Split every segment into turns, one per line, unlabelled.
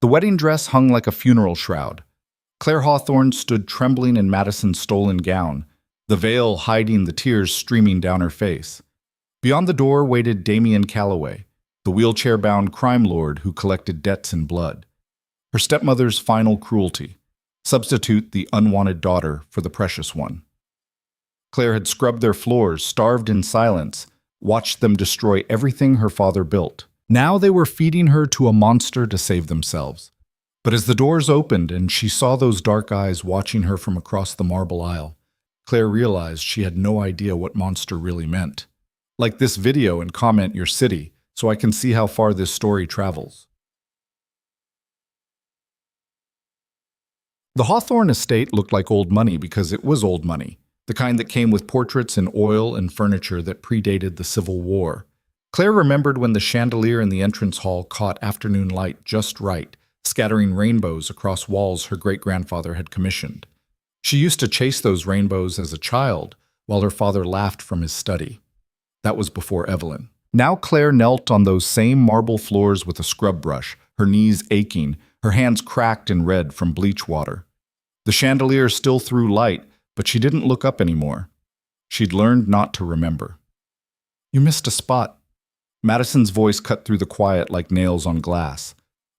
The wedding dress hung like a funeral shroud. Claire Hawthorne stood trembling in Madison's stolen gown, the veil hiding the tears streaming down her face. Beyond the door waited Damien Calloway, the wheelchair-bound crime lord who collected debts in blood. Her stepmother's final cruelty: substitute the unwanted daughter for the precious one. Claire had scrubbed their floors, starved in silence, watched them destroy everything her father built. Now they were feeding her to a monster to save themselves. But as the doors opened and she saw those dark eyes watching her from across the marble aisle, Claire realized she had no idea what monster really meant. Like this video and comment your city, so I can see how far this story travels. The Hawthorne estate looked like old money because it was old money, the kind that came with portraits and oil and furniture that predated the Civil War. Claire remembered when the chandelier in the entrance hall caught afternoon light just right, scattering rainbows across walls her great-grandfather had commissioned. She used to chase those rainbows as a child, while her father laughed from his study. That was before Evelyn. Now Claire knelt on those same marble floors with a scrub brush, her knees aching, her hands cracked and red from bleach water. The chandelier still threw light, but she didn't look up anymore. She'd learned not to remember. "You missed a spot." Madison's voice cut through the quiet like nails on glass.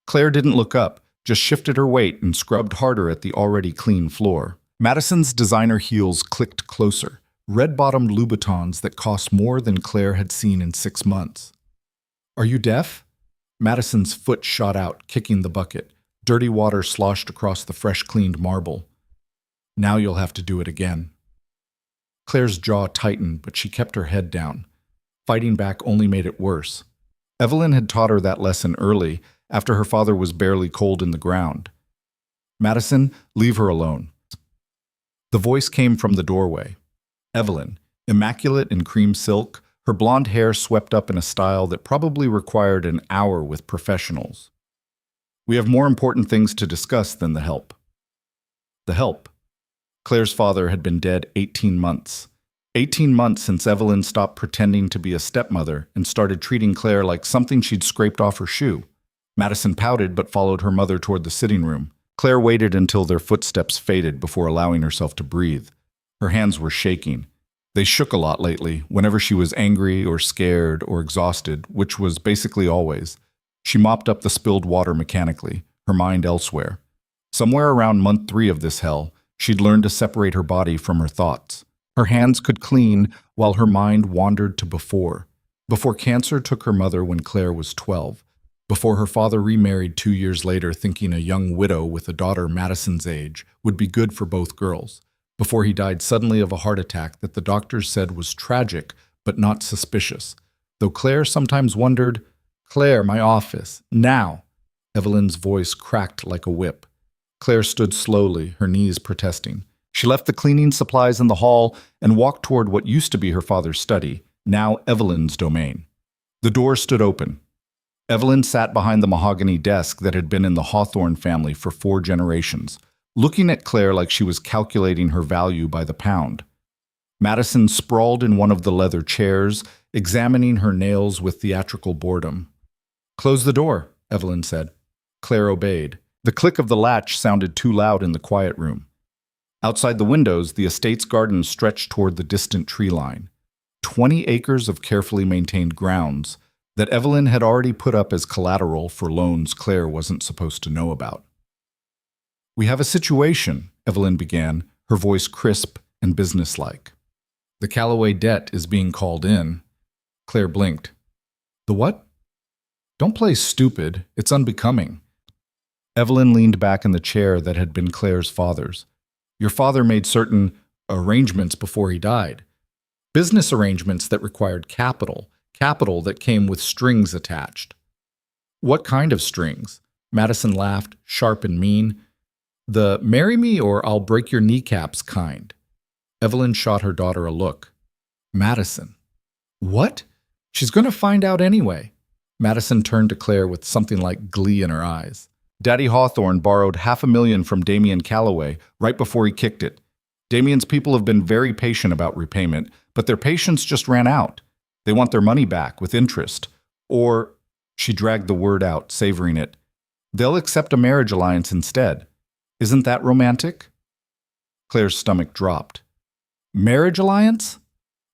Claire didn't look up, just shifted her weight and scrubbed harder at the already clean floor. Madison's designer heels clicked closer, red-bottomed Louboutins that cost more than Claire had seen in 6 months. "Are you deaf?" Madison's foot shot out, kicking the bucket. Dirty water sloshed across the fresh-cleaned marble. "Now you'll have to do it again." Claire's jaw tightened, but she kept her head down. Fighting back only made it worse. Evelyn had taught her that lesson early, after her father was barely cold in the ground. "Madison, leave her alone." The voice came from the doorway. Evelyn, immaculate in cream silk, her blonde hair swept up in a style that probably required an hour with professionals. "We have more important things to discuss than the help." The help. Claire's father had been dead 18 months. 18 months since Evelyn stopped pretending to be a stepmother and started treating Claire like something she'd scraped off her shoe. Madison pouted but followed her mother toward the sitting room. Claire waited until their footsteps faded before allowing herself to breathe. Her hands were shaking. They shook a lot lately, whenever she was angry or scared or exhausted, which was basically always. She mopped up the spilled water mechanically, her mind elsewhere. Somewhere around month 3 of this hell, she'd learned to separate her body from her thoughts. Her hands could clean while her mind wandered to before. Before cancer took her mother when Claire was 12. Before her father remarried 2 years later thinking a young widow with a daughter Madison's age would be good for both girls. Before he died suddenly of a heart attack that the doctors said was tragic but not suspicious. Though Claire sometimes wondered, "Claire, my office, now!" Evelyn's voice cracked like a whip. Claire stood slowly, her knees protesting. She left the cleaning supplies in the hall and walked toward what used to be her father's study, now Evelyn's domain. The door stood open. Evelyn sat behind the mahogany desk that had been in the Hawthorne family for 4 generations, looking at Claire like she was calculating her value by the pound. Madison sprawled in one of the leather chairs, examining her nails with theatrical boredom. "Close the door," Evelyn said. Claire obeyed. The click of the latch sounded too loud in the quiet room. Outside the windows, the estate's garden stretched toward the distant tree line. 20 acres of carefully maintained grounds that Evelyn had already put up as collateral for loans Claire wasn't supposed to know about. "We have a situation," Evelyn began, her voice crisp and businesslike. "The Calloway debt is being called in." Claire blinked. "The what?" "Don't play stupid. It's unbecoming." Evelyn leaned back in the chair that had been Claire's father's. "Your father made certain arrangements before he died. Business arrangements that required capital that came with strings attached." "What kind of strings?" Madison laughed, sharp and mean. "The marry me or I'll break your kneecaps kind." Evelyn shot her daughter a look. "Madison." "What? She's going to find out anyway." Madison turned to Claire with something like glee in her eyes. "Daddy Hawthorne borrowed $500,000 from Damien Calloway right before he kicked it. Damien's people have been very patient about repayment, but their patience just ran out. They want their money back with interest. Or," she dragged the word out, savoring it, They'll accept a marriage alliance instead. Isn't that romantic? Claire's stomach dropped. Marriage alliance?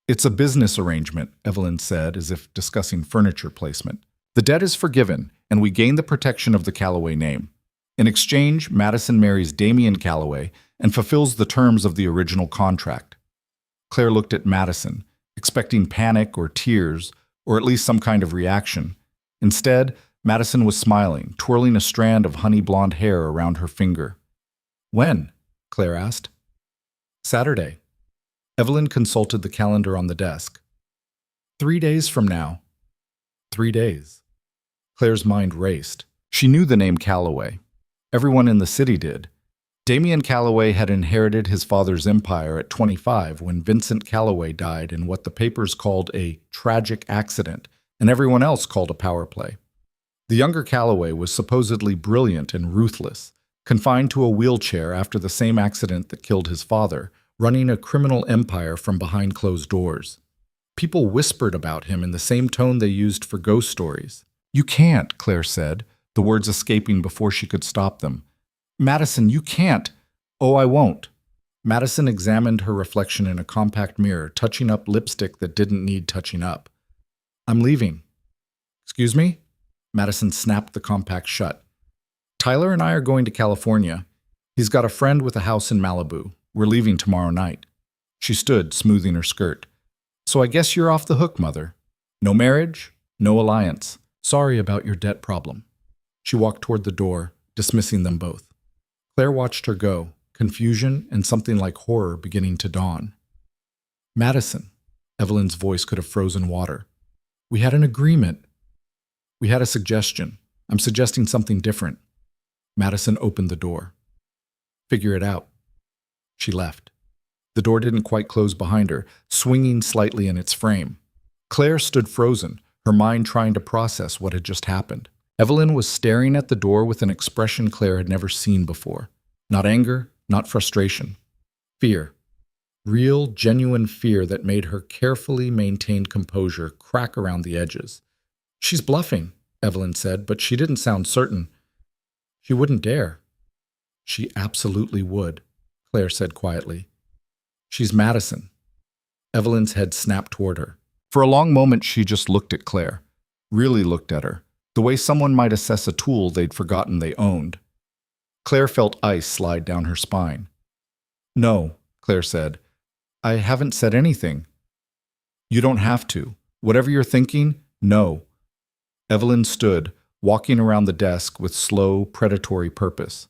It's a business arrangement, Evelyn said, as if discussing furniture placement. The debt is forgiven, and we gain the protection of the Calloway name. In exchange, Madison marries Damien Calloway and fulfills the terms of the original contract. Claire looked at Madison, expecting panic or tears, or at least some kind of reaction. Instead, Madison was smiling, twirling a strand of honey blonde hair around her finger. When? Claire asked. Saturday. Evelyn consulted the calendar on the desk. 3 days from now. 3 days. Claire's mind raced. She knew the name Calloway. Everyone in the city did. Damien Calloway had inherited his father's empire at 25 when Vincent Calloway died in what the papers called a tragic accident, and everyone else called a power play. The younger Calloway was supposedly brilliant and ruthless, confined to a wheelchair after the same accident that killed his father, running a criminal empire from behind closed doors. People whispered about him in the same tone they used for ghost stories. You can't, Claire said, the words escaping before she could stop them. Madison, you can't. Oh, I won't. Madison examined her reflection in a compact mirror, touching up lipstick that didn't need touching up. I'm leaving. Excuse me? Madison snapped the compact shut. Tyler and I are going to California. He's got a friend with a house in Malibu. We're leaving tomorrow night. She stood, smoothing her skirt. So I guess you're off the hook, Mother. No marriage, no alliance. Sorry about your debt problem. She walked toward the door, dismissing them both. Claire watched her go, confusion and something like horror beginning to dawn. Madison, Evelyn's voice could have frozen water. We had an agreement. We had a suggestion. I'm suggesting something different. Madison opened the door. Figure it out. She left. The door didn't quite close behind her, swinging slightly in its frame. Claire stood frozen, her mind trying to process what had just happened. Evelyn was staring at the door with an expression Claire had never seen before. Not anger, not frustration. Fear. Real, genuine fear that made her carefully maintained composure crack around the edges. She's bluffing, Evelyn said, but she didn't sound certain. She wouldn't dare. She absolutely would, Claire said quietly. She's Madison. Evelyn's head snapped toward her. For a long moment, she just looked at Claire. Really looked at her. The way someone might assess a tool they'd forgotten they owned. Claire felt ice slide down her spine. No, Claire said. I haven't said anything. You don't have to. Whatever you're thinking, no. Evelyn stood, walking around the desk with slow, predatory purpose.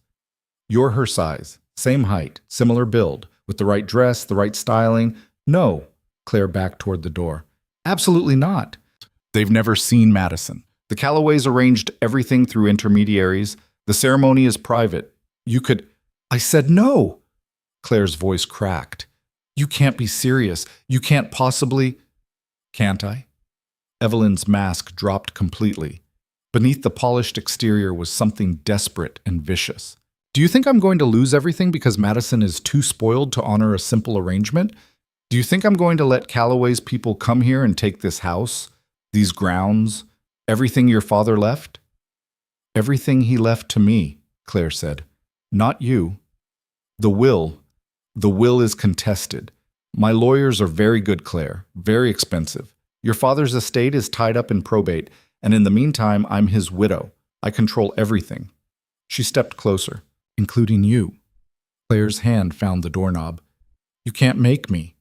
You're her size, same height, similar build, with the right dress, the right styling. No, Claire backed toward the door. Absolutely not. They've never seen Madison. The Calloways arranged everything through intermediaries. The ceremony is private. You could... I said no! Claire's voice cracked. You can't be serious. You can't possibly... Can't I? Evelyn's mask dropped completely. Beneath the polished exterior was something desperate and vicious. Do you think I'm going to lose everything because Madison is too spoiled to honor a simple arrangement? Do you think I'm going to let Calloway's people come here and take this house, these grounds, everything your father left? Everything he left to me, Claire said. Not you. The will is contested. My lawyers are very good, Claire, very expensive. Your father's estate is tied up in probate, and in the meantime, I'm his widow. I control everything. She stepped closer, including you. Claire's hand found the doorknob. You can't make me.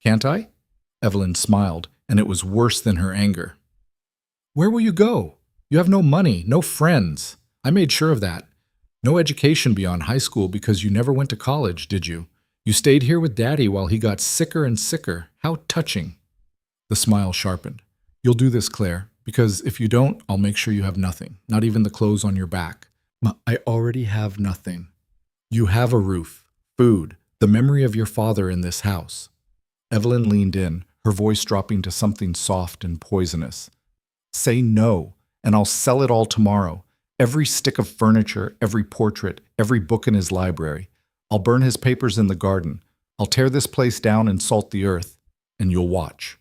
Can't I? Evelyn smiled, and it was worse than her anger. Where will you go? You have no money, no friends. I made sure of that. No education beyond high school because you never went to college, did you? You stayed here with Daddy while he got sicker and sicker. How touching. The smile sharpened. You'll do this, Claire, because if you don't, I'll make sure you have nothing, not even the clothes on your back. I already have nothing. You have a roof, food, the memory of your father in this house. Evelyn leaned in, her voice dropping to something soft and poisonous. Say no, and I'll sell it all tomorrow. Every stick of furniture, every portrait, every book in his library. I'll burn his papers in the garden. I'll tear this place down and salt the earth, and you'll watch.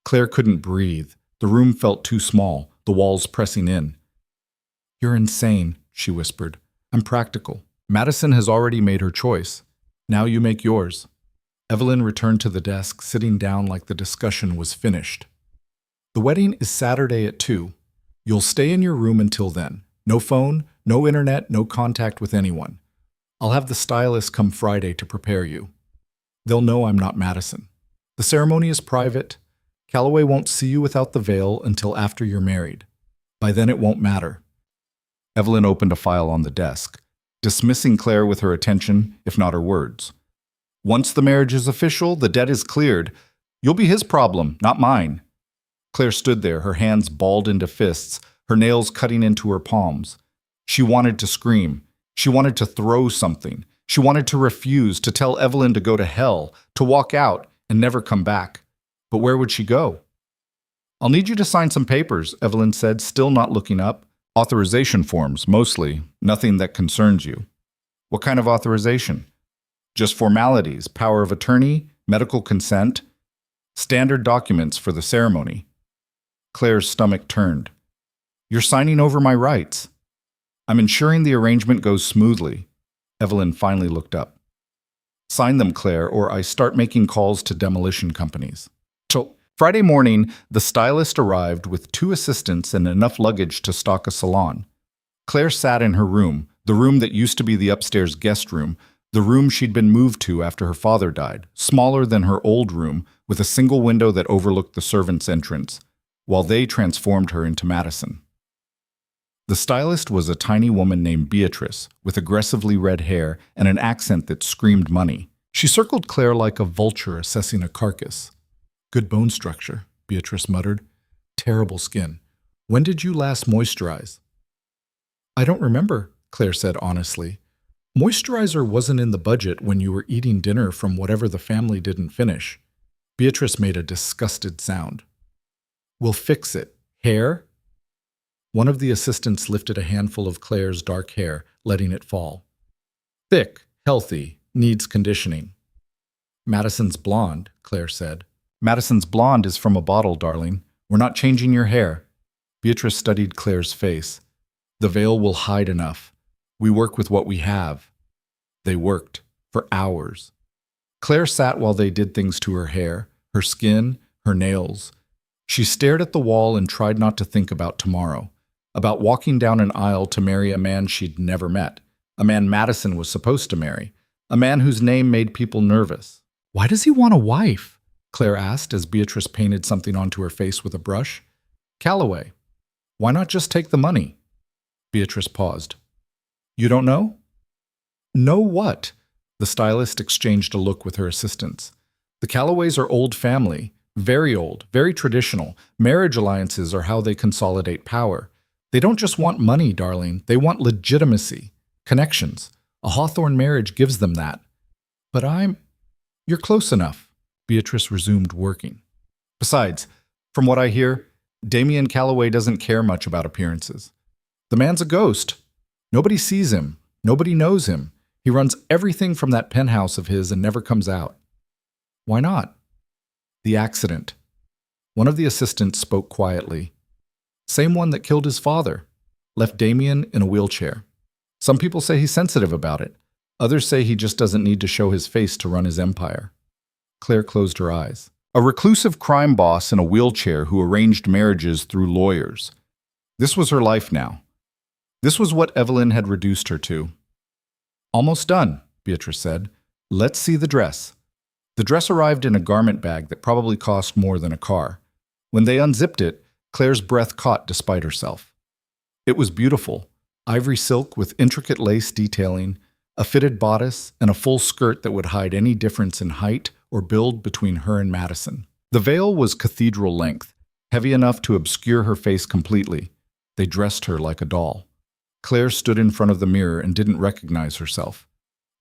Claire couldn't breathe. The room felt too small, the walls pressing in. You're insane, she whispered. I'm practical. Madison has already made her choice. Now you make yours. Evelyn returned to the desk, sitting down like the discussion was finished. The wedding is Saturday at 2. You'll stay in your room until then. No phone, no internet, no contact with anyone. I'll have the stylist come Friday to prepare you. They'll know I'm not Madison. The ceremony is private. Calloway won't see you without the veil until after you're married. By then it won't matter. Evelyn opened a file on the desk, dismissing Claire with her attention, if not her words. Once the marriage is official, the debt is cleared. You'll be his problem, not mine. Claire stood there, her hands balled into fists, her nails cutting into her palms. She wanted to scream. She wanted to throw something. She wanted to refuse, to tell Evelyn to go to hell, to walk out and never come back. But where would she go? I'll need you to sign some papers, Evelyn said, still not looking up. Authorization forms, mostly. Nothing that concerns you. What kind of authorization? Just formalities, power of attorney, medical consent, standard documents for the ceremony. Claire's stomach turned. You're signing over my rights. I'm ensuring the arrangement goes smoothly. Evelyn finally looked up. Sign them, Claire, or I start making calls to demolition companies. So, Friday morning, the stylist arrived with 2 assistants and enough luggage to stock a salon. Claire sat in her room, the room that used to be the upstairs guest room, the room she'd been moved to after her father died, smaller than her old room, with a single window that overlooked the servants' entrance, while they transformed her into Madison. The stylist was a tiny woman named Beatrice, with aggressively red hair and an accent that screamed money. She circled Claire like a vulture assessing a carcass. Good bone structure, Beatrice muttered. Terrible skin. When did you last moisturize? I don't remember, Claire said honestly. Moisturizer wasn't in the budget when you were eating dinner from whatever the family didn't finish. Beatrice made a disgusted sound. We'll fix it. Hair? One of the assistants lifted a handful of Claire's dark hair, letting it fall. Thick, healthy, needs conditioning. Madison's blonde, Claire said. Madison's blonde is from a bottle, darling. We're not changing your hair. Beatrice studied Claire's face. The veil will hide enough. We work with what we have. They worked, for hours. Claire sat while they did things to her hair, her skin, her nails. She stared at the wall and tried not to think about tomorrow, about walking down an aisle to marry a man she'd never met, a man Madison was supposed to marry, a man whose name made people nervous. Why does he want a wife? Claire asked as Beatrice painted something onto her face with a brush. Calloway. Why not just take the money? Beatrice paused. You don't know? Know what? The stylist exchanged a look with her assistants. The Calloways are old family, very old, very traditional. Marriage alliances are how they consolidate power. They don't just want money, darling. They want legitimacy, connections. A Hawthorne marriage gives them that. But You're close enough. Beatrice resumed working. Besides, from what I hear, Damien Calloway doesn't care much about appearances. The man's a ghost. Nobody sees him. Nobody knows him. He runs everything from that penthouse of his and never comes out. Why not? The accident. One of the assistants spoke quietly. Same one that killed his father. Left Damien in a wheelchair. Some people say he's sensitive about it. Others say he just doesn't need to show his face to run his empire. Claire closed her eyes. A reclusive crime boss in a wheelchair who arranged marriages through lawyers. This was her life now. This was what Evelyn had reduced her to. Almost done, Beatrice said. Let's see the dress. The dress arrived in a garment bag that probably cost more than a car. When they unzipped it, Claire's breath caught despite herself. It was beautiful. Ivory silk with intricate lace detailing, a fitted bodice, and a full skirt that would hide any difference in height or build between her and Madison. The veil was cathedral length, heavy enough to obscure her face completely. They dressed her like a doll. Claire stood in front of the mirror and didn't recognize herself.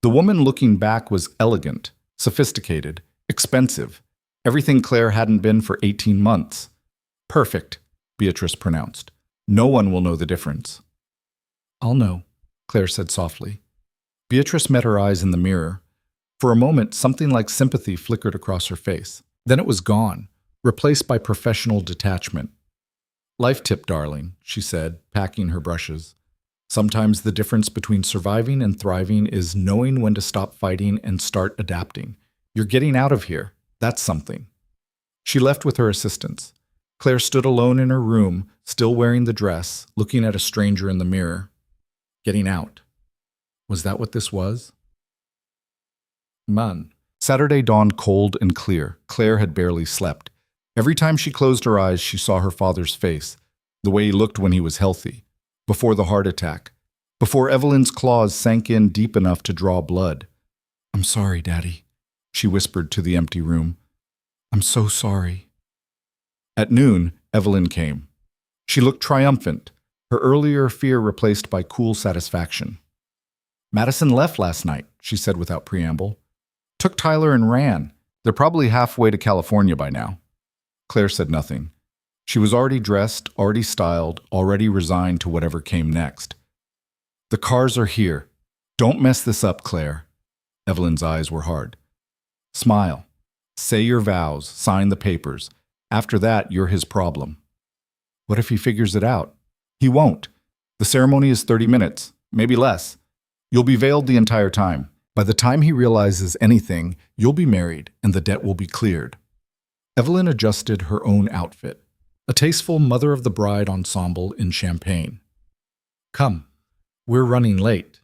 The woman looking back was elegant, sophisticated, expensive. Everything Claire hadn't been for 18 months. Perfect, Beatrice pronounced. No one will know the difference. I'll know, Claire said softly. Beatrice met her eyes in the mirror. For a moment, something like sympathy flickered across her face. Then it was gone, replaced by professional detachment. Life tip, darling, she said, packing her brushes. Sometimes the difference between surviving and thriving is knowing when to stop fighting and start adapting. You're getting out of here. That's something. She left with her assistants. Claire stood alone in her room, still wearing the dress, looking at a stranger in the mirror. Getting out. Was that what this was? Man. Saturday dawned cold and clear. Claire had barely slept. Every time she closed her eyes, she saw her father's face, the way he looked when he was healthy, before the heart attack, before Evelyn's claws sank in deep enough to draw blood. "I'm sorry, Daddy," she whispered to the empty room. "I'm so sorry." At noon, Evelyn came. She looked triumphant, her earlier fear replaced by cool satisfaction. "Madison left last night," she said without preamble. "Took Tyler and ran. They're probably halfway to California by now." Claire said nothing. She was already dressed, already styled, already resigned to whatever came next. "The cars are here. Don't mess this up, Claire." Evelyn's eyes were hard. "Smile. Say your vows. Sign the papers. After that, you're his problem." "What if he figures it out?" "He won't. The ceremony is 30 minutes, maybe less. You'll be veiled the entire time. By the time he realizes anything, you'll be married and the debt will be cleared." Evelyn adjusted her own outfit, a tasteful Mother of the Bride ensemble in champagne. "Come, we're running late."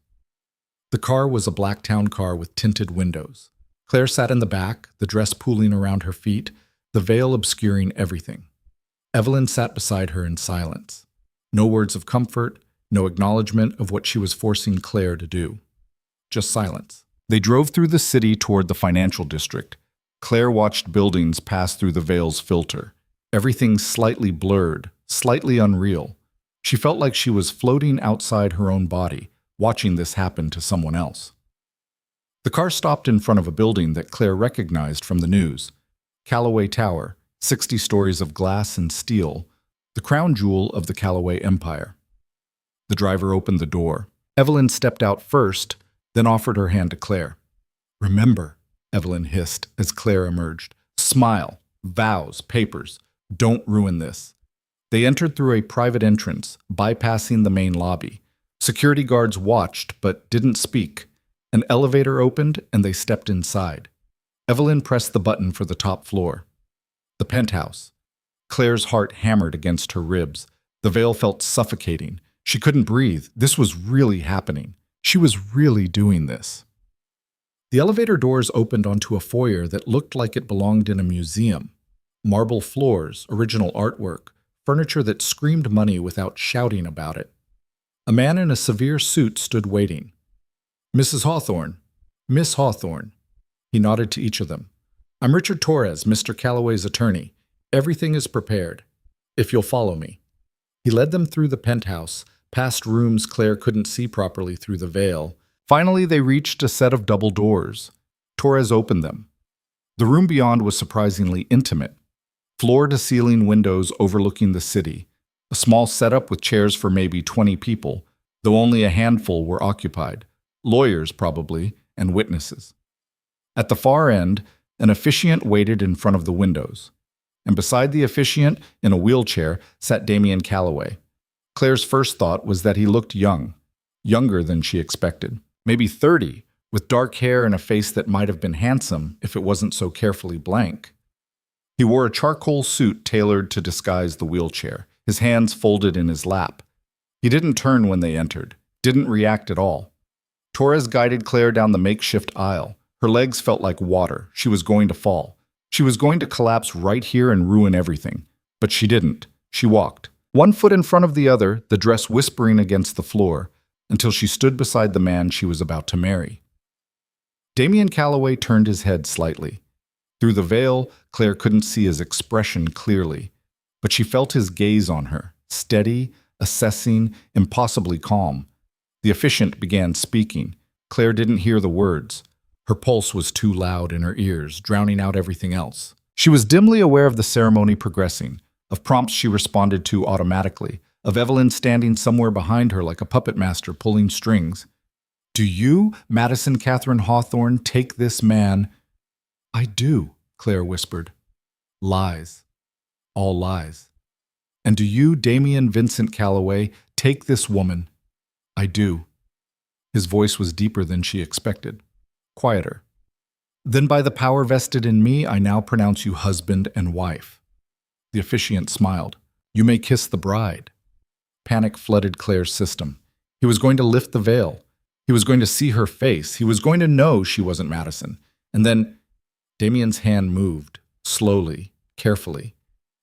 The car was a black town car with tinted windows. Claire sat in the back, the dress pooling around her feet, the veil obscuring everything. Evelyn sat beside her in silence. No words of comfort, no acknowledgement of what she was forcing Claire to do. Just silence. They drove through the city toward the financial district. Claire watched buildings pass through the veil's filter. Everything slightly blurred, slightly unreal. She felt like she was floating outside her own body, watching this happen to someone else. The car stopped in front of a building that Claire recognized from the news. Callaway Tower, 60 stories of glass and steel, the crown jewel of the Callaway Empire. The driver opened the door. Evelyn stepped out first, then offered her hand to Claire. "Remember," Evelyn hissed as Claire emerged. "Smile, vows, papers. Don't ruin this." They entered through a private entrance, bypassing the main lobby. Security guards watched but didn't speak. An elevator opened and they stepped inside. Evelyn pressed the button for the top floor. The penthouse. Claire's heart hammered against her ribs. The veil felt suffocating. She couldn't breathe. This was really happening. She was really doing this. The elevator doors opened onto a foyer that looked like it belonged in a museum. Marble floors, original artwork, furniture that screamed money without shouting about it. A man in a severe suit stood waiting. "Mrs. Hawthorne. Miss Hawthorne." He nodded to each of them. "I'm Richard Torres, Mr. Callaway's attorney. Everything is prepared. If you'll follow me." He led them through the penthouse, past rooms Claire couldn't see properly through the veil. Finally, they reached a set of double doors. Torres opened them. The room beyond was surprisingly intimate. Floor-to-ceiling windows overlooking the city. A small setup with chairs for maybe 20 people, though only a handful were occupied. Lawyers, probably, and witnesses. At the far end, an officiant waited in front of the windows. And beside the officiant, in a wheelchair, sat Damien Callaway. Claire's first thought was that he looked young, younger than she expected. Maybe 30, with dark hair and a face that might have been handsome if it wasn't so carefully blank. He wore a charcoal suit tailored to disguise the wheelchair, his hands folded in his lap. He didn't turn when they entered, didn't react at all. Torres guided Claire down the makeshift aisle. Her legs felt like water. She was going to fall. She was going to collapse right here and ruin everything. But she didn't. She walked, one foot in front of the other, the dress whispering against the floor, until she stood beside the man she was about to marry. Damien Callaway turned his head slightly. Through the veil, Claire couldn't see his expression clearly, but she felt his gaze on her, steady, assessing, impossibly calm. The officiant began speaking. Claire didn't hear the words. Her pulse was too loud in her ears, drowning out everything else. She was dimly aware of the ceremony progressing, of prompts she responded to automatically, of Evelyn standing somewhere behind her like a puppet master pulling strings. "Do you, Madison Catherine Hawthorne, take this man?" "I do," Claire whispered. "Lies. All lies. And do you, Damien Vincent Callaway, take this woman?" I do. His voice was deeper than she expected, quieter. Then by the power vested in me, I now pronounce you husband and wife. The officiant smiled. You may kiss the bride. Panic flooded Claire's system. He was going to lift the veil. He was going to see her face. He was going to know she wasn't Madison. And then Damien's hand moved, slowly, carefully.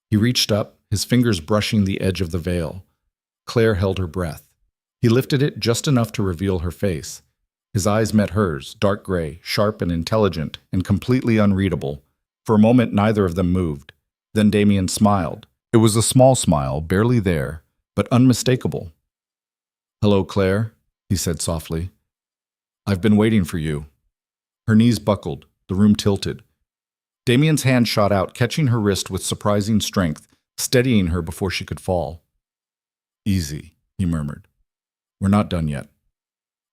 He reached up, his fingers brushing the edge of the veil. Claire held her breath. He lifted it just enough to reveal her face. His eyes met hers, dark gray, sharp and intelligent, and completely unreadable. For a moment, neither of them moved. Then Damien smiled. It was a small smile, barely there, but unmistakable. Hello, Claire, he said softly. I've been waiting for you. Her knees buckled, the room tilted. Damien's hand shot out, catching her wrist with surprising strength, steadying her before she could fall. Easy, he murmured. We're not done yet.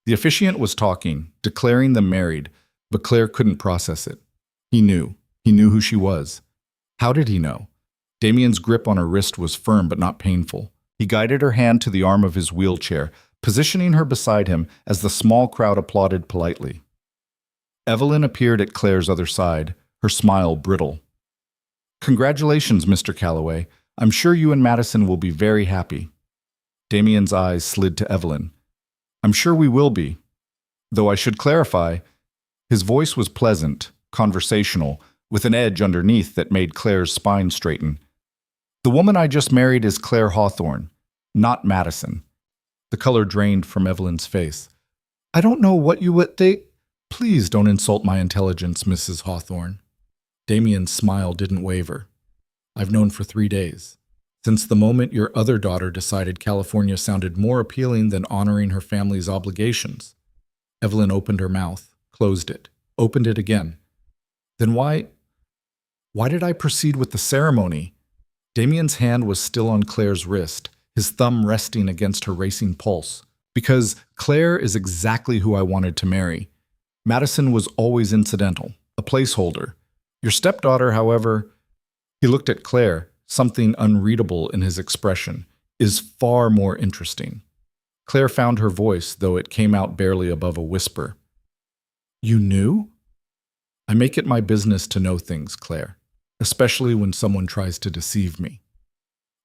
The officiant was talking, declaring them married, but Claire couldn't process it. He knew. He knew who she was. How did he know? Damien's grip on her wrist was firm but not painful. He guided her hand to the arm of his wheelchair, positioning her beside him as the small crowd applauded politely. Evelyn appeared at Claire's other side, her smile brittle. Congratulations, Mr. Calloway. I'm sure you and Madison will be very happy. Damien's eyes slid to Evelyn. I'm sure we will be. Though I should clarify, his voice was pleasant, conversational, with an edge underneath that made Claire's spine straighten. The woman I just married is Claire Hawthorne, not Madison. The color drained from Evelyn's face. I don't know what you would think. Please don't insult my intelligence, Mrs. Hawthorne. Damien's smile didn't waver. I've known for 3 days. Since the moment your other daughter decided California sounded more appealing than honoring her family's obligations. Evelyn opened her mouth, closed it, opened it again. Then why did I proceed with the ceremony? Damien's hand was still on Claire's wrist, his thumb resting against her racing pulse. Because Claire is exactly who I wanted to marry. Madison was always incidental, a placeholder. Your stepdaughter, however, he looked at Claire, something unreadable in his expression, is far more interesting. Claire found her voice, though it came out barely above a whisper. You knew? I make it my business to know things, Claire, especially when someone tries to deceive me.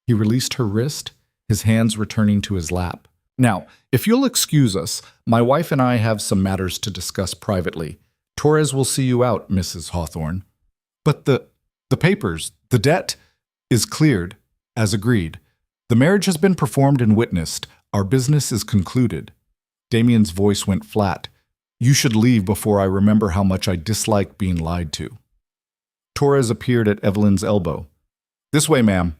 He released her wrist, his hands returning to his lap. Now, if you'll excuse us, my wife and I have some matters to discuss privately. Torres will see you out, Mrs. Hawthorne. But the papers, the debt, is cleared, as agreed. The marriage has been performed and witnessed. Our business is concluded. Damien's voice went flat. You should leave before I remember how much I dislike being lied to. Torres appeared at Evelyn's elbow. This way, ma'am.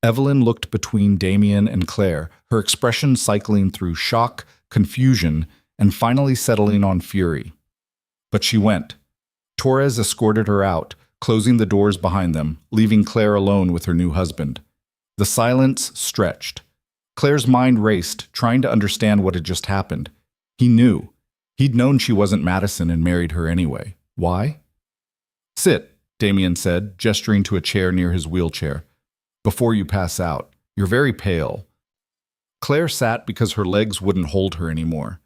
Evelyn looked between Damien and Claire, her expression cycling through shock, confusion, and finally settling on fury. But she went. Torres escorted her out, closing the doors behind them, leaving Claire alone with her new husband. The silence stretched. Claire's mind raced, trying to understand what had just happened. He knew. He'd known she wasn't Madison and married her anyway. Why? Sit, Damien said, gesturing to a chair near his wheelchair. Before you pass out. You're very pale. Claire sat because her legs wouldn't hold her anymore.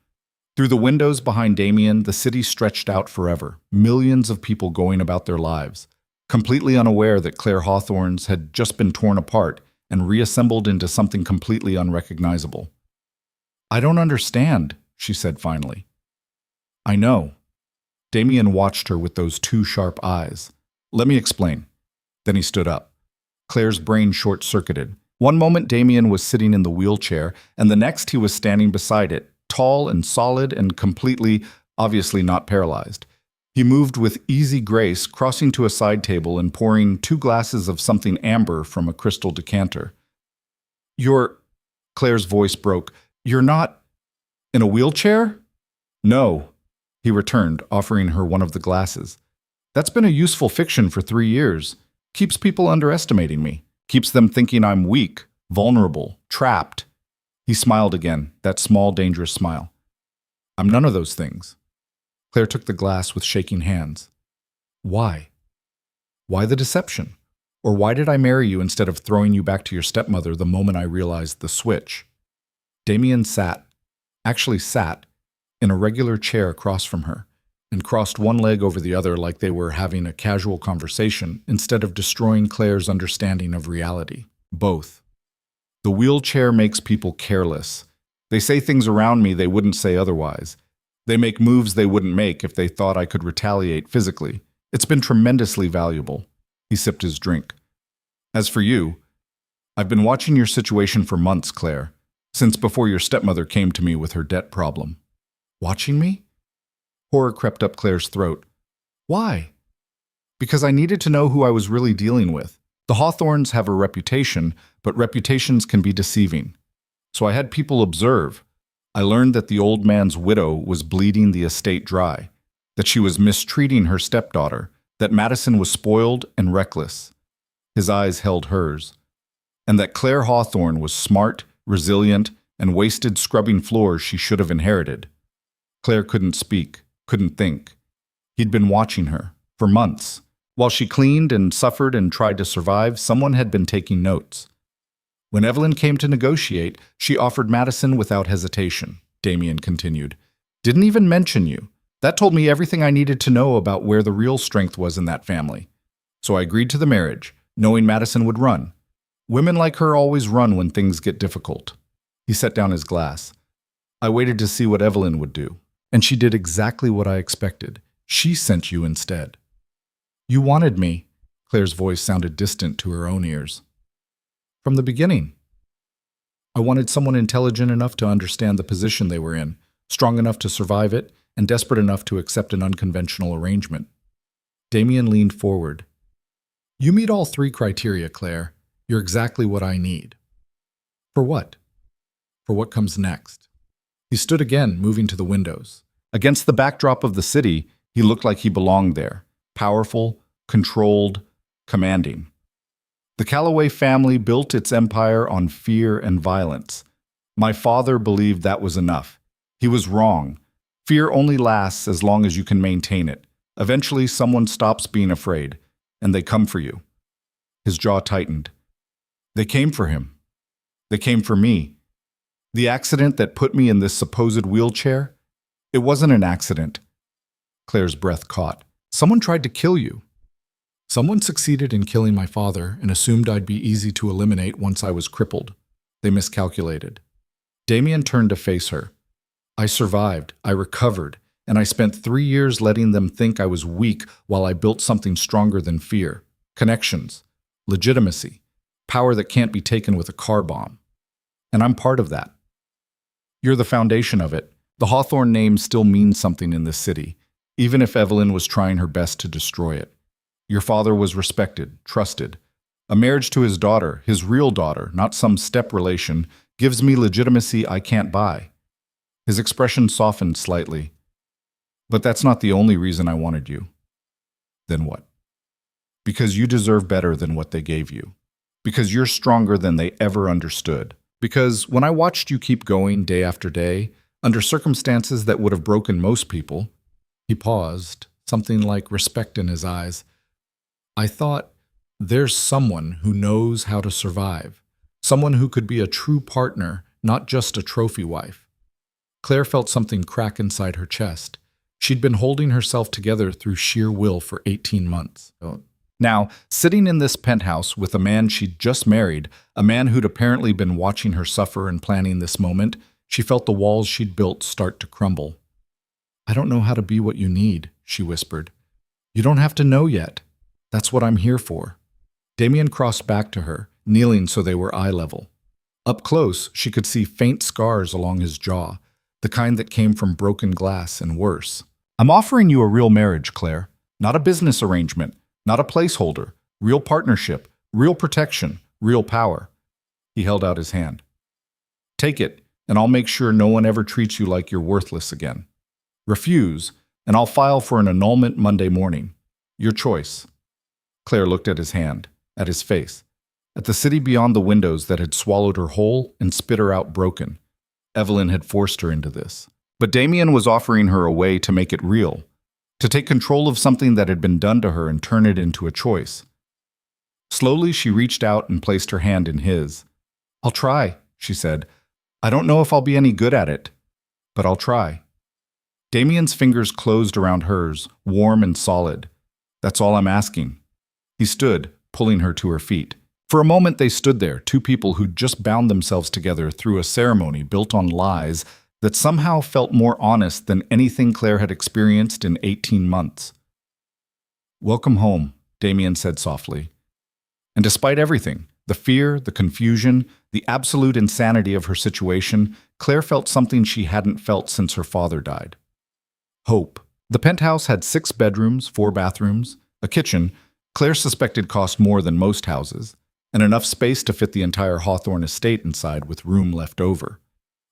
Through the windows behind Damien, the city stretched out forever, millions of people going about their lives, completely unaware that Claire Hawthorne's had just been torn apart and reassembled into something completely unrecognizable. I don't understand, she said finally. I know. Damien watched her with those two sharp eyes. Let me explain. Then he stood up. Claire's brain short-circuited. One moment Damien was sitting in the wheelchair, and the next he was standing beside it, tall and solid and completely, obviously not paralyzed. He moved with easy grace, crossing to a side table and pouring 2 glasses of something amber from a crystal decanter. Claire's voice broke. You're not in a wheelchair? No, he returned, offering her one of the glasses. That's been a useful fiction for 3 years. Keeps people underestimating me. Keeps them thinking I'm weak, vulnerable, trapped. He smiled again, that small, dangerous smile. I'm none of those things. Claire took the glass with shaking hands. Why? Why the deception? Or why did I marry you instead of throwing you back to your stepmother the moment I realized the switch? Damien sat, actually sat in a regular chair across from her and crossed one leg over the other like they were having a casual conversation instead of destroying Claire's understanding of reality. Both. The wheelchair makes people careless. They say things around me they wouldn't say otherwise. They make moves they wouldn't make if they thought I could retaliate physically. It's been tremendously valuable. He sipped his drink. As for you, I've been watching your situation for months, Claire, since before your stepmother came to me with her debt problem. Watching me? Horror crept up Claire's throat. Why? Because I needed to know who I was really dealing with. The Hawthorns have a reputation, but reputations can be deceiving. So I had people observe. I learned that the old man's widow was bleeding the estate dry, that she was mistreating her stepdaughter, that Madison was spoiled and reckless. His eyes held hers. And that Claire Hawthorne was smart, resilient, and wasted scrubbing floors she should have inherited. Claire couldn't speak, couldn't think. He'd been watching her, for months. While she cleaned and suffered and tried to survive, someone had been taking notes. When Evelyn came to negotiate, she offered Madison without hesitation, Damien continued. Didn't even mention you. That told me everything I needed to know about where the real strength was in that family. So I agreed to the marriage, knowing Madison would run. Women like her always run when things get difficult. He set down his glass. I waited to see what Evelyn would do, and she did exactly what I expected. She sent you instead. You wanted me. Claire's voice sounded distant to her own ears. From the beginning. I wanted someone intelligent enough to understand the position they were in, strong enough to survive it, and desperate enough to accept an unconventional arrangement. Damien leaned forward. You meet all three criteria, Claire. You're exactly what I need. For what? For what comes next. He stood again, moving to the windows. Against the backdrop of the city, he looked like he belonged there. Powerful, controlled, commanding. The Calloway family built its empire on fear and violence. My father believed that was enough. He was wrong. Fear only lasts as long as you can maintain it. Eventually, someone stops being afraid, and they come for you. His jaw tightened. They came for him. They came for me. The accident that put me in this supposed wheelchair? It wasn't an accident. Claire's breath caught. Someone tried to kill you. Someone succeeded in killing my father and assumed I'd be easy to eliminate once I was crippled. They miscalculated. Damien turned to face her. I survived, I recovered, and I spent 3 years letting them think I was weak while I built something stronger than fear. Connections, legitimacy, power that can't be taken with a car bomb. And I'm part of that. You're the foundation of it. The Hawthorne name still means something in this city, even if Evelyn was trying her best to destroy it. Your father was respected, trusted. A marriage to his daughter, his real daughter, not some step relation, gives me legitimacy I can't buy. His expression softened slightly. But that's not the only reason I wanted you. Then what? Because you deserve better than what they gave you. Because you're stronger than they ever understood. Because when I watched you keep going day after day, under circumstances that would have broken most people, he paused, something like respect in his eyes. I thought, there's someone who knows how to survive. Someone who could be a true partner, not just a trophy wife. Claire felt something crack inside her chest. She'd been holding herself together through sheer will for 18 months. Now, sitting in this penthouse with a man she'd just married, a man who'd apparently been watching her suffer and planning this moment, she felt the walls she'd built start to crumble. I don't know how to be what you need, she whispered. You don't have to know yet. That's what I'm here for. Damien crossed back to her, kneeling so they were eye level. Up close, she could see faint scars along his jaw, the kind that came from broken glass and worse. I'm offering you a real marriage, Claire. Not a business arrangement, not a placeholder. Real partnership, real protection, real power. He held out his hand. Take it, and I'll make sure no one ever treats you like you're worthless again. Refuse, and I'll file for an annulment Monday morning. Your choice. Claire looked at his hand, at his face, at the city beyond the windows that had swallowed her whole and spit her out broken. Evelyn had forced her into this. But Damien was offering her a way to make it real, to take control of something that had been done to her and turn it into a choice. Slowly, she reached out and placed her hand in his. I'll try, she said. I don't know if I'll be any good at it. but I'll try. Damien's fingers closed around hers, warm and solid. That's all I'm asking. He stood, pulling her to her feet. For a moment they stood there, two people who'd just bound themselves together through a ceremony built on lies that somehow felt more honest than anything Claire had experienced in 18 months. "Welcome home," Damien said softly. And despite everything, the fear, the confusion, the absolute insanity of her situation, Claire felt something she hadn't felt since her father died. Hope. The penthouse had 6 bedrooms, 4 bathrooms, a kitchen Claire suspected cost more than most houses, and enough space to fit the entire Hawthorne estate inside with room left over.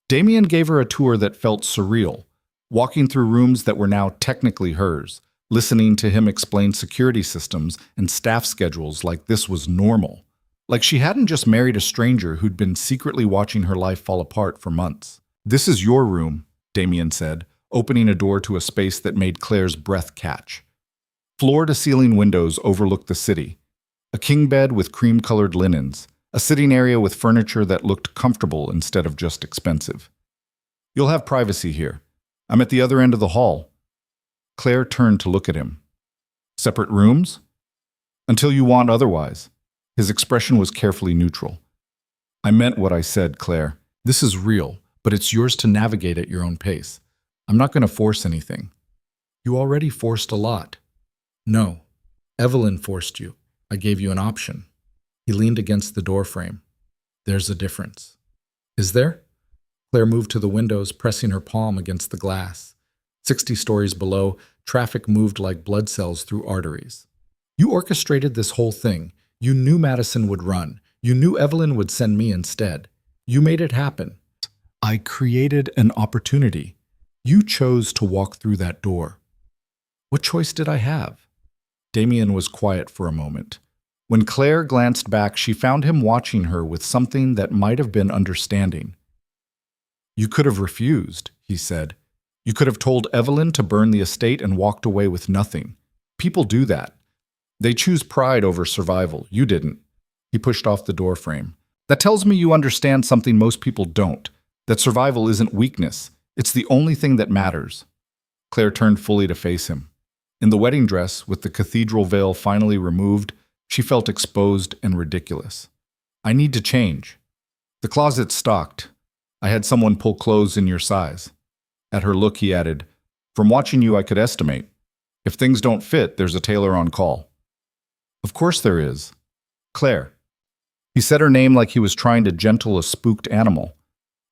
Damien gave her a tour that felt surreal, walking through rooms that were now technically hers, listening to him explain security systems and staff schedules like this was normal. Like she hadn't just married a stranger who'd been secretly watching her life fall apart for months. "This is your room," Damien said, opening a door to a space that made Claire's breath catch. Floor-to-ceiling windows overlooked the city. A king bed with cream-colored linens, a sitting area with furniture that looked comfortable instead of just expensive. "You'll have privacy here. I'm at the other end of the hall." Claire turned to look at him. "Separate rooms?" "Until you want otherwise." His expression was carefully neutral. "I meant what I said, Claire. This is real, but it's yours to navigate at your own pace. I'm not going to force anything." "You already forced a lot." "No. Evelyn forced you. I gave you an option." He leaned against the doorframe. "There's a difference." "Is there?" Claire moved to the windows, pressing her palm against the glass. 60 stories below, traffic moved like blood cells through arteries. "You orchestrated this whole thing. You knew Madison would run. You knew Evelyn would send me instead. You made it happen." "I created an opportunity. You chose to walk through that door." "What choice did I have?" Damien was quiet for a moment. When Claire glanced back, she found him watching her with something that might have been understanding. "You could have refused," he said. "You could have told Evelyn to burn the estate and walked away with nothing. People do that. They choose pride over survival. You didn't." He pushed off the doorframe. "That tells me you understand something most people don't, that survival isn't weakness. It's the only thing that matters." Claire turned fully to face him. In the wedding dress, with the cathedral veil finally removed, she felt exposed and ridiculous. "I need to change. The closet's stocked. I had someone pull clothes in your size." At her look, he added, "From watching you, I could estimate. If things don't fit, there's a tailor on call." "Of course there is." "Claire." He said her name like he was trying to gentle a spooked animal.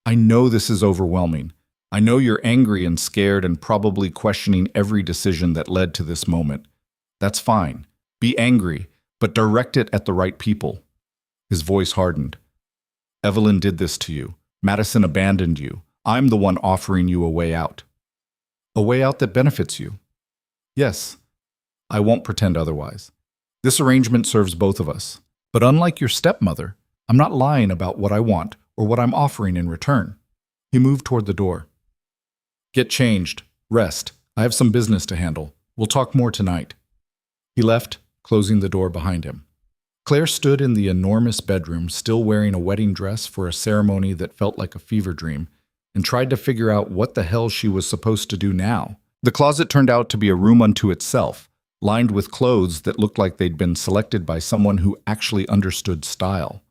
"I know this is overwhelming. I know you're angry and scared and probably questioning every decision that led to this moment. That's fine. Be angry, but direct it at the right people." His voice hardened. "Evelyn did this to you. Madison abandoned you. I'm the one offering you a way out." "A way out that benefits you?" "Yes. I won't pretend otherwise. This arrangement serves both of us. But unlike your stepmother, I'm not lying about what I want or what I'm offering in return." He moved toward the door. "Get changed. Rest. I have some business to handle. We'll talk more tonight." He left, closing the door behind him. Claire stood in the enormous bedroom, still wearing a wedding dress for a ceremony that felt like a fever dream, and tried to figure out what the hell she was supposed to do now. The closet turned out to be a room unto itself, lined with clothes that looked like they'd been selected by someone who actually understood style.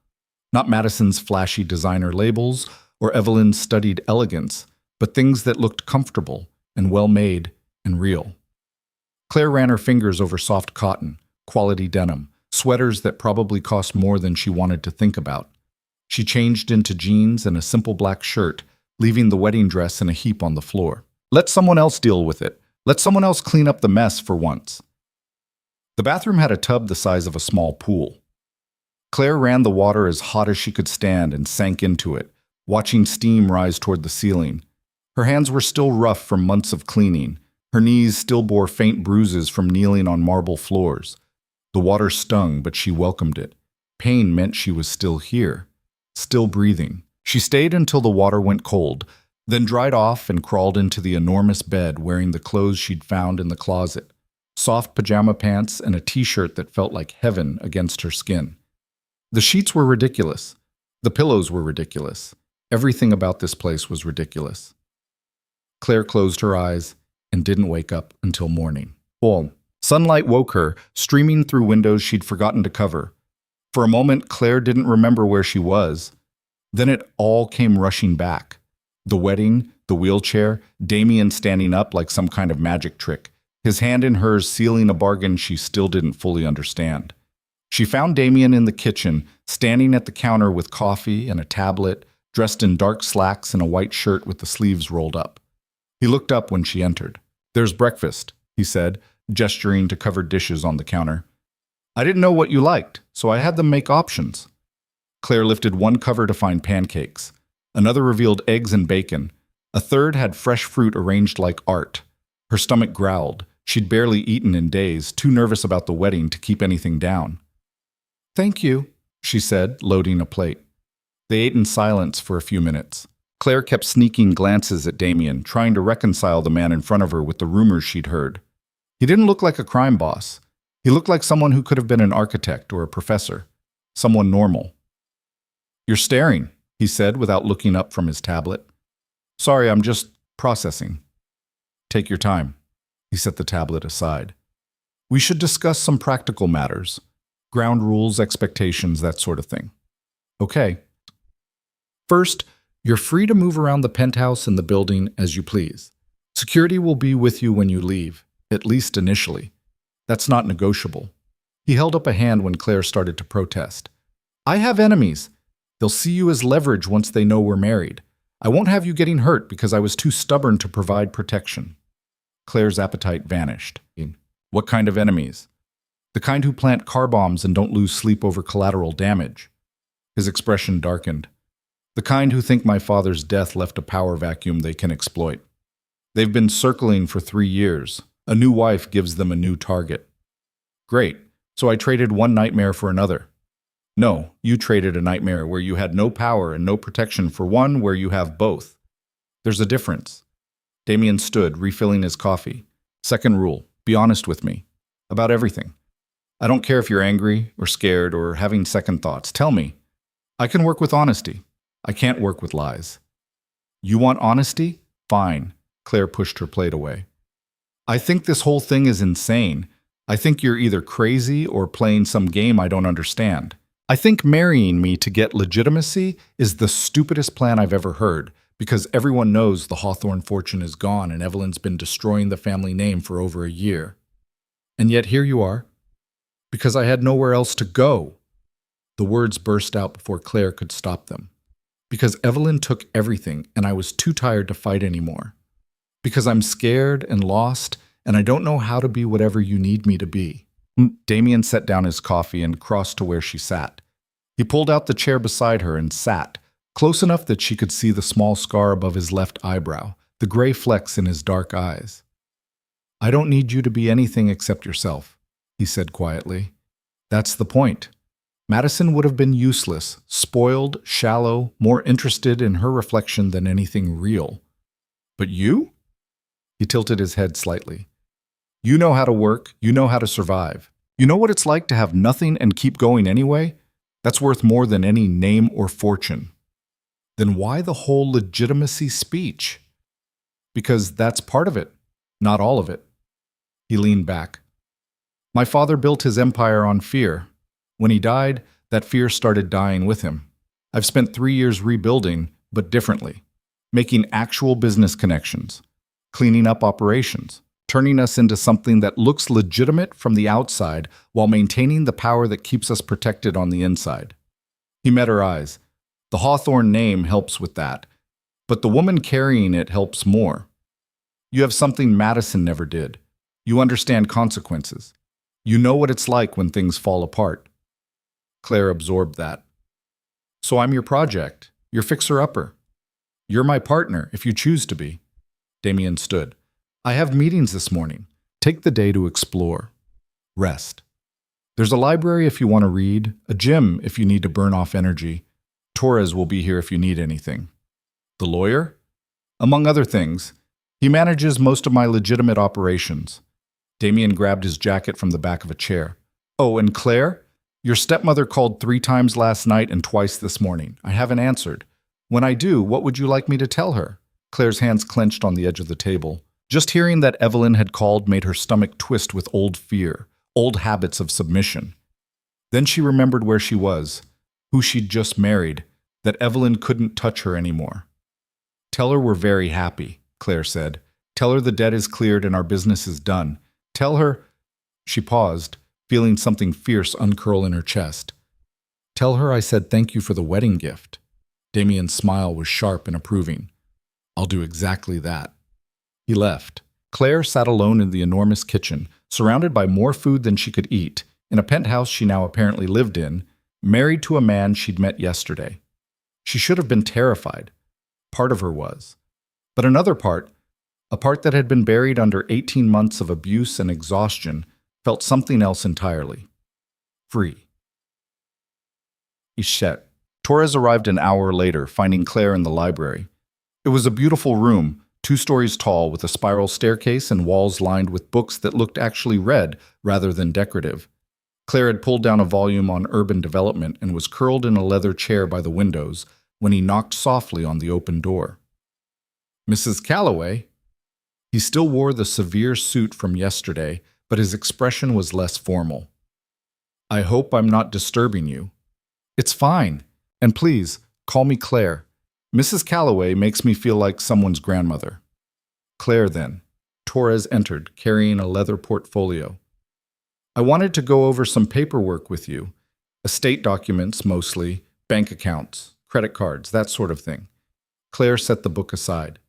Not Madison's flashy designer labels or Evelyn's studied elegance, but things that looked comfortable and well-made and real. Claire ran her fingers over soft cotton, quality denim, sweaters that probably cost more than she wanted to think about. She changed into jeans and a simple black shirt, leaving the wedding dress in a heap on the floor. Let someone else deal with it. Let someone else clean up the mess for once. The bathroom had a tub the size of a small pool. Claire ran the water as hot as she could stand and sank into it, watching steam rise toward the ceiling. Her hands were still rough from months of cleaning. Her knees still bore faint bruises from kneeling on marble floors. The water stung, but she welcomed it. Pain meant she was still here, still breathing. She stayed until the water went cold, then dried off and crawled into the enormous bed wearing the clothes she'd found in the closet. Soft pajama pants and a t-shirt that felt like heaven against her skin. The sheets were ridiculous. The pillows were ridiculous. Everything about this place was ridiculous. Claire closed her eyes and didn't wake up until morning. Well, sunlight woke her, streaming through windows she'd forgotten to cover. For a moment, Claire didn't remember where she was. Then it all came rushing back. The wedding, the wheelchair, Damien standing up like some kind of magic trick, his hand in hers sealing a bargain she still didn't fully understand. She found Damien in the kitchen, standing at the counter with coffee and a tablet, dressed in dark slacks and a white shirt with the sleeves rolled up. He looked up when she entered. "There's breakfast," he said, gesturing to covered dishes on the counter. "I didn't know what you liked, so I had them make options." Claire lifted one cover to find pancakes. Another revealed eggs and bacon. A third had fresh fruit arranged like art. Her stomach growled. She'd barely eaten in days, too nervous about the wedding to keep anything down. "Thank you," she said, loading a plate. They ate in silence for a few minutes. Claire kept sneaking glances at Damien, trying to reconcile the man in front of her with the rumors she'd heard. He didn't look like a crime boss. He looked like someone who could have been an architect or a professor. Someone normal. "You're staring," he said without looking up from his tablet. "Sorry, I'm just processing." "Take your time." He set the tablet aside. "We should discuss some practical matters. Ground rules, expectations, that sort of thing." "Okay." "First, you're free to move around the penthouse and the building as you please. Security will be with you when you leave, at least initially. That's not negotiable." He held up a hand when Claire started to protest. "I have enemies. They'll see you as leverage once they know we're married. I won't have you getting hurt because I was too stubborn to provide protection." Claire's appetite vanished. "What kind of enemies?" "The kind who plant car bombs and don't lose sleep over collateral damage." His expression darkened. "The kind who think my father's death left a power vacuum they can exploit. They've been circling for 3 years. A new wife gives them a new target." "Great. So I traded one nightmare for another." "No, you traded a nightmare where you had no power and no protection for one where you have both. There's a difference." Damien stood, refilling his coffee. "Second rule, be honest with me. About everything. I don't care if you're angry or scared or having second thoughts. Tell me. I can work with honesty. I can't work with lies." "You want honesty? Fine." Claire pushed her plate away. "I think this whole thing is insane. I think you're either crazy or playing some game I don't understand. I think marrying me to get legitimacy is the stupidest plan I've ever heard, because everyone knows the Hawthorne fortune is gone and Evelyn's been destroying the family name for over a year. And yet here you are. Because I had nowhere else to go." The words burst out before Claire could stop them. "Because Evelyn took everything and I was too tired to fight anymore. Because I'm scared and lost and I don't know how to be whatever you need me to be." Damien set down his coffee and crossed to where she sat. He pulled out the chair beside her and sat, close enough that she could see the small scar above his left eyebrow, the gray flecks in his dark eyes. "I don't need you to be anything except yourself," he said quietly. "That's the point. Madison would have been useless, spoiled, shallow, more interested in her reflection than anything real. But you?" He tilted his head slightly. "You know how to work, you know how to survive. You know what it's like to have nothing and keep going anyway? That's worth more than any name or fortune." "Then why the whole legitimacy speech?" "Because that's part of it, not all of it." He leaned back. "My father built his empire on fear. When he died, that fear started dying with him. I've spent 3 years rebuilding, but differently, making actual business connections, cleaning up operations, turning us into something that looks legitimate from the outside while maintaining the power that keeps us protected on the inside." He met her eyes. "The Hawthorne name helps with that, but the woman carrying it helps more. You have something Madison never did. You understand consequences. You know what it's like when things fall apart." Claire absorbed that. "So I'm your project, your fixer-upper. You're my partner if you choose to be." Damien stood. "I have meetings this morning. Take the day to explore. Rest. There's a library if you want to read, a gym if you need to burn off energy. Torres will be here if you need anything." "The lawyer?" "Among other things. He manages most of my legitimate operations." Damien grabbed his jacket from the back of a chair. "Oh, and Claire? Your stepmother called 3 times last night and twice this morning. I haven't answered. When I do, what would you like me to tell her?" Claire's hands clenched on the edge of the table. Just hearing that Evelyn had called made her stomach twist with old fear, old habits of submission. Then she remembered where she was, who she'd just married, that Evelyn couldn't touch her anymore. "Tell her we're very happy," Claire said. "Tell her the debt is cleared and our business is done. Tell her—" She paused, feeling something fierce uncurl in her chest. "Tell her I said thank you for the wedding gift." Damien's smile was sharp and approving. "I'll do exactly that." He left. Claire sat alone in the enormous kitchen, surrounded by more food than she could eat, in a penthouse she now apparently lived in, married to a man she'd met yesterday. She should have been terrified. Part of her was. But another part, a part that had been buried under 18 months of abuse and exhaustion, felt something else entirely. Free. Ishet. Torres arrived an hour later, finding Claire in the library. It was a beautiful room, 2 stories tall, with a spiral staircase and walls lined with books that looked actually read rather than decorative. Claire had pulled down a volume on urban development and was curled in a leather chair by the windows when he knocked softly on the open door. "Mrs. Calloway?" He still wore the severe suit from yesterday, but his expression was less formal. "I hope I'm not disturbing you." "It's fine. And please, call me Claire. Mrs. Calloway makes me feel like someone's grandmother." "Claire, then." Torres entered, carrying a leather portfolio. "I wanted to go over some paperwork with you. Estate documents, mostly, bank accounts, credit cards, that sort of thing." Claire set the book aside.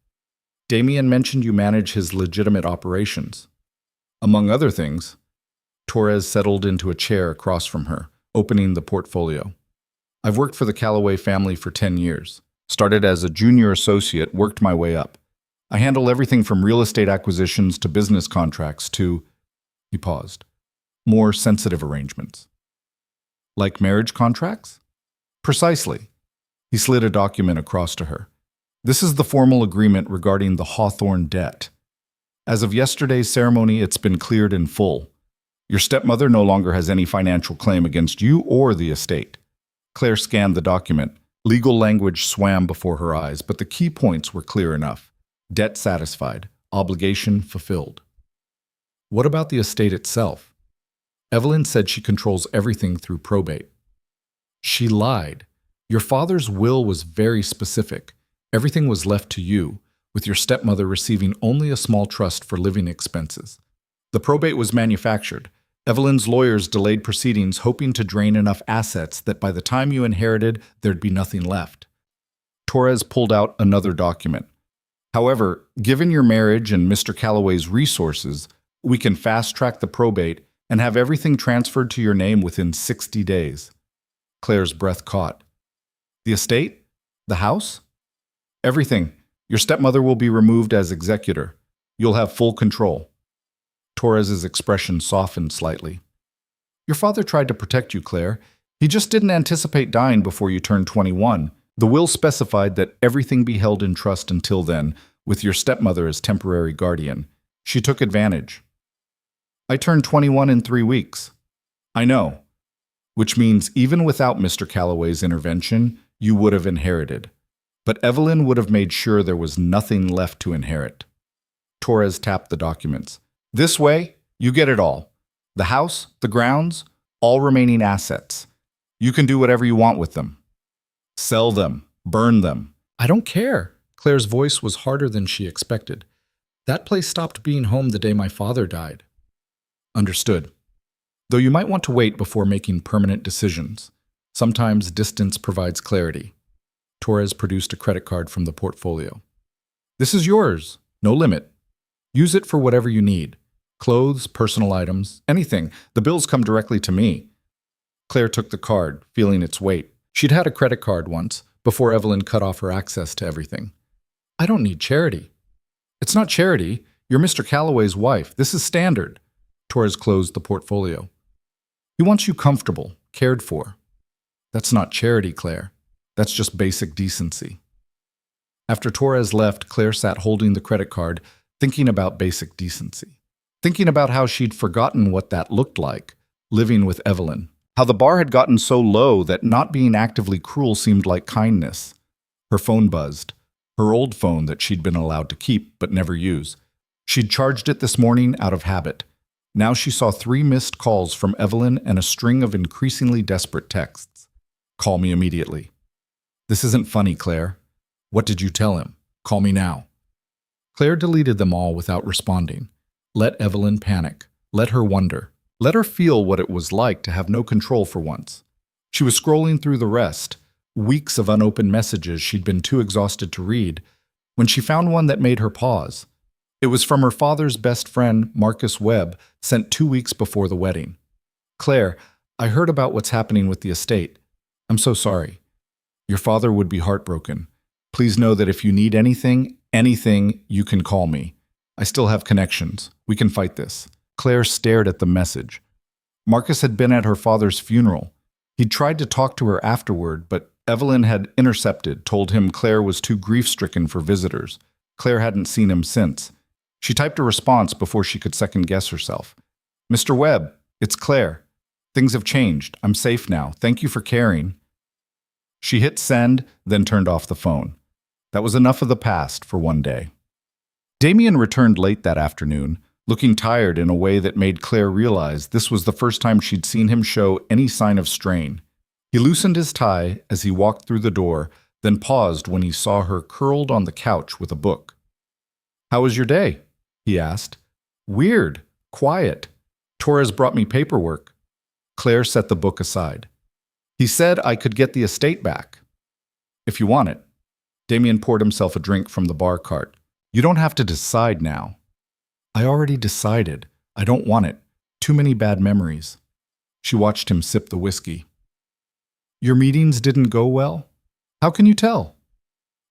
"Damien mentioned you manage his legitimate operations." "Among other things." Torres settled into a chair across from her, opening the portfolio. "I've worked for the Calloway family for 10 years. Started as a junior associate, worked my way up. I handle everything from real estate acquisitions to business contracts to—" He paused. "More sensitive arrangements." "Like marriage contracts?" "Precisely." He slid a document across to her. "This is the formal agreement regarding the Hawthorne debt. As of yesterday's ceremony, it's been cleared in full. Your stepmother no longer has any financial claim against you or the estate." Claire scanned the document. Legal language swam before her eyes, but the key points were clear enough. Debt satisfied, obligation fulfilled. What about the estate itself? Evelyn said she controls everything through probate. She lied. Your father's will was very specific. Everything was left to you, with your stepmother receiving only a small trust for living expenses. The probate was manufactured. Evelyn's lawyers delayed proceedings, hoping to drain enough assets that by the time you inherited, there'd be nothing left. Torres pulled out another document. "However, given your marriage and Mr. Calloway's resources, we can fast-track the probate and have everything transferred to your name within 60 days. Claire's breath caught. "The estate? The house?" "Everything. Your stepmother will be removed as executor. You'll have full control." Torres's expression softened slightly. "Your father tried to protect you, Claire. He just didn't anticipate dying before you turned 21. The will specified that everything be held in trust until then, with your stepmother as temporary guardian. She took advantage." "I turned 21 in 3 weeks." "I know. Which means even without Mr. Calloway's intervention, you would have inherited. But Evelyn would have made sure there was nothing left to inherit." Torres tapped the documents. "This way, you get it all. The house, the grounds, all remaining assets. You can do whatever you want with them. Sell them, burn them." "I don't care." Claire's voice was harder than she expected. "That place stopped being home the day my father died." "Understood. Though you might want to wait before making permanent decisions. Sometimes distance provides clarity." Torres produced a credit card from the portfolio. "This is yours. No limit. Use it for whatever you need. Clothes, personal items, anything. The bills come directly to me." Claire took the card, feeling its weight. She'd had a credit card once, before Evelyn cut off her access to everything. "I don't need charity." "It's not charity. You're Mr. Calloway's wife. This is standard." Torres closed the portfolio. "He wants you comfortable, cared for." "That's not charity, Claire. That's just basic decency." After Torres left, Claire sat holding the credit card, thinking about basic decency. Thinking about how she'd forgotten what that looked like, living with Evelyn. How the bar had gotten so low that not being actively cruel seemed like kindness. Her phone buzzed. Her old phone that she'd been allowed to keep but never use. She'd charged it this morning out of habit. Now she saw 3 missed calls from Evelyn and a string of increasingly desperate texts. Call me immediately. This isn't funny, Claire. What did you tell him? Call me now. Claire deleted them all without responding. Let Evelyn panic. Let her wonder. Let her feel what it was like to have no control for once. She was scrolling through the rest, weeks of unopened messages she'd been too exhausted to read, when she found one that made her pause. It was from her father's best friend, Marcus Webb, sent 2 weeks before the wedding. Claire, I heard about what's happening with the estate. I'm so sorry. Your father would be heartbroken. Please know that if you need anything, you can call me. I still have connections. We can fight this. Claire stared at the message. Marcus had been at her father's funeral. He'd tried to talk to her afterward, but Evelyn had intercepted, told him Claire was too grief-stricken for visitors. Claire hadn't seen him since. She typed a response before she could second-guess herself. Mr. Webb, it's Claire. Things have changed. I'm safe now. Thank you for caring. She hit send, then turned off the phone. That was enough of the past for one day. Damien returned late that afternoon, looking tired in a way that made Claire realize this was the first time she'd seen him show any sign of strain. He loosened his tie as he walked through the door, then paused when he saw her curled on the couch with a book. How was your day? He asked. Weird. Quiet. Torres brought me paperwork. Claire set the book aside. He said I could get the estate back. If you want it. Damien poured himself a drink from the bar cart. You don't have to decide now. I already decided. I don't want it. Too many bad memories. She watched him sip the whiskey. Your meetings didn't go well? How can you tell?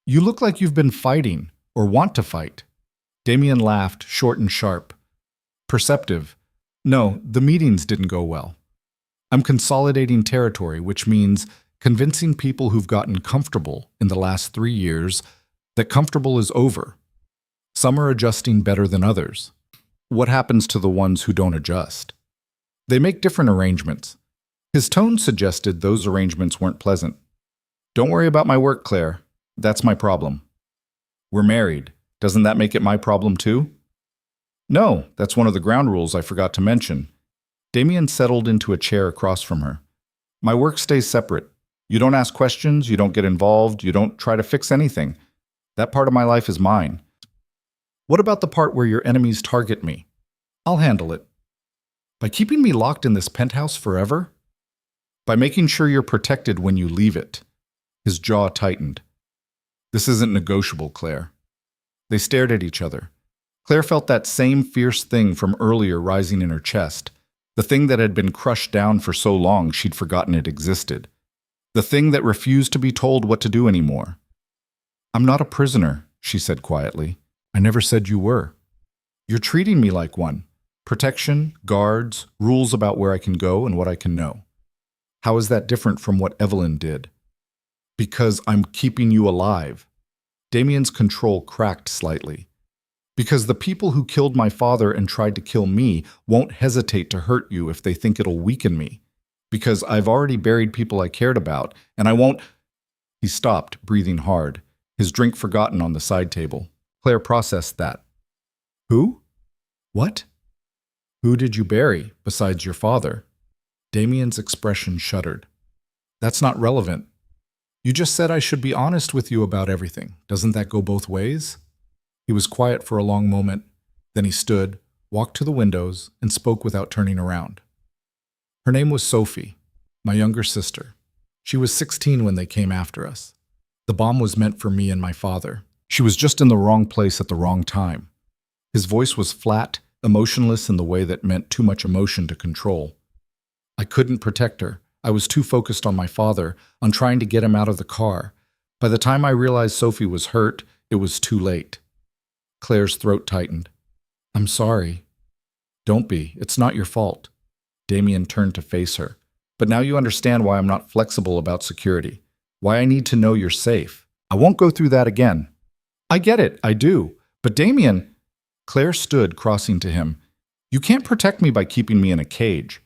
You look like you've been fighting, or want to fight. Damien laughed, short and sharp. Perceptive. No, the meetings didn't go well. I'm consolidating territory, which means convincing people who've gotten comfortable in the last 3 years that comfortable is over. Some are adjusting better than others. What happens to the ones who don't adjust? They make different arrangements. His tone suggested those arrangements weren't pleasant. Don't worry about my work, Claire. That's my problem. We're married. Doesn't that make it my problem too? No, that's one of the ground rules I forgot to mention. Damien settled into a chair across from her. My work stays separate. You don't ask questions, you don't get involved, you don't try to fix anything. That part of my life is mine. What about the part where your enemies target me? I'll handle it. By keeping me locked in this penthouse forever? By making sure you're protected when you leave it. His jaw tightened. This isn't negotiable, Claire. They stared at each other. Claire felt that same fierce thing from earlier rising in her chest. The thing that had been crushed down for so long she'd forgotten it existed. The thing that refused to be told what to do anymore. I'm not a prisoner, she said quietly. I never said you were. You're treating me like one. Protection, guards, rules about where I can go and what I can know. How is that different from what Evelyn did? Because I'm keeping you alive. Damien's control cracked slightly. Because the people who killed my father and tried to kill me won't hesitate to hurt you if they think it'll weaken me. Because I've already buried people I cared about, and I won't... He stopped, breathing hard, his drink forgotten on the side table. Claire processed that. Who? What? Who did you bury, besides your father? Damien's expression shuddered. That's not relevant. You just said I should be honest with you about everything. Doesn't that go both ways? He was quiet for a long moment. Then he stood, walked to the windows, and spoke without turning around. Her name was Sophie, my younger sister. She was 16 when they came after us. The bomb was meant for me and my father. She was just in the wrong place at the wrong time. His voice was flat, emotionless in the way that meant too much emotion to control. I couldn't protect her. I was too focused on my father, on trying to get him out of the car. By the time I realized Sophie was hurt, it was too late. Claire's throat tightened. I'm sorry. Don't be. It's not your fault. Damien turned to face her. But now you understand why I'm not flexible about security. Why I need to know you're safe. I won't go through that again. I get it. I do. But Damien... Claire stood, crossing to him. You can't protect me by keeping me in a cage.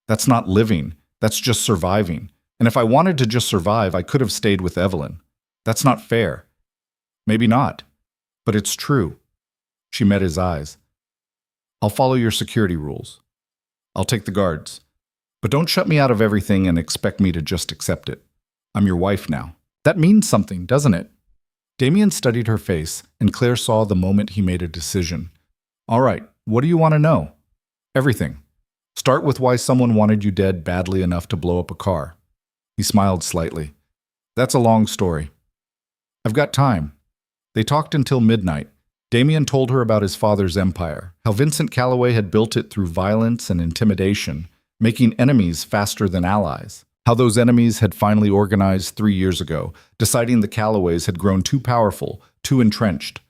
That's not living. That's just surviving. And if I wanted to just survive, I could have stayed with Evelyn. That's not fair. Maybe not, but it's true. She met his eyes. I'll follow your security rules. I'll take the guards. But don't shut me out of everything and expect me to just accept it. I'm your wife now. That means something, doesn't it? Damien studied her face, and Claire saw the moment he made a decision. All right, what do you want to know? Everything. Start with why someone wanted you dead badly enough to blow up a car. He smiled slightly. That's a long story. I've got time. They talked until midnight. Damien told her about his father's empire, how Vincent Calloway had built it through violence and intimidation, making enemies faster than allies. How those enemies had finally organized 3 years ago, deciding the Calloways had grown too powerful, too entrenched.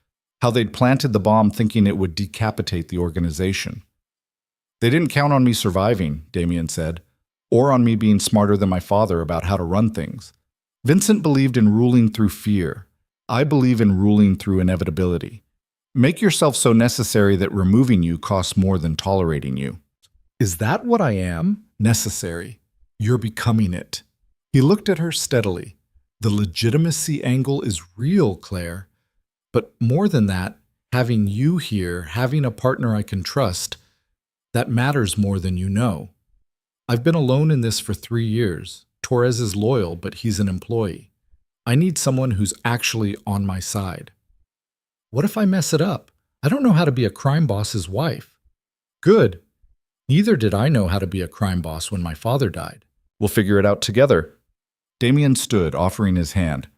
How they'd planted the bomb thinking it would decapitate the organization. They didn't count on me surviving, Damien said, or on me being smarter than my father about how to run things. Vincent believed in ruling through fear. I believe in ruling through inevitability. Make yourself so necessary that removing you costs more than tolerating you. Is that what I am? Necessary. You're becoming it. He looked at her steadily. The legitimacy angle is real, Claire. But more than that, having you here, having a partner I can trust, that matters more than you know. I've been alone in this for 3 years. Torres is loyal, but he's an employee. I need someone who's actually on my side. What if I mess it up? I don't know how to be a crime boss's wife. Good. Neither did I know how to be a crime boss when my father died. We'll figure it out together. Damien stood, offering his hand.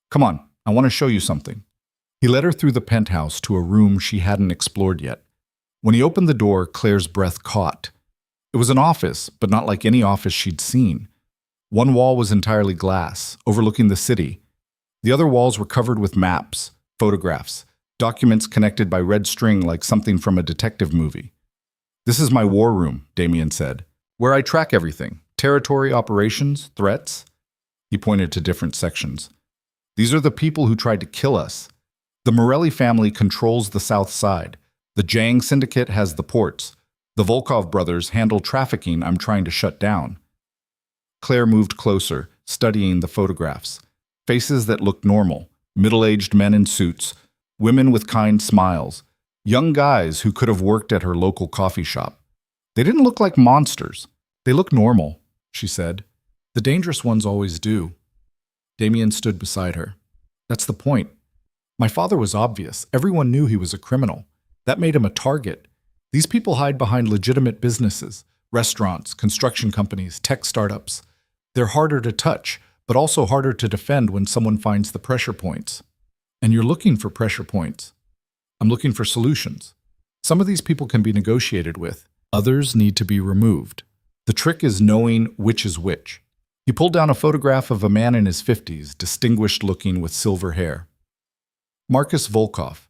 Come on, I want to show you something. He led her through the penthouse to a room she hadn't explored yet. When he opened the door, Claire's breath caught. It was an office, but not like any office she'd seen. One wall was entirely glass, overlooking the city. The other walls were covered with maps, photographs, documents connected by red string like something from a detective movie. This is my war room, Damien said, where I track everything. Territory, operations, threats. He pointed to different sections. These are the people who tried to kill us. The Morelli family controls the south side. The Jang Syndicate has the ports. The Volkov brothers handle trafficking I'm trying to shut down. Claire moved closer, studying the photographs. Faces that looked normal. Middle-aged men in suits. Women with kind smiles. Young guys who could have worked at her local coffee shop. They didn't look like monsters. They looked normal, she said. The dangerous ones always do. Damien stood beside her. That's the point. My father was obvious. Everyone knew he was a criminal. That made him a target. These people hide behind legitimate businesses, restaurants, construction companies, tech startups. They're harder to touch, but also harder to defend when someone finds the pressure points. And you're looking for pressure points. I'm looking for solutions. Some of these people can be negotiated with. Others need to be removed. The trick is knowing which is which. He pulled down a photograph of a man in his 50s, distinguished looking with silver hair. Marcus Volkov.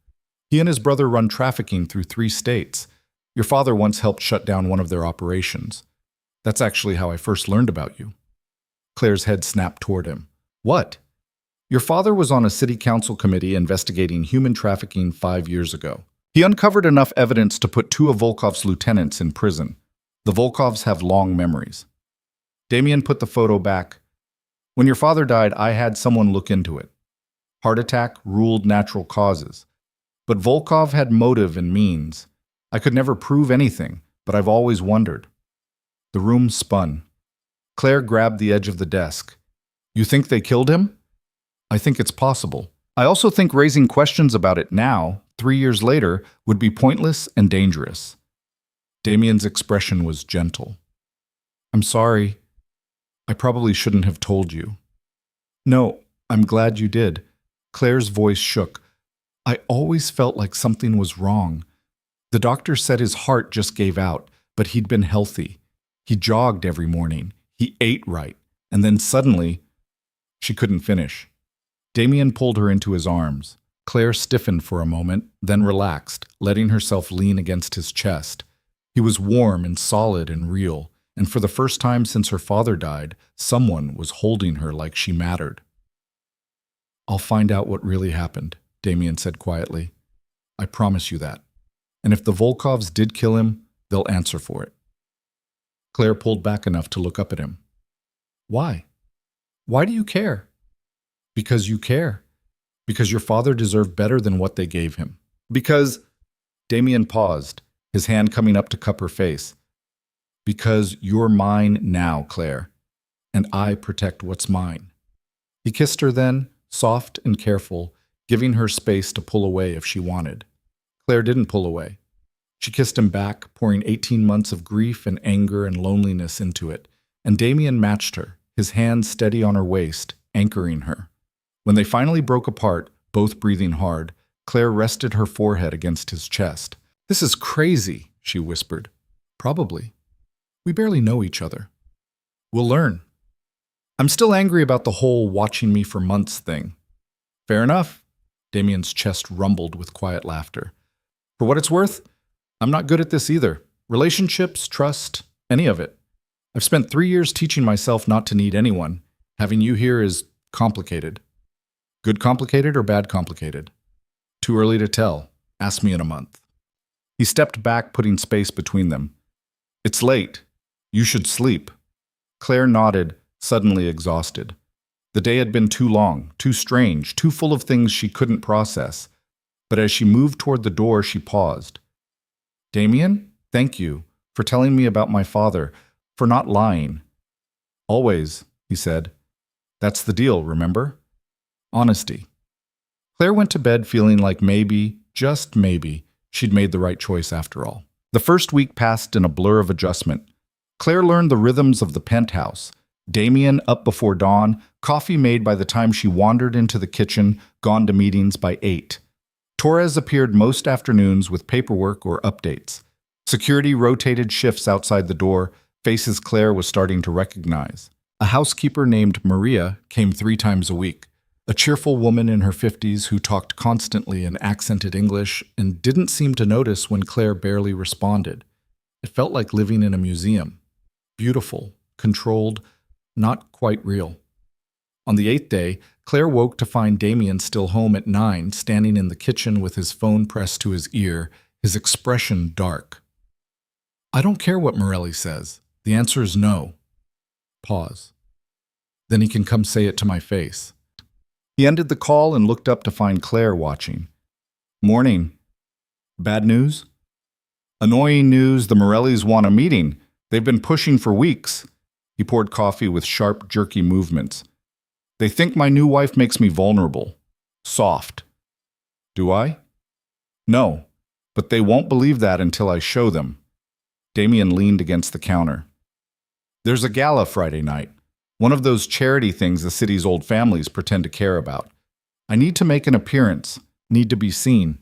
He and his brother run trafficking through 3 states. Your father once helped shut down one of their operations. That's actually how I first learned about you. Claire's head snapped toward him. What? Your father was on a city council committee investigating human trafficking 5 years ago. He uncovered enough evidence to put 2 of Volkov's lieutenants in prison. The Volkovs have long memories. Damien put the photo back. When your father died, I had someone look into it. Heart attack ruled natural causes. But Volkov had motive and means. I could never prove anything, but I've always wondered. The room spun. Claire grabbed the edge of the desk. You think they killed him? I think it's possible. I also think raising questions about it now, 3 years later, would be pointless and dangerous. Damien's expression was gentle. I'm sorry. I probably shouldn't have told you. No, I'm glad you did. Claire's voice shook. I always felt like something was wrong. The doctor said his heart just gave out, but he'd been healthy. He jogged every morning. He ate right. And then suddenly, she couldn't finish. Damien pulled her into his arms. Claire stiffened for a moment, then relaxed, letting herself lean against his chest. He was warm and solid and real, and for the first time since her father died, someone was holding her like she mattered. I'll find out what really happened, Damien said quietly. I promise you that. And if the Volkovs did kill him, they'll answer for it. Claire pulled back enough to look up at him. Why? Why do you care? Because you care. Because your father deserved better than what they gave him. Because, Damien paused, his hand coming up to cup her face. Because you're mine now, Claire, and I protect what's mine. He kissed her then, soft and careful, giving her space to pull away if she wanted. Claire didn't pull away. She kissed him back, pouring 18 months of grief and anger and loneliness into it, and Damien matched her, his hands steady on her waist, anchoring her. When they finally broke apart, both breathing hard, Claire rested her forehead against his chest. "This is crazy," she whispered. "Probably. We barely know each other. We'll learn. I'm still angry about the whole watching me for months thing." "Fair enough." Damien's chest rumbled with quiet laughter. "For what it's worth, I'm not good at this either. Relationships, trust, any of it. I've spent 3 years teaching myself not to need anyone. Having you here is complicated." "Good complicated or bad complicated?" "Too early to tell. Ask me in a month." He stepped back, putting space between them. "It's late. You should sleep." Claire nodded, suddenly exhausted. The day had been too long, too strange, too full of things she couldn't process. But as she moved toward the door, she paused. "Damien, thank you for telling me about my father, for not lying." "Always," he said. "That's the deal, remember? Honesty." Claire went to bed feeling like maybe, just maybe, she'd made the right choice after all. The first week passed in a blur of adjustment. Claire learned the rhythms of the penthouse. Damien up before dawn, coffee made by the time she wandered into the kitchen, gone to meetings by 8. Torres appeared most afternoons with paperwork or updates. Security rotated shifts outside the door, faces Claire was starting to recognize. A housekeeper named Maria came 3 times a week. A cheerful woman in her 50s who talked constantly in accented English and didn't seem to notice when Claire barely responded. It felt like living in a museum. Beautiful, controlled, not quite real. On the 8th day, Claire woke to find Damien still home at 9, standing in the kitchen with his phone pressed to his ear, his expression dark. "I don't care what Morelli says. The answer is no." Pause. "Then he can come say it to my face." He ended the call and looked up to find Claire watching. "Morning. Bad news?" "Annoying news, the Morellis want a meeting. They've been pushing for weeks." He poured coffee with sharp, jerky movements. "They think my new wife makes me vulnerable. Soft." "Do I?" "No, but they won't believe that until I show them." Damien leaned against the counter. "There's a gala Friday night. One of those charity things the city's old families pretend to care about. I need to make an appearance, need to be seen."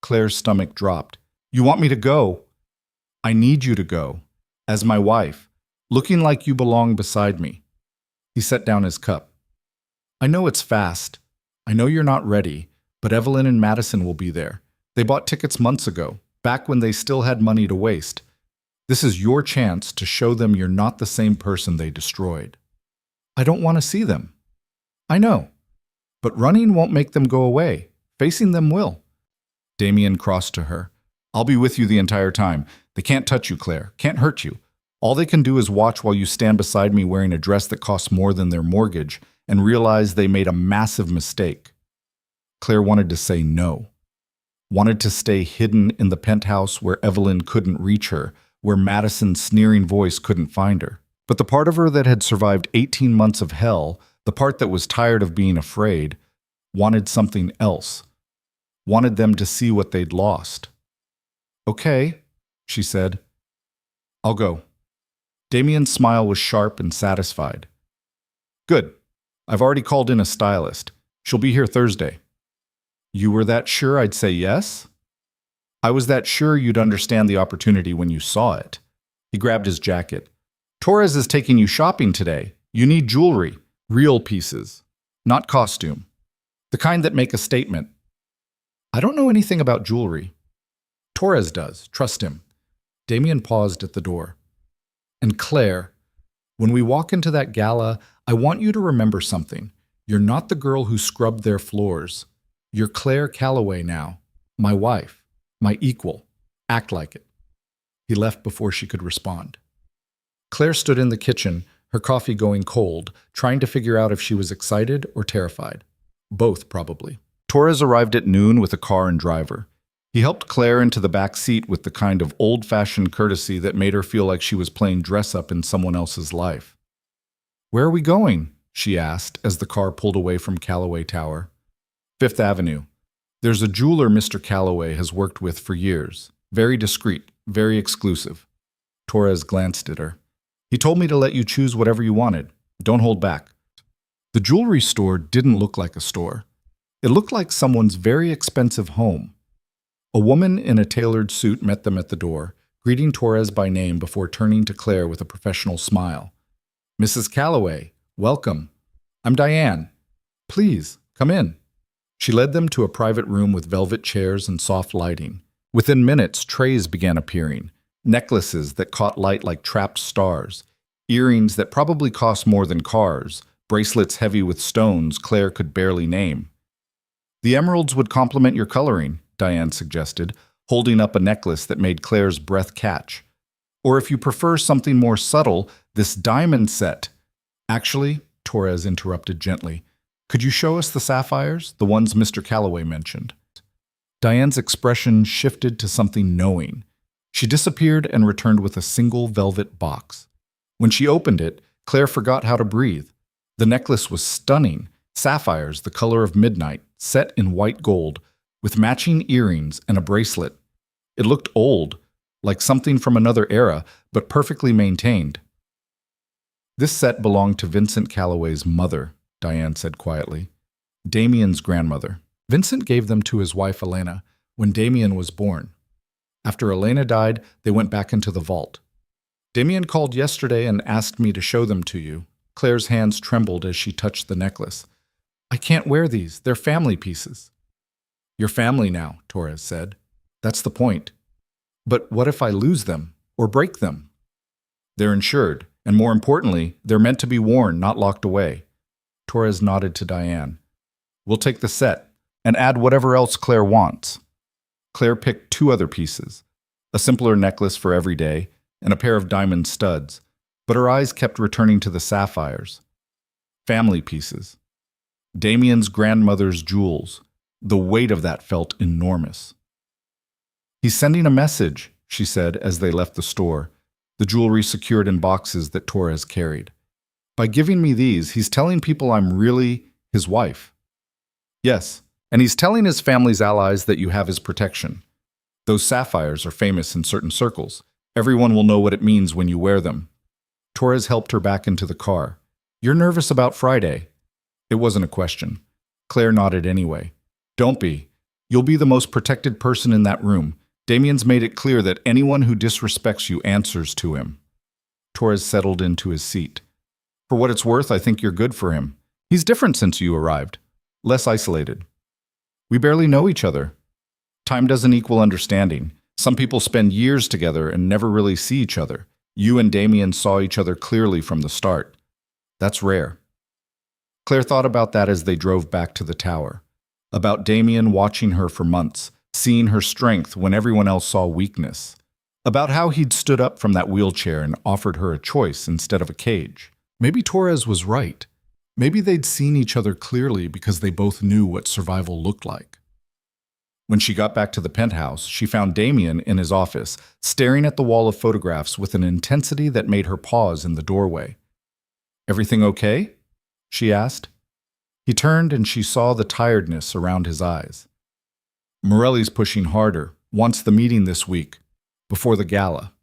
Claire's stomach dropped. "You want me to go?" "I need you to go. As my wife, looking like you belong beside me." He set down his cup. "I know it's fast. I know you're not ready, but Evelyn and Madison will be there. They bought tickets months ago, back when they still had money to waste. This is your chance to show them you're not the same person they destroyed." "I don't want to see them." "I know. But running won't make them go away. Facing them will." Damien crossed to her. "I'll be with you the entire time. They can't touch you, Claire. Can't hurt you. All they can do is watch while you stand beside me wearing a dress that costs more than their mortgage and realize they made a massive mistake." Claire wanted to say no. Wanted to stay hidden in the penthouse where Evelyn couldn't reach her, where Madison's sneering voice couldn't find her. But the part of her that had survived 18 months of hell, the part that was tired of being afraid, wanted something else. Wanted them to see what they'd lost. "Okay," she said. "I'll go." Damien's smile was sharp and satisfied. "Good. I've already called in a stylist. She'll be here Thursday." "You were that sure I'd say yes?" "I was that sure you'd understand the opportunity when you saw it." He grabbed his jacket. "Torres is taking you shopping today. You need jewelry, real pieces, not costume. The kind that make a statement." "I don't know anything about jewelry." "Torres does. Trust him." Damien paused at the door. "And Claire, when we walk into that gala, I want you to remember something. You're not the girl who scrubbed their floors. You're Claire Calloway now, my wife, my equal. Act like it." He left before she could respond. Claire stood in the kitchen, her coffee going cold, trying to figure out if she was excited or terrified. Both, probably. Torres arrived at noon with a car and driver. He helped Claire into the back seat with the kind of old-fashioned courtesy that made her feel like she was playing dress-up in someone else's life. "Where are we going?" she asked as the car pulled away from Calloway Tower. "Fifth Avenue. There's a jeweler Mr. Calloway has worked with for years. Very discreet, very exclusive." Torres glanced at her. "He told me to let you choose whatever you wanted. Don't hold back." The jewelry store didn't look like a store. It looked like someone's very expensive home. A woman in a tailored suit met them at the door, greeting Torres by name before turning to Claire with a professional smile. "Mrs. Calloway, welcome. I'm Diane. Please, come in." She led them to a private room with velvet chairs and soft lighting. Within minutes, trays began appearing, necklaces that caught light like trapped stars, earrings that probably cost more than cars, bracelets heavy with stones Claire could barely name. "The emeralds would complement your coloring," Diane suggested, holding up a necklace that made Claire's breath catch. "Or if you prefer something more subtle, this diamond set." "Actually," Torres interrupted gently, "could you show us the sapphires, the ones Mr. Calloway mentioned?" Diane's expression shifted to something knowing. She disappeared and returned with a single velvet box. When she opened it, Claire forgot how to breathe. The necklace was stunning, sapphires the color of midnight, set in white gold, with matching earrings and a bracelet. It looked old, like something from another era, but perfectly maintained. "This set belonged to Vincent Calloway's mother," Diane said quietly. "Damien's grandmother. Vincent gave them to his wife Elena when Damien was born. After Elena died, they went back into the vault. Damien called yesterday and asked me to show them to you." Claire's hands trembled as she touched the necklace. "I can't wear these. They're family pieces." "You're family now," Torres said. "That's the point." "But what if I lose them or break them?" "They're insured, and more importantly, they're meant to be worn, not locked away." Torres nodded to Diane. "We'll take the set and add whatever else Claire wants." Claire picked 2 other pieces, a simpler necklace for every day and a pair of diamond studs, but her eyes kept returning to the sapphires. Family pieces. Damien's grandmother's jewels. The weight of that felt enormous. "He's sending a message," she said as they left the store, the jewelry secured in boxes that Torres carried. "By giving me these, he's telling people I'm really his wife." "Yes, and he's telling his family's allies that you have his protection. Those sapphires are famous in certain circles. Everyone will know what it means when you wear them." Torres helped her back into the car. "You're nervous about Friday?" It wasn't a question. Claire nodded anyway. "Don't be. You'll be the most protected person in that room. Damien's made it clear that anyone who disrespects you answers to him." Torres settled into his seat. "For what it's worth, I think you're good for him. He's different since you arrived. Less isolated. We barely know each other. Time doesn't equal understanding. Some people spend years together and never really see each other. You and Damien saw each other clearly from the start. That's rare." Claire thought about that as they drove back to the tower. About Damien watching her for months, seeing her strength when everyone else saw weakness. About how he'd stood up from that wheelchair and offered her a choice instead of a cage. Maybe Torres was right. Maybe they'd seen each other clearly because they both knew what survival looked like. When she got back to the penthouse, she found Damien in his office, staring at the wall of photographs with an intensity that made her pause in the doorway. "Everything okay?" she asked. He turned and she saw the tiredness around his eyes. "Morelli's pushing harder, wants the meeting this week, before the gala."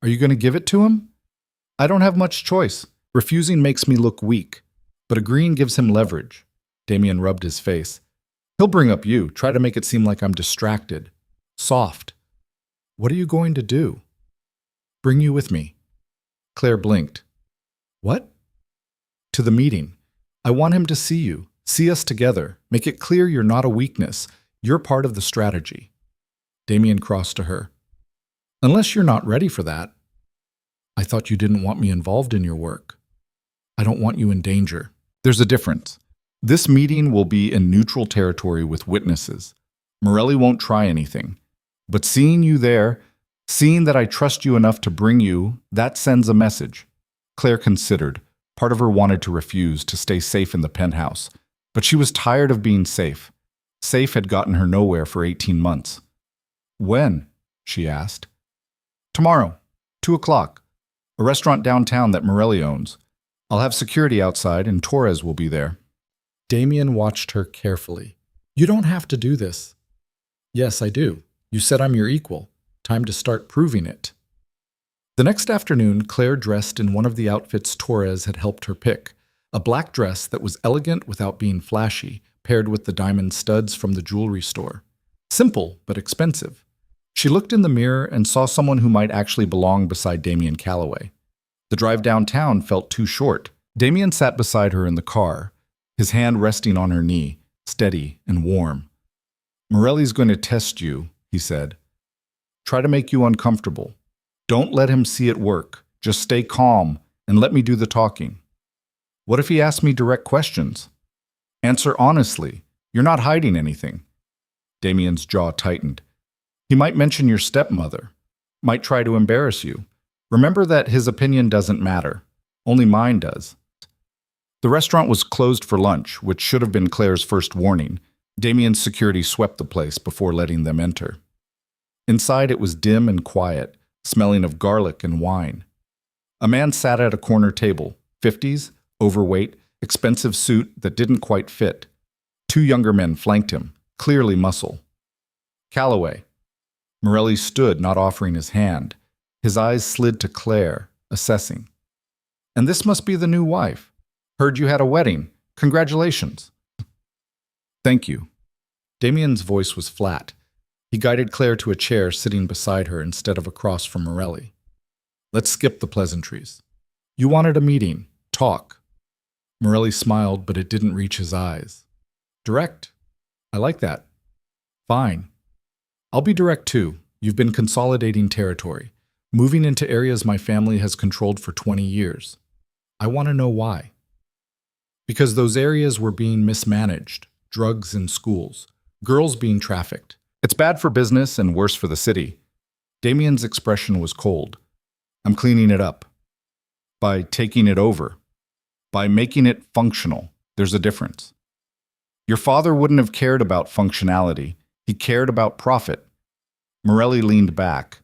"Are you going to give it to him?" "I don't have much choice. Refusing makes me look weak, but agreeing gives him leverage." Damien rubbed his face. "He'll bring up you, try to make it seem like I'm distracted. Soft." "What are you going to do?" "Bring you with me." Claire blinked. "What?" "To the meeting. I want him to see you, see us together, make it clear you're not a weakness. You're part of the strategy." Damien crossed to her. "Unless you're not ready for that." "I thought you didn't want me involved in your work." "I don't want you in danger. There's a difference. This meeting will be in neutral territory with witnesses. Morelli won't try anything. But seeing you there, seeing that I trust you enough to bring you, that sends a message." Claire considered. Part of her wanted to refuse, to stay safe in the penthouse. But she was tired of being safe. Safe had gotten her nowhere for 18 months. When? She asked. Tomorrow, 2 o'clock. A restaurant downtown that Morelli owns. I'll have security outside and Torres will be there. Damien watched her carefully. You don't have to do this. Yes, I do. You said I'm your equal. Time to start proving it. The next afternoon, Claire dressed in one of the outfits Torres had helped her pick, a black dress that was elegant without being flashy, paired with the diamond studs from the jewelry store. Simple, but expensive. She looked in the mirror and saw someone who might actually belong beside Damien Calloway. The drive downtown felt too short. Damien sat beside her in the car, his hand resting on her knee, steady and warm. Morelli's going to test you, he said. Try to make you uncomfortable. Don't let him see it work. Just stay calm and let me do the talking. What if he asks me direct questions? Answer honestly. You're not hiding anything. Damien's jaw tightened. He might mention your stepmother. Might try to embarrass you. Remember that his opinion doesn't matter. Only mine does. The restaurant was closed for lunch, which should have been Claire's first warning. Damien's security swept the place before letting them enter. Inside it was dim and quiet, smelling of garlic and wine. A man sat at a corner table, 50s, overweight, expensive suit that didn't quite fit. 2 younger men flanked him, clearly muscle. Calloway. Morelli stood, not offering his hand. His eyes slid to Claire, assessing. And this must be the new wife. Heard you had a wedding. Congratulations. Thank you. Damien's voice was flat. He guided Claire to a chair sitting beside her instead of across from Morelli. Let's skip the pleasantries. You wanted a meeting. Talk. Morelli smiled, but it didn't reach his eyes. Direct. I like that. Fine. I'll be direct too. You've been consolidating territory, moving into areas my family has controlled for 20 years. I want to know why. Because those areas were being mismanaged, drugs in schools, girls being trafficked. It's bad for business and worse for the city. Damien's expression was cold. I'm cleaning it up. By taking it over. By making it functional. There's a difference. Your father wouldn't have cared about functionality. He cared about profit. Morelli leaned back.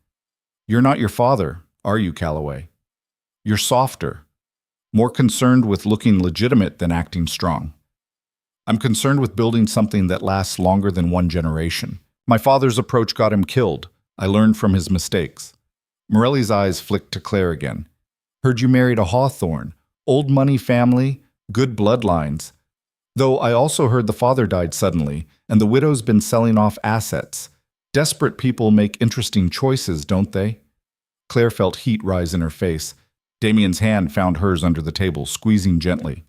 You're not your father, are you, Calloway? You're softer. More concerned with looking legitimate than acting strong. I'm concerned with building something that lasts longer than one generation. My father's approach got him killed. I learned from his mistakes. Morelli's eyes flicked to Claire again. Heard you married a Hawthorne. Old money family, good bloodlines. Though I also heard the father died suddenly, and the widow's been selling off assets. Desperate people make interesting choices, don't they? Claire felt heat rise in her face. Damien's hand found hers under the table, squeezing gently.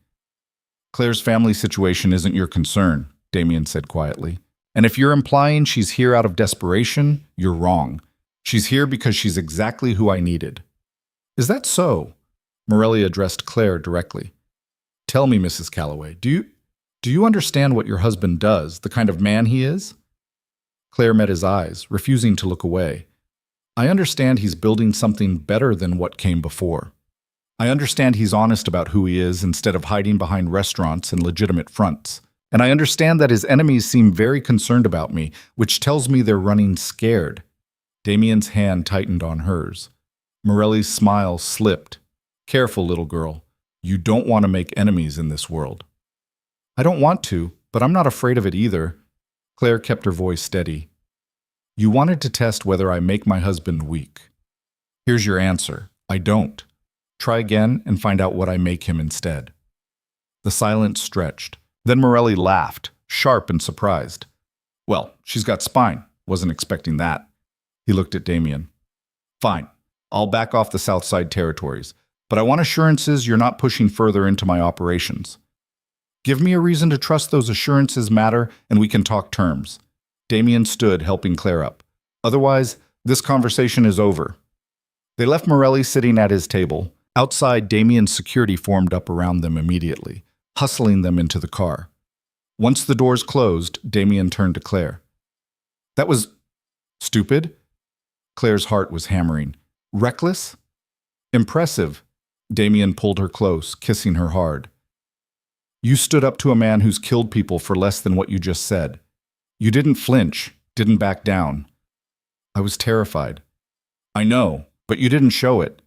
Claire's family situation isn't your concern, Damien said quietly. And if you're implying she's here out of desperation, you're wrong. She's here because she's exactly who I needed. Is that so? Morelli addressed Claire directly. Tell me, Mrs. Calloway, do you understand what your husband does, the kind of man he is? Claire met his eyes, refusing to look away. I understand he's building something better than what came before. I understand he's honest about who he is instead of hiding behind restaurants and legitimate fronts. And I understand that his enemies seem very concerned about me, which tells me they're running scared. Damien's hand tightened on hers. Morelli's smile slipped. Careful, little girl. You don't want to make enemies in this world. I don't want to, but I'm not afraid of it either. Claire kept her voice steady. You wanted to test whether I make my husband weak. Here's your answer. I don't. Try again and find out what I make him instead. The silence stretched. Then Morelli laughed, sharp and surprised. Well, she's got spine. Wasn't expecting that. He looked at Damien. Fine. I'll back off the Southside territories, but I want assurances you're not pushing further into my operations. Give me a reason to trust those assurances matter, and we can talk terms. Damien stood, helping Claire up. Otherwise, this conversation is over. They left Morelli sitting at his table. Outside, Damien's security formed up around them immediately, hustling them into the car. Once the doors closed, Damien turned to Claire. That was stupid? Claire's heart was hammering. Reckless? Impressive. Damien pulled her close, kissing her hard. You stood up to a man who's killed people for less than what you just said. You didn't flinch, didn't back down. I was terrified. I know, but you didn't show it.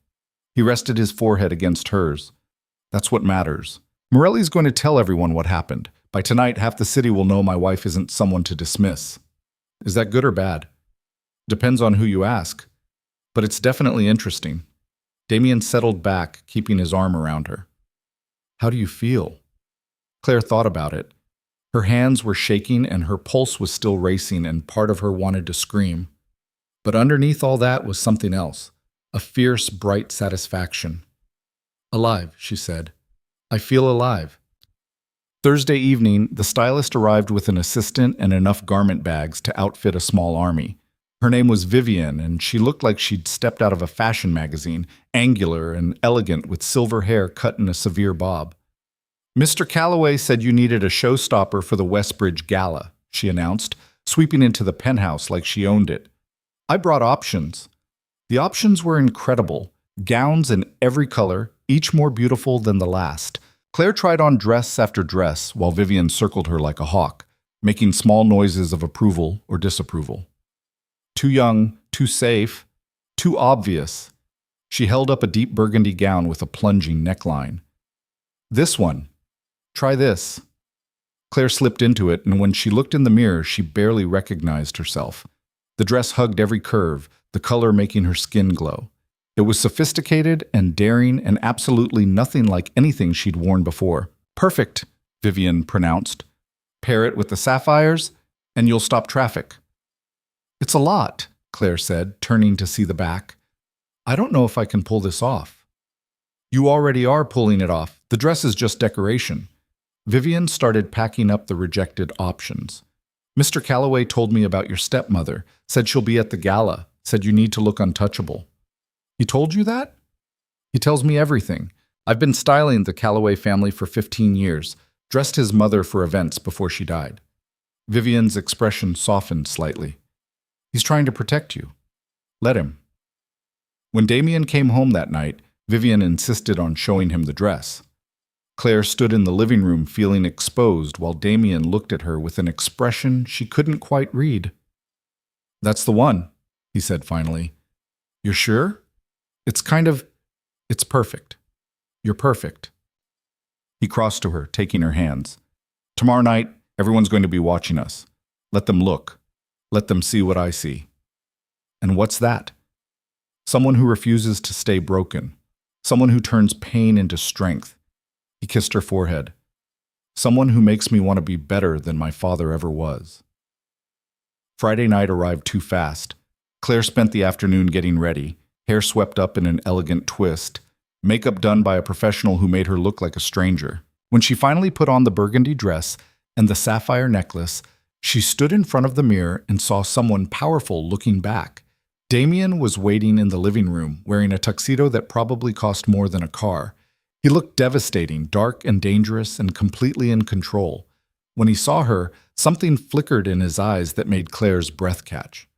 He rested his forehead against hers. That's what matters. Morelli's going to tell everyone what happened. By tonight, half the city will know my wife isn't someone to dismiss. Is that good or bad? Depends on who you ask. But it's definitely interesting. Damien settled back, keeping his arm around her. How do you feel? Claire thought about it. Her hands were shaking and her pulse was still racing, and part of her wanted to scream. But underneath all that was something else, a fierce, bright satisfaction. Alive, she said. I feel alive. Thursday evening, the stylist arrived with an assistant and enough garment bags to outfit a small army. Her name was Vivian, and she looked like she'd stepped out of a fashion magazine, angular and elegant with silver hair cut in a severe bob. Mr. Calloway said you needed a showstopper for the Westbridge Gala, she announced, sweeping into the penthouse like she owned it. I brought options. The options were incredible, gowns in every color, each more beautiful than the last. Claire tried on dress after dress while Vivian circled her like a hawk, making small noises of approval or disapproval. Too young, too safe, too obvious. She held up a deep burgundy gown with a plunging neckline. This one. Try this. Claire slipped into it, and when she looked in the mirror, she barely recognized herself. The dress hugged every curve, the color making her skin glow. It was sophisticated and daring and absolutely nothing like anything she'd worn before. Perfect, Vivian pronounced. Pair it with the sapphires, and you'll stop traffic. It's a lot, Claire said, turning to see the back. I don't know if I can pull this off. You already are pulling it off. The dress is just decoration. Vivian started packing up the rejected options. Mr. Calloway told me about your stepmother, said she'll be at the gala, said you need to look untouchable. He told you that? He tells me everything. I've been styling the Calloway family for 15 years, dressed his mother for events before she died. Vivian's expression softened slightly. He's trying to protect you. Let him. When Damien came home that night, Vivian insisted on showing him the dress. Claire stood in the living room feeling exposed while Damien looked at her with an expression she couldn't quite read. That's the one, he said finally. You're sure? It's perfect. You're perfect. He crossed to her, taking her hands. Tomorrow night, everyone's going to be watching us. Let them look. Let them see what I see. And what's that? Someone who refuses to stay broken. Someone who turns pain into strength. He kissed her forehead. Someone who makes me want to be better than my father ever was. Friday night arrived too fast. Claire spent the afternoon getting ready, hair swept up in an elegant twist, makeup done by a professional who made her look like a stranger. When she finally put on the burgundy dress and the sapphire necklace, she stood in front of the mirror and saw someone powerful looking back. Damien was waiting in the living room, wearing a tuxedo that probably cost more than a car. He looked devastating, dark and dangerous, and completely in control. When he saw her, something flickered in his eyes that made Claire's breath catch.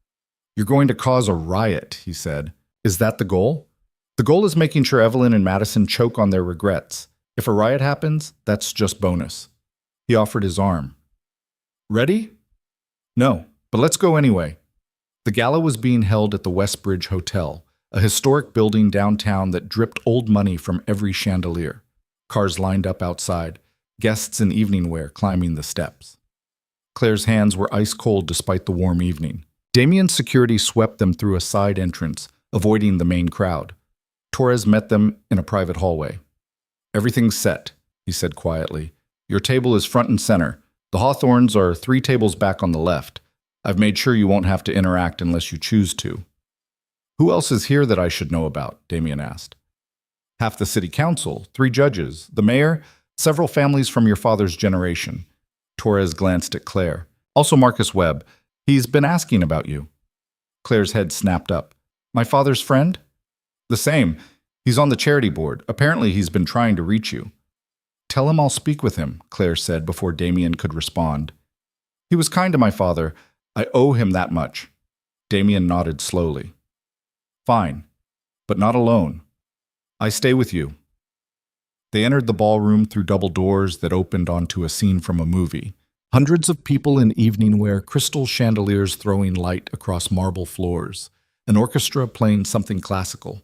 You're going to cause a riot, he said. Is that the goal? The goal is making sure Evelyn and Madison choke on their regrets. If a riot happens, that's just bonus. He offered his arm. Ready? No, but let's go anyway. The gala was being held at the Westbridge Hotel, a historic building downtown that dripped old money from every chandelier. Cars lined up outside, guests in evening wear climbing the steps. Claire's hands were ice cold despite the warm evening. Damien's security swept them through a side entrance, avoiding the main crowd. Torres met them in a private hallway. Everything's set, he said quietly. Your table is front and center. The Hawthorns are 3 tables back on the left. I've made sure you won't have to interact unless you choose to. Who else is here that I should know about? Damien asked. Half the city council, 3 judges, the mayor, several families from your father's generation. Torres glanced at Claire. Also Marcus Webb. He's been asking about you. Claire's head snapped up. My father's friend? The same. He's on the charity board. Apparently he's been trying to reach you. Tell him I'll speak with him, Claire said before Damien could respond. He was kind to my father. I owe him that much. Damien nodded slowly. Fine, but not alone. I stay with you. They entered the ballroom through double doors that opened onto a scene from a movie. Hundreds of people in evening wear, crystal chandeliers throwing light across marble floors, an orchestra playing something classical.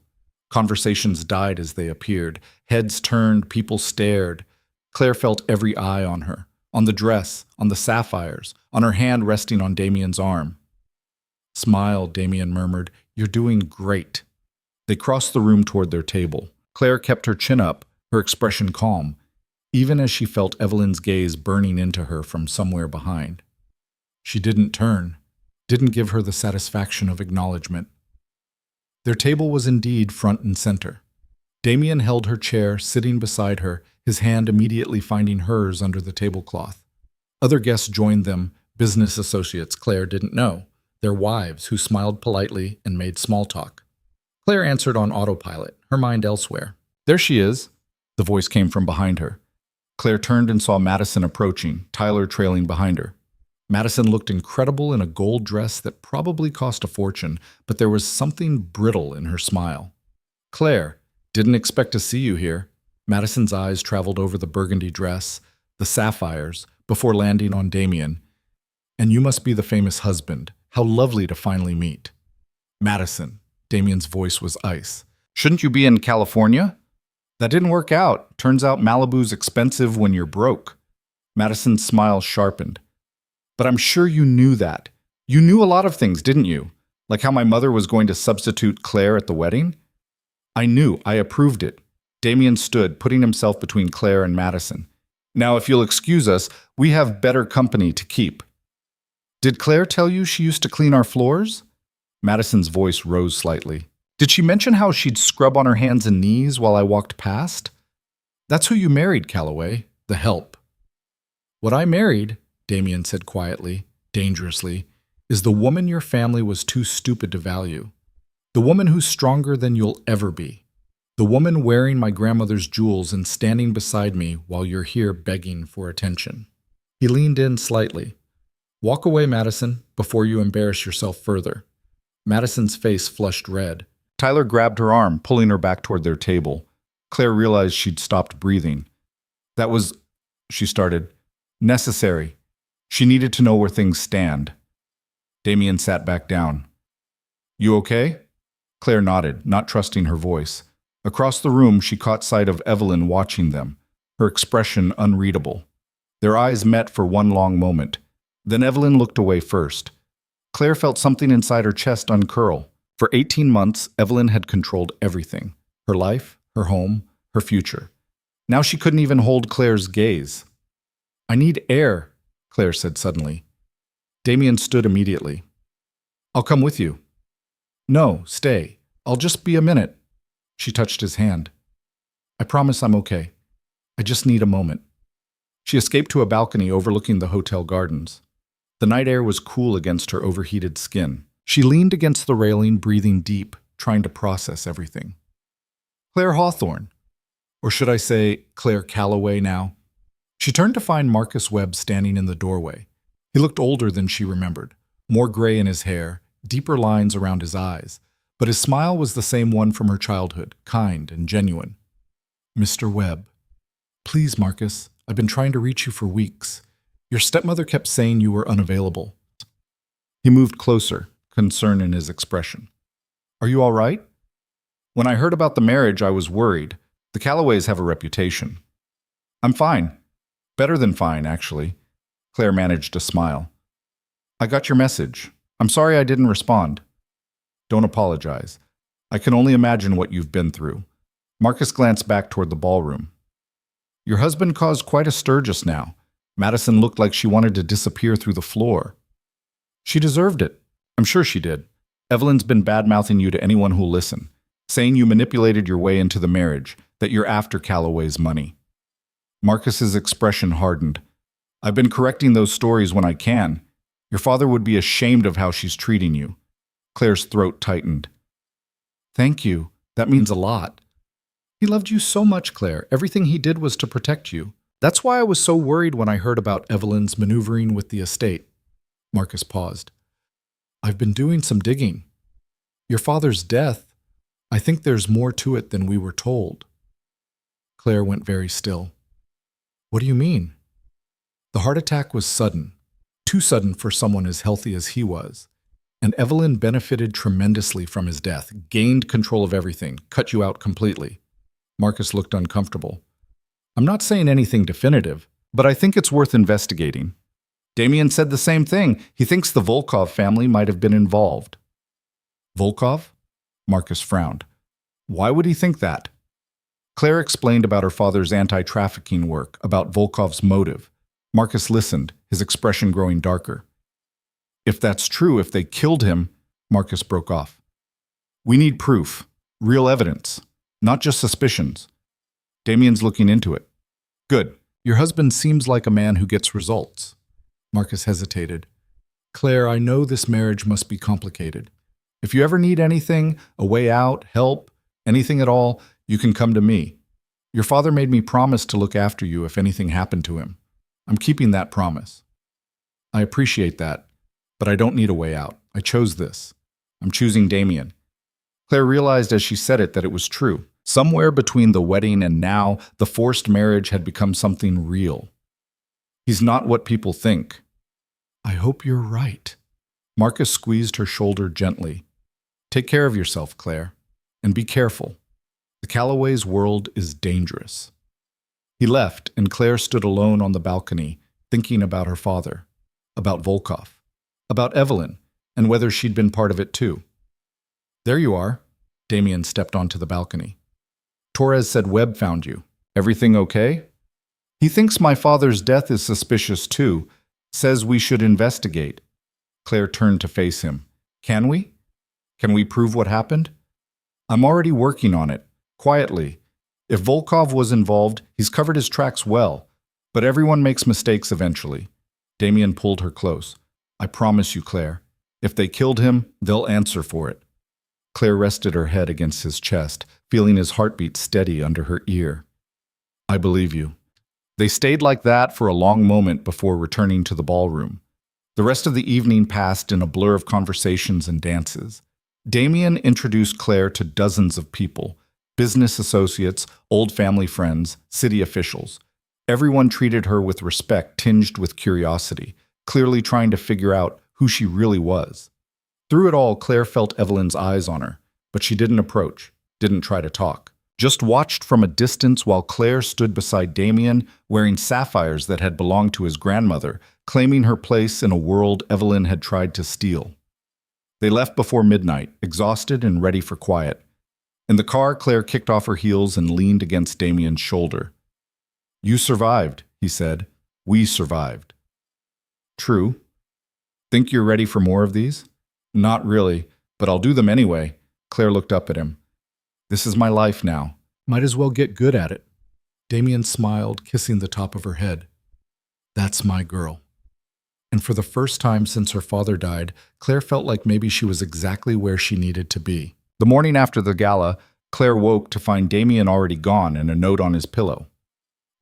Conversations died as they appeared. Heads turned, people stared. Claire felt every eye on her, on the dress, on the sapphires, on her hand resting on Damien's arm. "Smile," Damien murmured. "You're doing great." They crossed the room toward their table. Claire kept her chin up, her expression calm, even as she felt Evelyn's gaze burning into her from somewhere behind. She didn't turn, didn't give her the satisfaction of acknowledgement. Their table was indeed front and center. Damien held her chair, sitting beside her, his hand immediately finding hers under the tablecloth. Other guests joined them, business associates Claire didn't know, their wives who smiled politely and made small talk. Claire answered on autopilot, her mind elsewhere. "There she is," the voice came from behind her. Claire turned and saw Madison approaching, Tyler trailing behind her. Madison looked incredible in a gold dress that probably cost a fortune, but there was something brittle in her smile. "Claire, didn't expect to see you here." Madison's eyes traveled over the burgundy dress, the sapphires, before landing on Damien. "And you must be the famous husband. How lovely to finally meet." "Madison," Damien's voice was ice. "Shouldn't you be in California?" "That didn't work out. Turns out Malibu's expensive when you're broke." Madison's smile sharpened. "But I'm sure you knew that. You knew a lot of things, didn't you? Like how my mother was going to substitute Claire at the wedding?" "I knew. I approved it." Damien stood, putting himself between Claire and Madison. "Now, if you'll excuse us, we have better company to keep." "Did Claire tell you she used to clean our floors?" Madison's voice rose slightly. "Did she mention how she'd scrub on her hands and knees while I walked past?" "That's who you married, Calloway, the help." "What I married," Damien said quietly, dangerously, "is the woman your family was too stupid to value. The woman who's stronger than you'll ever be. The woman wearing my grandmother's jewels and standing beside me while you're here begging for attention." He leaned in slightly. "Walk away, Madison, before you embarrass yourself further." Madison's face flushed red. Tyler grabbed her arm, pulling her back toward their table. Claire realized she'd stopped breathing. "That was," she started, "necessary. She needed to know where things stand." Damien sat back down. "You okay?" Claire nodded, not trusting her voice. Across the room, she caught sight of Evelyn watching them, her expression unreadable. Their eyes met for one long moment. Then Evelyn looked away first. Claire felt something inside her chest uncurl. For 18 months, Evelyn had controlled everything. Her life, her home, her future. Now she couldn't even hold Claire's gaze. "I need air," Claire said suddenly. Damien stood immediately. "I'll come with you." "No, stay. I'll just be a minute." She touched his hand. "I promise I'm okay. I just need a moment." She escaped to a balcony overlooking the hotel gardens. The night air was cool against her overheated skin. She leaned against the railing, breathing deep, trying to process everything. Claire Hawthorne. Or should I say, Claire Calloway now? She turned to find Marcus Webb standing in the doorway. He looked older than she remembered, more gray in his hair, deeper lines around his eyes, but his smile was the same one from her childhood, kind and genuine. "Mr. Webb." "Please, Marcus, I've been trying to reach you for weeks. Your stepmother kept saying you were unavailable." He moved closer, concern in his expression. "Are you all right?" "When I heard about the marriage, I was worried. The Calloways have a reputation." "I'm fine. Better than fine, actually." Claire managed to smile. "I got your message. I'm sorry I didn't respond." "Don't apologize. I can only imagine what you've been through." Marcus glanced back toward the ballroom. "Your husband caused quite a stir just now. Madison looked like she wanted to disappear through the floor." "She deserved it. I'm sure she did. Evelyn's been bad-mouthing you to anyone who'll listen, saying you manipulated your way into the marriage, that you're after Calloway's money." Marcus's expression hardened. "I've been correcting those stories when I can. Your father would be ashamed of how she's treating you." Claire's throat tightened. "Thank you. That means a lot." "He loved you so much, Claire. Everything he did was to protect you. That's why I was so worried when I heard about Evelyn's maneuvering with the estate." Marcus paused. "I've been doing some digging. Your father's death, I think there's more to it than we were told." Claire went very still. "What do you mean?" The heart attack was sudden, too sudden for someone as healthy as he was. And Evelyn benefited tremendously from his death, gained control of everything, cut you out completely. Marcus looked uncomfortable. I'm not saying anything definitive, but I think it's worth investigating. Damien said the same thing. He thinks the Volkov family might have been involved. Volkov? Marcus frowned. Why would he think that? Claire explained about her father's anti-trafficking work, about Volkov's motive. Marcus listened, his expression growing darker. If that's true, if they killed him, Marcus broke off. We need proof, real evidence, not just suspicions. Damien's looking into it. Good. Your husband seems like a man who gets results. Marcus hesitated. Claire, I know this marriage must be complicated. If you ever need anything, a way out, help, anything at all, you can come to me. Your father made me promise to look after you if anything happened to him. I'm keeping that promise. I appreciate that, but I don't need a way out. I chose this. I'm choosing Damien. Claire realized as she said it that it was true. Somewhere between the wedding and now, the forced marriage had become something real. He's not what people think. I hope you're right. Marcus squeezed her shoulder gently. Take care of yourself, Claire, and be careful. The Calloway's world is dangerous. He left, and Claire stood alone on the balcony, thinking about her father, about Volkov, about Evelyn, and whether she'd been part of it too. There you are. Damien stepped onto the balcony. Torres said Webb found you. Everything okay? He thinks my father's death is suspicious too. Says we should investigate. Claire turned to face him. Can we? Can we prove what happened? I'm already working on it, quietly. If Volkov was involved, he's covered his tracks well. But everyone makes mistakes eventually. Damien pulled her close. I promise you, Claire. If they killed him, they'll answer for it. Claire rested her head against his chest, feeling his heartbeat steady under her ear. I believe you. They stayed like that for a long moment before returning to the ballroom. The rest of the evening passed in a blur of conversations and dances. Damien introduced Claire to dozens of people, business associates, old family friends, city officials. Everyone treated her with respect tinged with curiosity, clearly trying to figure out who she really was. Through it all, Claire felt Evelyn's eyes on her, but she didn't approach, didn't try to talk. Just watched from a distance while Claire stood beside Damien, wearing sapphires that had belonged to his grandmother, claiming her place in a world Evelyn had tried to steal. They left before midnight, exhausted and ready for quiet. In the car, Claire kicked off her heels and leaned against Damien's shoulder. You survived, he said. We survived. True. Think you're ready for more of these? Not really, but I'll do them anyway. Claire looked up at him. This is my life now. Might as well get good at it. Damien smiled, kissing the top of her head. That's my girl. And for the first time since her father died, Claire felt like maybe she was exactly where she needed to be. The morning after the gala, Claire woke to find Damien already gone and a note on his pillow.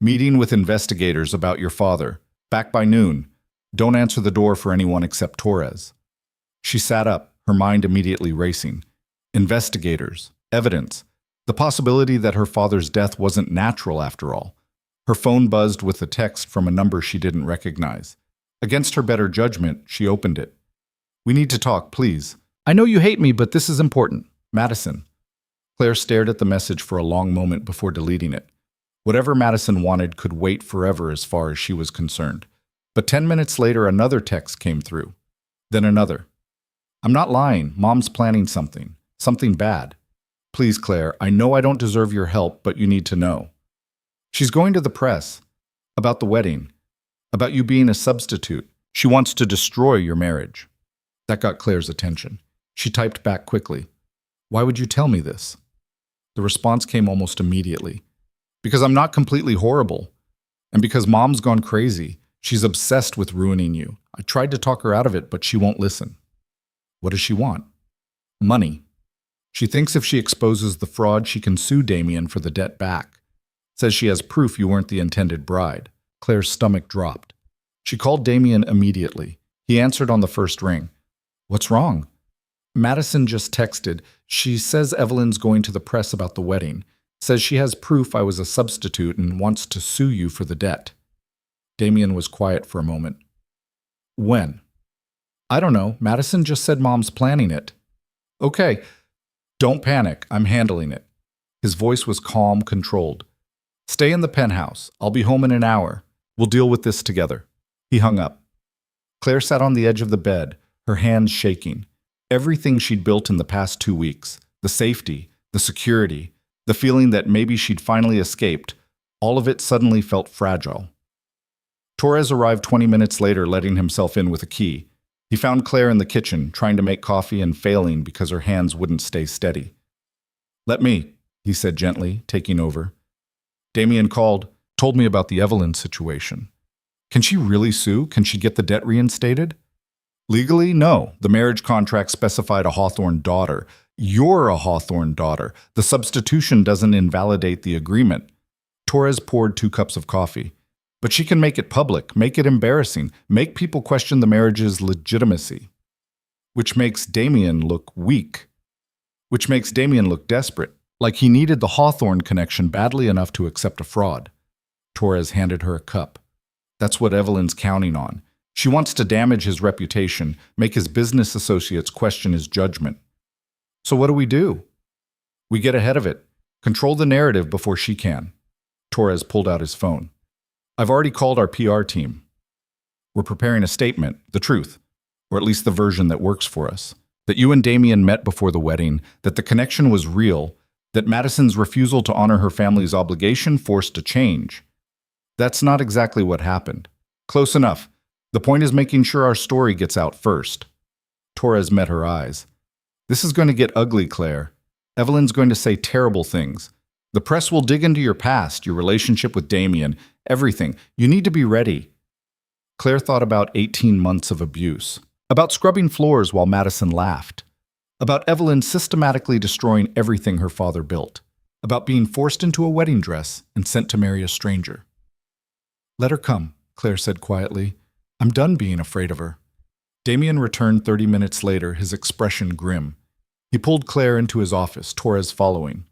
Meeting with investigators about your father. Back by noon. Don't answer the door for anyone except Torres. She sat up, her mind immediately racing. Investigators. Evidence. The possibility that her father's death wasn't natural after all. Her phone buzzed with a text from a number she didn't recognize. Against her better judgment, she opened it. We need to talk, please. I know you hate me, but this is important. Madison. Claire stared at the message for a long moment before deleting it. Whatever Madison wanted could wait forever as far as she was concerned. But 10 minutes later, another text came through. Then another. I'm not lying. Mom's planning something. Something bad. Please, Claire, I know I don't deserve your help, but you need to know. She's going to the press. About the wedding. About you being a substitute. She wants to destroy your marriage. That got Claire's attention. She typed back quickly. Why would you tell me this? The response came almost immediately. Because I'm not completely horrible. And because Mom's gone crazy. She's obsessed with ruining you. I tried to talk her out of it, but she won't listen. What does she want? Money. She thinks if she exposes the fraud, she can sue Damien for the debt back. Says she has proof you weren't the intended bride. Claire's stomach dropped. She called Damien immediately. He answered on the first ring. What's wrong? Madison just texted. She says Evelyn's going to the press about the wedding. Says she has proof I was a substitute and wants to sue you for the debt. Damien was quiet for a moment. When? I don't know. Madison just said Mom's planning it. Okay. Don't panic. I'm handling it. His voice was calm, controlled. Stay in the penthouse. I'll be home in an hour. We'll deal with this together. He hung up. Claire sat on the edge of the bed, her hands shaking. Everything she'd built in the past 2 weeks, the safety, the security, the feeling that maybe she'd finally escaped, all of it suddenly felt fragile. Torres arrived 20 minutes later, letting himself in with a key. He found Claire in the kitchen, trying to make coffee and failing because her hands wouldn't stay steady. Let me, he said gently, taking over. Damien called, told me about the Evelyn situation. Can she really sue? Can she get the debt reinstated? Legally, no. The marriage contract specified a Hawthorne daughter. You're a Hawthorne daughter. The substitution doesn't invalidate the agreement. Torres poured 2 cups of coffee. But she can make it public, make it embarrassing, make people question the marriage's legitimacy. Which makes Damien look weak. Which makes Damien look desperate, like he needed the Hawthorne connection badly enough to accept a fraud. Torres handed her a cup. That's what Evelyn's counting on. She wants to damage his reputation, make his business associates question his judgment. So what do? We get ahead of it. Control the narrative before she can. Torres pulled out his phone. I've already called our PR team. We're preparing a statement, the truth, or at least the version that works for us. That you and Damien met before the wedding, that the connection was real, that Madison's refusal to honor her family's obligation forced a change. That's not exactly what happened. Close enough. The point is making sure our story gets out first. Torres met her eyes. This is going to get ugly, Claire. Evelyn's going to say terrible things. The press will dig into your past, your relationship with Damien, everything. You need to be ready. Claire thought about 18 months of abuse, about scrubbing floors while Madison laughed, about Evelyn systematically destroying everything her father built, about being forced into a wedding dress and sent to marry a stranger. Let her come, Claire said quietly. I'm done being afraid of her. Damien returned 30 minutes later, his expression grim. He pulled Claire into his office, Torres following.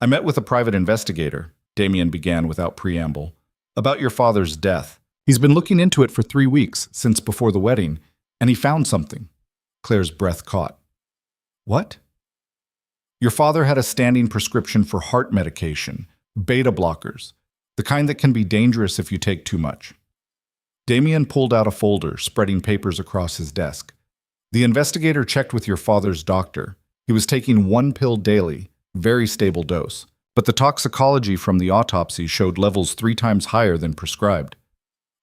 I met with a private investigator, Damien began without preamble, about your father's death. He's been looking into it for 3 weeks, since before the wedding, and he found something. Claire's breath caught. What? Your father had a standing prescription for heart medication, beta blockers, the kind that can be dangerous if you take too much. Damien pulled out a folder, spreading papers across his desk. The investigator checked with your father's doctor. He was taking 1 pill daily, very stable dose, but the toxicology from the autopsy showed levels 3 times higher than prescribed.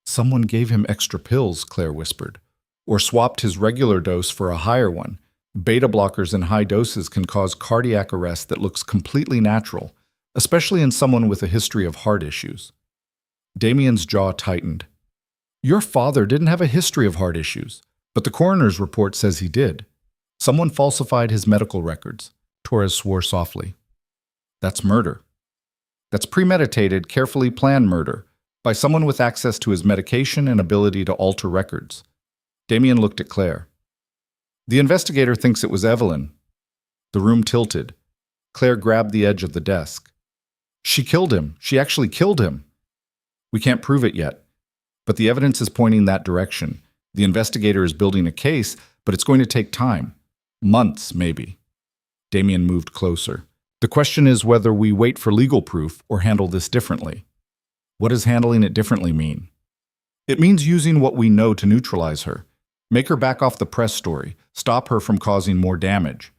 Someone gave him extra pills, Claire whispered, or swapped his regular dose for a higher one. Beta blockers in high doses can cause cardiac arrest that looks completely natural, especially in someone with a history of heart issues. Damien's jaw tightened. Your father didn't have a history of heart issues, but the coroner's report says he did. Someone falsified his medical records. Torres swore softly. That's murder. That's premeditated, carefully planned murder by someone with access to his medication and ability to alter records. Damien looked at Claire. The investigator thinks it was Evelyn. The room tilted. Claire grabbed the edge of the desk. She killed him. She actually killed him. We can't prove it yet, but the evidence is pointing that direction. The investigator is building a case, but it's going to take time. Months, maybe. Damien moved closer. The question is whether we wait for legal proof or handle this differently. What does handling it differently mean? It means using what we know to neutralize her. Make her back off the press story. Stop her from causing more damage.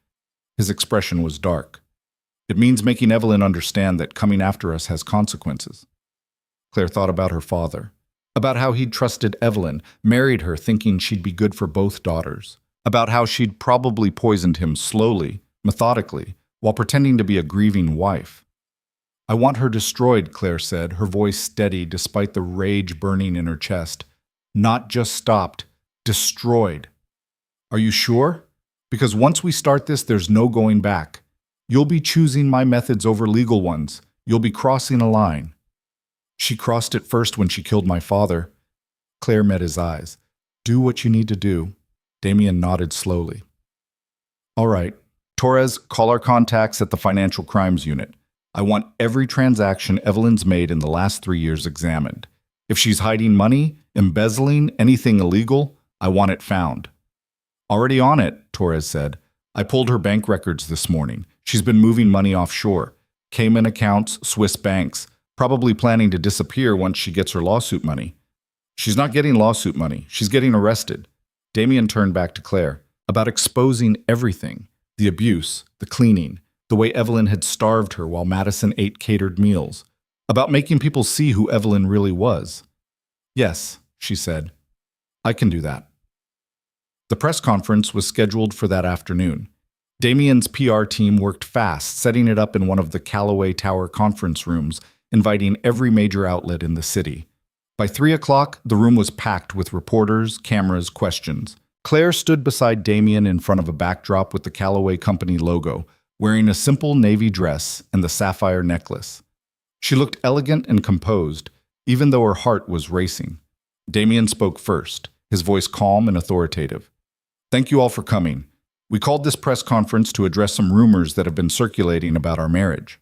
His expression was dark. It means making Evelyn understand that coming after us has consequences. Claire thought about her father, about how he'd trusted Evelyn, married her thinking she'd be good for both daughters, about how she'd probably poisoned him slowly, methodically, while pretending to be a grieving wife. I want her destroyed, Claire said, her voice steady despite the rage burning in her chest. Not just stopped, destroyed. Are you sure? Because once we start this, there's no going back. You'll be choosing my methods over legal ones. You'll be crossing a line. She crossed it first when she killed my father. Claire met his eyes. Do what you need to do. Damien nodded slowly. All right. Torres, call our contacts at the Financial Crimes Unit. I want every transaction Evelyn's made in the last 3 years examined. If she's hiding money, embezzling, anything illegal, I want it found. Already on it, Torres said. I pulled her bank records this morning. She's been moving money offshore. Cayman accounts, Swiss banks, probably planning to disappear once she gets her lawsuit money. She's not getting lawsuit money. She's getting arrested. Damien turned back to Claire about exposing everything, the abuse, the cleaning, the way Evelyn had starved her while Madison ate catered meals, about making people see who Evelyn really was. Yes, she said. I can do that. The press conference was scheduled for that afternoon. Damien's PR team worked fast, setting it up in one of the Callaway Tower conference rooms, inviting every major outlet in the city. By 3 o'clock, the room was packed with reporters, cameras, questions. Claire stood beside Damien in front of a backdrop with the Callaway Company logo, wearing a simple navy dress and the sapphire necklace. She looked elegant and composed, even though her heart was racing. Damien spoke first, his voice calm and authoritative. Thank you all for coming. We called this press conference to address some rumors that have been circulating about our marriage.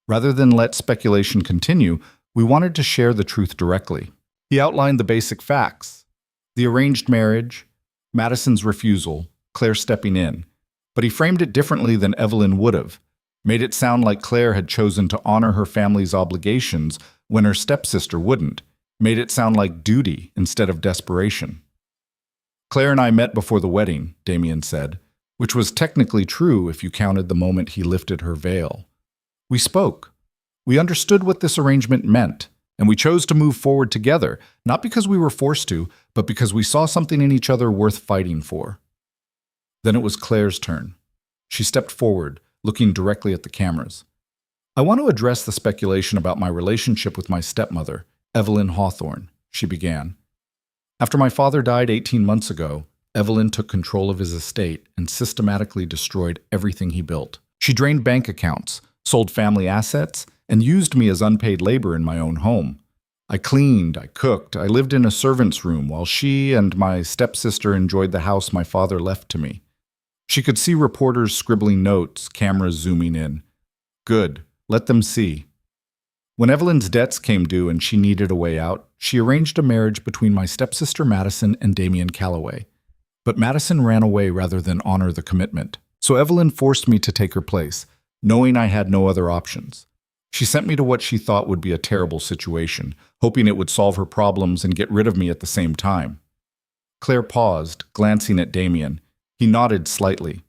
Rather than let speculation continue, we wanted to share the truth directly. He outlined the basic facts. The arranged marriage, Madison's refusal, Claire stepping in. But he framed it differently than Evelyn would have, made it sound like Claire had chosen to honor her family's obligations when her stepsister wouldn't, made it sound like duty instead of desperation. Claire and I met before the wedding, Damien said, which was technically true if you counted the moment he lifted her veil. We spoke. We understood what this arrangement meant, and we chose to move forward together, not because we were forced to, but because we saw something in each other worth fighting for. Then it was Claire's turn. She stepped forward, looking directly at the cameras. I want to address the speculation about my relationship with my stepmother, Evelyn Hawthorne, she began. After my father died 18 months ago, Evelyn took control of his estate and systematically destroyed everything he built. She drained bank accounts, sold family assets, and used me as unpaid labor in my own home. I cleaned, I cooked, I lived in a servant's room while she and my stepsister enjoyed the house my father left to me. She could see reporters scribbling notes, cameras zooming in. Good, let them see. When Evelyn's debts came due and she needed a way out, she arranged a marriage between my stepsister Madison and Damien Callaway. But Madison ran away rather than honor the commitment. So Evelyn forced me to take her place, knowing I had no other options. She sent me to what she thought would be a terrible situation, hoping it would solve her problems and get rid of me at the same time. Claire paused, glancing at Damien. He nodded slightly.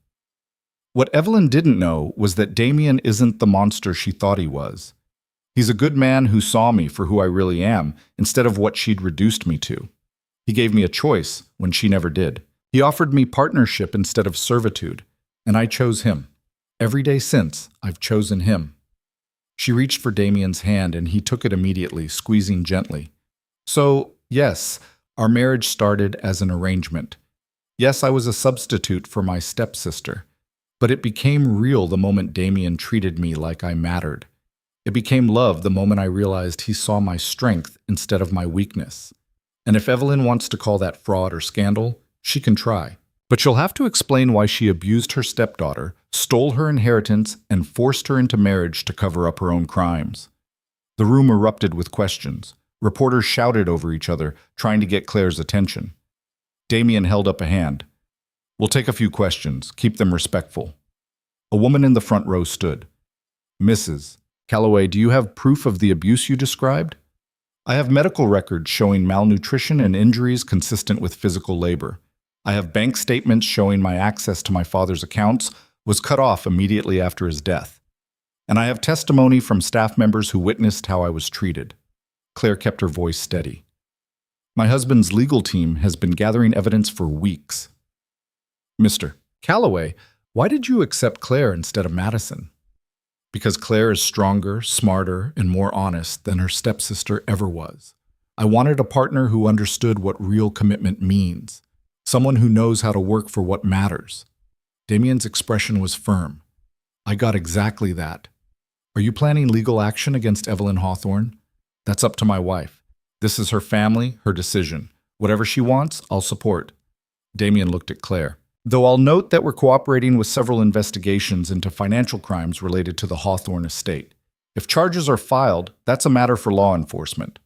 What Evelyn didn't know was that Damien isn't the monster she thought he was. He's a good man who saw me for who I really am, instead of what she'd reduced me to. He gave me a choice when she never did. He offered me partnership instead of servitude, and I chose him. Every day since, I've chosen him. She reached for Damien's hand, and he took it immediately, squeezing gently. So, yes, our marriage started as an arrangement. Yes, I was a substitute for my stepsister, but it became real the moment Damien treated me like I mattered. It became love the moment I realized he saw my strength instead of my weakness. And if Evelyn wants to call that fraud or scandal, she can try. But she'll have to explain why she abused her stepdaughter, stole her inheritance, and forced her into marriage to cover up her own crimes. The room erupted with questions. Reporters shouted over each other, trying to get Claire's attention. Damien held up a hand. We'll take a few questions. Keep them respectful. A woman in the front row stood. Mrs. Callaway, do you have proof of the abuse you described? I have medical records showing malnutrition and injuries consistent with physical labor. I have bank statements showing my access to my father's accounts was cut off immediately after his death. And I have testimony from staff members who witnessed how I was treated. Claire kept her voice steady. My husband's legal team has been gathering evidence for weeks. Mr. Callaway, why did you accept Claire instead of Madison? Because Claire is stronger, smarter, and more honest than her stepsister ever was. I wanted a partner who understood what real commitment means. Someone who knows how to work for what matters. Damien's expression was firm. I got exactly that. Are you planning legal action against Evelyn Hawthorne? That's up to my wife. This is her family, her decision. Whatever she wants, I'll support. Damien looked at Claire. Though I'll note that we're cooperating with several investigations into financial crimes related to the Hawthorne estate. If charges are filed, that's a matter for law enforcement.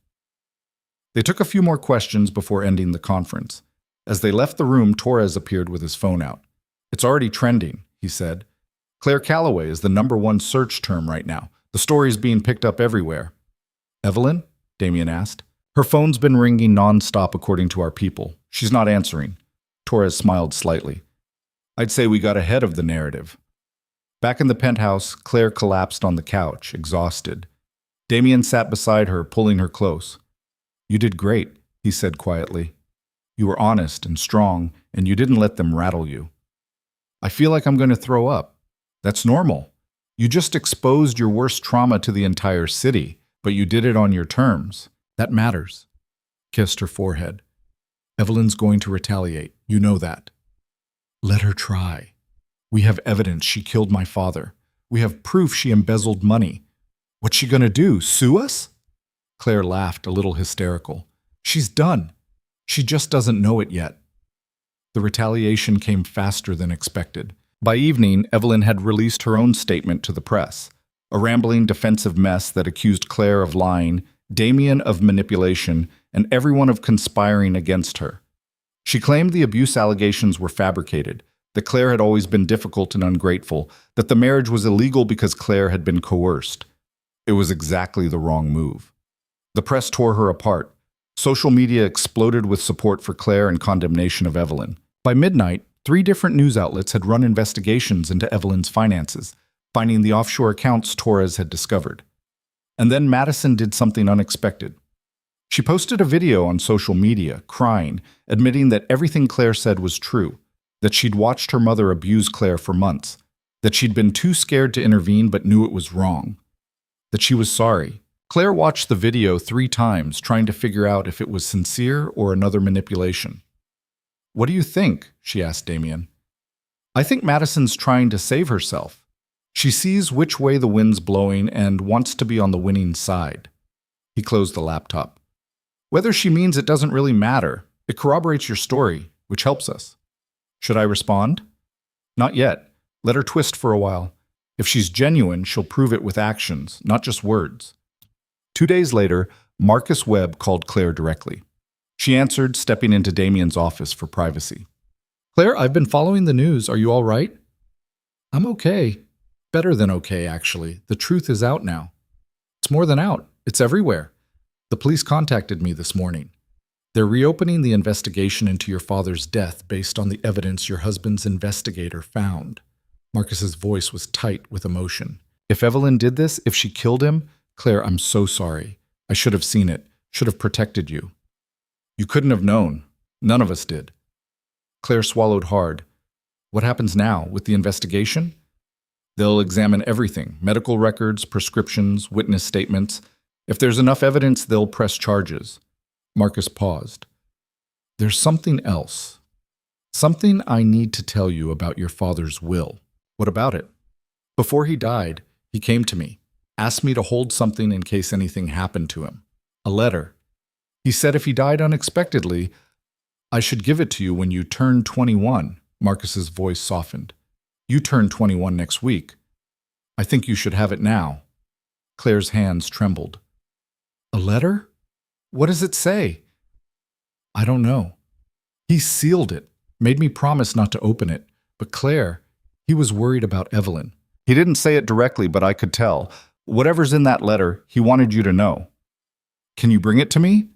They took a few more questions before ending the conference. As they left the room, Torres appeared with his phone out. "It's already trending," he said. "Claire Calloway is the #1 search term right now. The story's being picked up everywhere." "Evelyn?" Damien asked. "Her phone's been ringing non-stop according to our people. She's not answering." Torres smiled slightly. "I'd say we got ahead of the narrative." Back in the penthouse, Claire collapsed on the couch, exhausted. Damien sat beside her, pulling her close. "You did great," he said quietly. "You were honest and strong, and you didn't let them rattle you." "I feel like I'm going to throw up." "That's normal. You just exposed your worst trauma to the entire city, but you did it on your terms. That matters." Kissed her forehead. "Evelyn's going to retaliate. You know that." "Let her try. We have evidence she killed my father. We have proof she embezzled money. What's she going to do, sue us?" Claire laughed, a little hysterical. "She's done. She just doesn't know it yet." The retaliation came faster than expected. By evening, Evelyn had released her own statement to the press, a rambling defensive mess that accused Claire of lying, Damien of manipulation, and everyone of conspiring against her. She claimed the abuse allegations were fabricated, that Claire had always been difficult and ungrateful, that the marriage was illegal because Claire had been coerced. It was exactly the wrong move. The press tore her apart. Social media exploded with support for Claire and condemnation of Evelyn. By midnight, 3 different news outlets had run investigations into Evelyn's finances, finding the offshore accounts Torres had discovered. And then Madison did something unexpected. She posted a video on social media, crying, admitting that everything Claire said was true, that she'd watched her mother abuse Claire for months, that she'd been too scared to intervene but knew it was wrong, that she was sorry. Claire watched the video 3 times, trying to figure out if it was sincere or another manipulation. "What do you think?" she asked Damien. "I think Madison's trying to save herself. She sees which way the wind's blowing and wants to be on the winning side." He closed the laptop. "Whether she means it doesn't really matter. It corroborates your story, which helps us." "Should I respond?" "Not yet. Let her twist for a while. If she's genuine, she'll prove it with actions, not just words." 2 days later, Marcus Webb called Claire directly. She answered, stepping into Damien's office for privacy. "Claire, I've been following the news. Are you all right?" "I'm okay. Better than okay, actually. The truth is out now." "It's more than out. It's everywhere. The police contacted me this morning. They're reopening the investigation into your father's death based on the evidence your husband's investigator found." Marcus's voice was tight with emotion. "If Evelyn did this, if she killed him, Claire, I'm so sorry. I should have seen it, should have protected you." "You couldn't have known. None of us did." Claire swallowed hard. "What happens now with the investigation?" "They'll examine everything, medical records, prescriptions, witness statements. If there's enough evidence, they'll press charges." Marcus paused. "There's something else. Something I need to tell you about your father's will." "What about it?" "Before he died, he came to me, asked me to hold something in case anything happened to him. A letter. He said if he died unexpectedly, I should give it to you when you turn 21. Marcus's voice softened. "You turn 21 next week. I think you should have it now." Claire's hands trembled. "A letter? What does it say?" "I don't know. He sealed it, made me promise not to open it. But Claire, he was worried about Evelyn. He didn't say it directly, but I could tell. Whatever's in that letter, he wanted you to know." "Can you bring it to me?"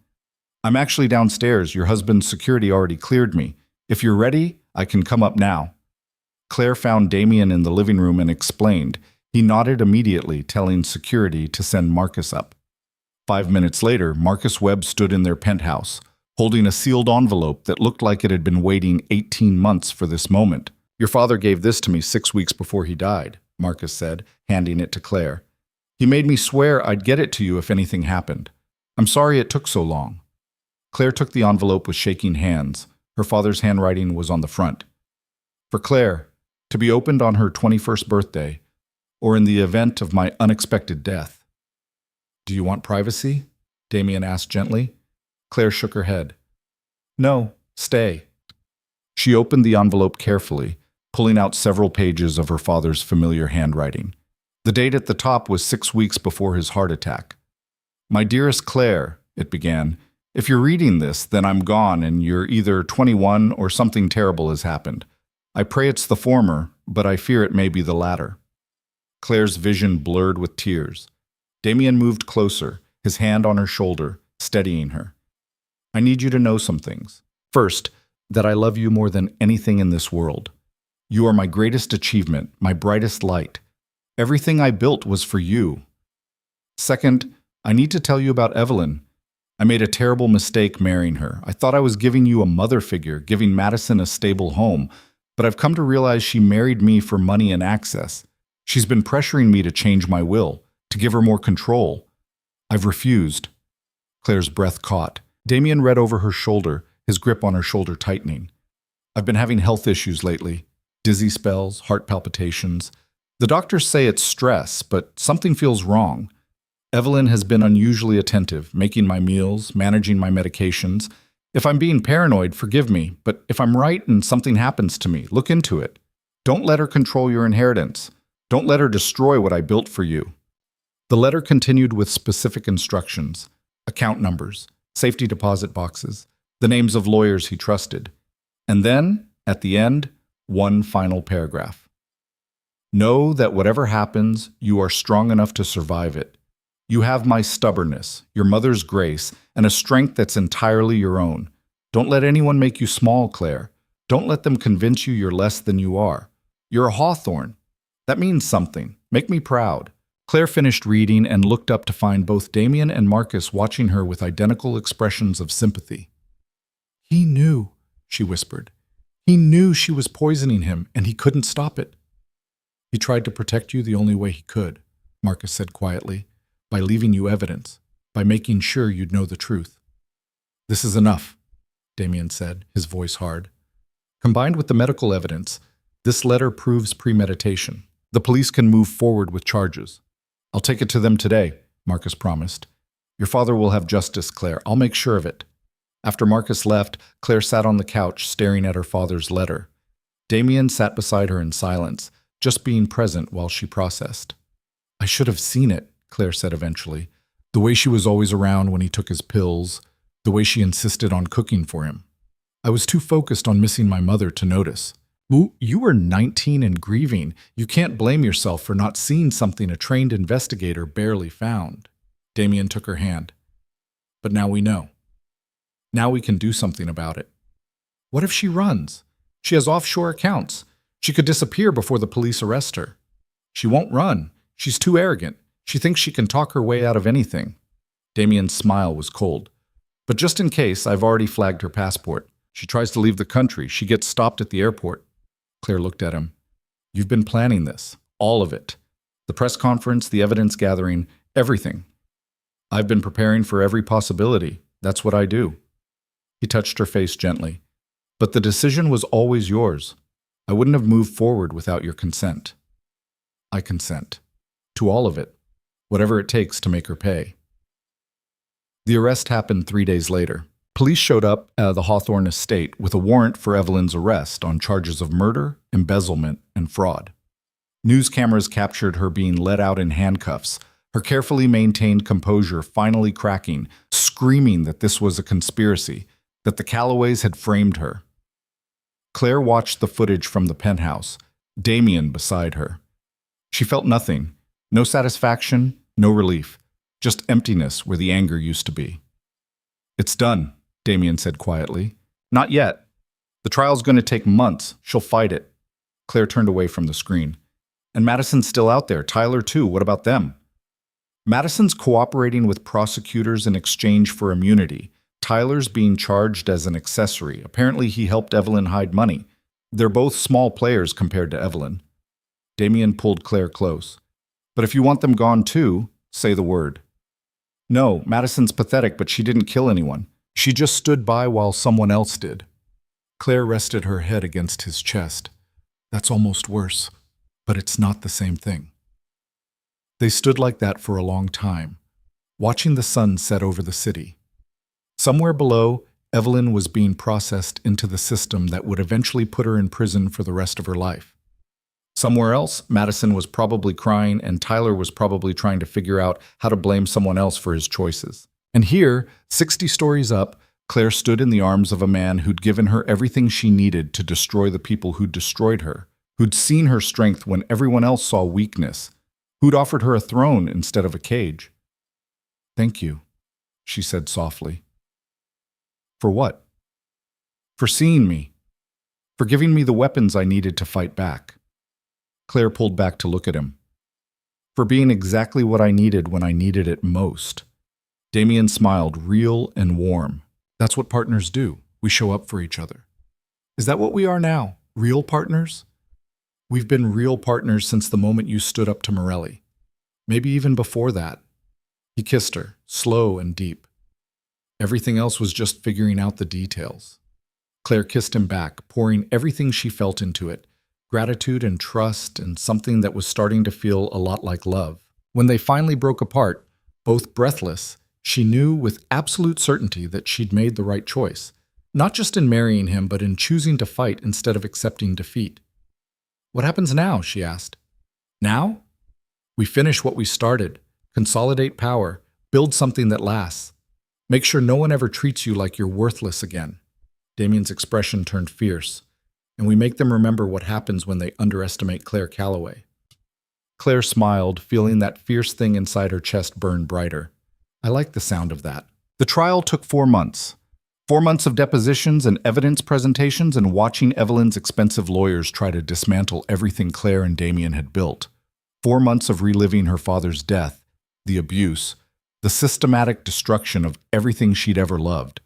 "I'm actually downstairs. Your husband's security already cleared me. If you're ready, I can come up now." Claire found Damien in the living room and explained. He nodded immediately, telling security to send Marcus up. 5 minutes later, Marcus Webb stood in their penthouse, holding a sealed envelope that looked like it had been waiting 18 months for this moment. "Your father gave this to me 6 weeks before he died," Marcus said, handing it to Claire. "He made me swear I'd get it to you if anything happened. I'm sorry it took so long." Claire took the envelope with shaking hands. Her father's handwriting was on the front. "For Claire, to be opened on her 21st birthday, or in the event of my unexpected death." "Do you want privacy?" Damien asked gently. Claire shook her head. "No, stay." She opened the envelope carefully, pulling out several pages of her father's familiar handwriting. The date at the top was 6 weeks before his heart attack. "My dearest Claire," it began, If you're reading this, then I'm gone and you're either 21 or something terrible has happened. I pray it's the former, but I fear it may be the latter. Claire's vision blurred with tears. Damien moved closer, his hand on her shoulder, steadying her. I need you to know some things. First, that I love you more than anything in this world. You are my greatest achievement, my brightest light. Everything I built was for you. Second, I need to tell you about Evelyn. I made a terrible mistake marrying her. I thought I was giving you a mother figure, giving Madison a stable home, but I've come to realize she married me for money and access. She's been pressuring me to change my will, to give her more control. I've refused. Claire's breath caught. Damien read over her shoulder, his grip on her shoulder tightening. I've been having health issues lately. Dizzy spells, heart palpitations. The doctors say it's stress, but something feels wrong. Evelyn has been unusually attentive, making my meals, managing my medications. If I'm being paranoid, forgive me, but if I'm right and something happens to me, look into it. Don't let her control your inheritance. Don't let her destroy what I built for you. The letter continued with specific instructions, account numbers, safety deposit boxes, the names of lawyers he trusted. And then, at the end, one final paragraph. Know that whatever happens, you are strong enough to survive it. You have my stubbornness, your mother's grace, and a strength that's entirely your own. Don't let anyone make you small, Claire. Don't let them convince you you're less than you are. You're a hawthorn. That means something. Make me proud. Claire finished reading and looked up to find both Damien and Marcus watching her with identical expressions of sympathy. He knew, she whispered. He knew she was poisoning him, and he couldn't stop it. He tried to protect you the only way he could, Marcus said quietly, by leaving you evidence, by making sure you'd know the truth. This is enough, Damien said, his voice hard. Combined with the medical evidence, this letter proves premeditation. The police can move forward with charges. I'll take it to them today, Marcus promised. Your father will have justice, Claire. I'll make sure of it. After Marcus left, Claire sat on the couch staring at her father's letter. Damien sat beside her in silence, just being present while she processed. I should have seen it, Claire said eventually. The way she was always around when he took his pills, the way she insisted on cooking for him. I was too focused on missing my mother to notice. You were 19 and grieving. You can't blame yourself for not seeing something a trained investigator barely found. Damien took her hand. But now we know. Now we can do something about it. What if she runs? She has offshore accounts. She could disappear before the police arrest her. She won't run. She's too arrogant. She thinks she can talk her way out of anything. Damien's smile was cold. But just in case, I've already flagged her passport. She tries to leave the country. She gets stopped at the airport. Claire looked at him. You've been planning this. All of it. The press conference, the evidence gathering, everything. I've been preparing for every possibility. That's what I do. He touched her face gently. But the decision was always yours. I wouldn't have moved forward without your consent. I consent. To all of it. Whatever it takes to make her pay. The arrest happened 3 days later. Police showed up at the Hawthorne estate with a warrant for Evelyn's arrest on charges of murder, embezzlement, and fraud. News cameras captured her being led out in handcuffs, her carefully maintained composure finally cracking, screaming that this was a conspiracy, that the Callaways had framed her. Claire watched the footage from the penthouse, Damien beside her. She felt nothing, no satisfaction, no relief, just emptiness where the anger used to be. It's done, Damien said quietly. Not yet. The trial's going to take months. She'll fight it. Claire turned away from the screen. And Madison's still out there. Tyler, too. What about them? Madison's cooperating with prosecutors in exchange for immunity. Tyler's being charged as an accessory. Apparently he helped Evelyn hide money. They're both small players compared to Evelyn. Damien pulled Claire close. But if you want them gone too, say the word. No, Madison's pathetic, but she didn't kill anyone. She just stood by while someone else did. Claire rested her head against his chest. That's almost worse, but it's not the same thing. They stood like that for a long time, watching the sun set over the city. Somewhere below, Evelyn was being processed into the system that would eventually put her in prison for the rest of her life. Somewhere else, Madison was probably crying and Tyler was probably trying to figure out how to blame someone else for his choices. And here, 60 stories up, Claire stood in the arms of a man who'd given her everything she needed to destroy the people who'd destroyed her, who'd seen her strength when everyone else saw weakness, who'd offered her a throne instead of a cage. "Thank you," she said softly. "For what?" "For seeing me. For giving me the weapons I needed to fight back." Claire pulled back to look at him. "For being exactly what I needed when I needed it most." Damien smiled, real and warm. "That's what partners do. We show up for each other." "Is that what we are now? Real partners?" "We've been real partners since the moment you stood up to Morelli. Maybe even before that." He kissed her, slow and deep. Everything else was just figuring out the details. Claire kissed him back, pouring everything she felt into it, gratitude and trust and something that was starting to feel a lot like love. When they finally broke apart, both breathless, she knew with absolute certainty that she'd made the right choice, not just in marrying him, but in choosing to fight instead of accepting defeat. "What happens now?" she asked. "Now? We finish what we started, consolidate power, build something that lasts. Make sure no one ever treats you like you're worthless again." Damien's expression turned fierce. "And we make them remember what happens when they underestimate Claire Calloway." Claire smiled, feeling that fierce thing inside her chest burn brighter. "I like the sound of that." The trial took 4 months. 4 months of depositions and evidence presentations and watching Evelyn's expensive lawyers try to dismantle everything Claire and Damien had built. 4 months of reliving her father's death, the abuse, the systematic destruction of everything she'd ever loved.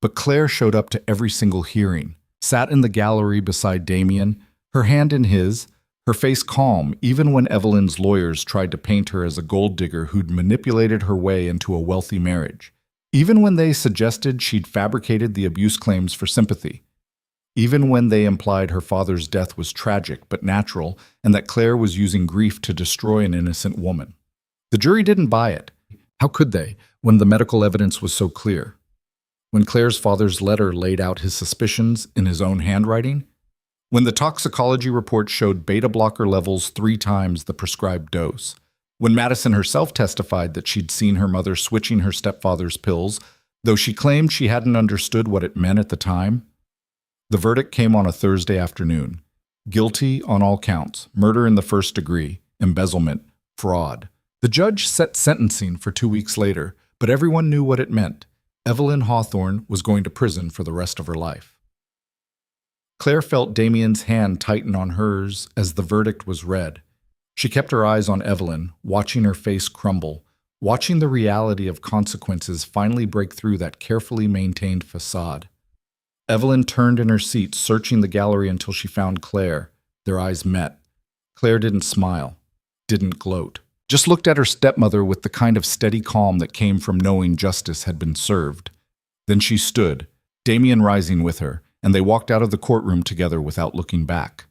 But Claire showed up to every single hearing, sat in the gallery beside Damien, her hand in his, her face calm even when Evelyn's lawyers tried to paint her as a gold digger who'd manipulated her way into a wealthy marriage. Even when they suggested she'd fabricated the abuse claims for sympathy. Even when they implied her father's death was tragic but natural and that Claire was using grief to destroy an innocent woman. The jury didn't buy it. How could they, when the medical evidence was so clear? When Claire's father's letter laid out his suspicions in his own handwriting? When the toxicology report showed beta blocker levels 3 times the prescribed dose? When Madison herself testified that she'd seen her mother switching her stepfather's pills, though she claimed she hadn't understood what it meant at the time? The verdict came on a Thursday afternoon. Guilty on all counts, murder in the first degree, embezzlement, fraud. The judge set sentencing for 2 weeks later, but everyone knew what it meant. Evelyn Hawthorne was going to prison for the rest of her life. Claire felt Damien's hand tighten on hers as the verdict was read. She kept her eyes on Evelyn, watching her face crumble, watching the reality of consequences finally break through that carefully maintained facade. Evelyn turned in her seat, searching the gallery until she found Claire. Their eyes met. Claire didn't smile, didn't gloat. Just looked at her stepmother with the kind of steady calm that came from knowing justice had been served. Then she stood, Damien rising with her, and they walked out of the courtroom together without looking back.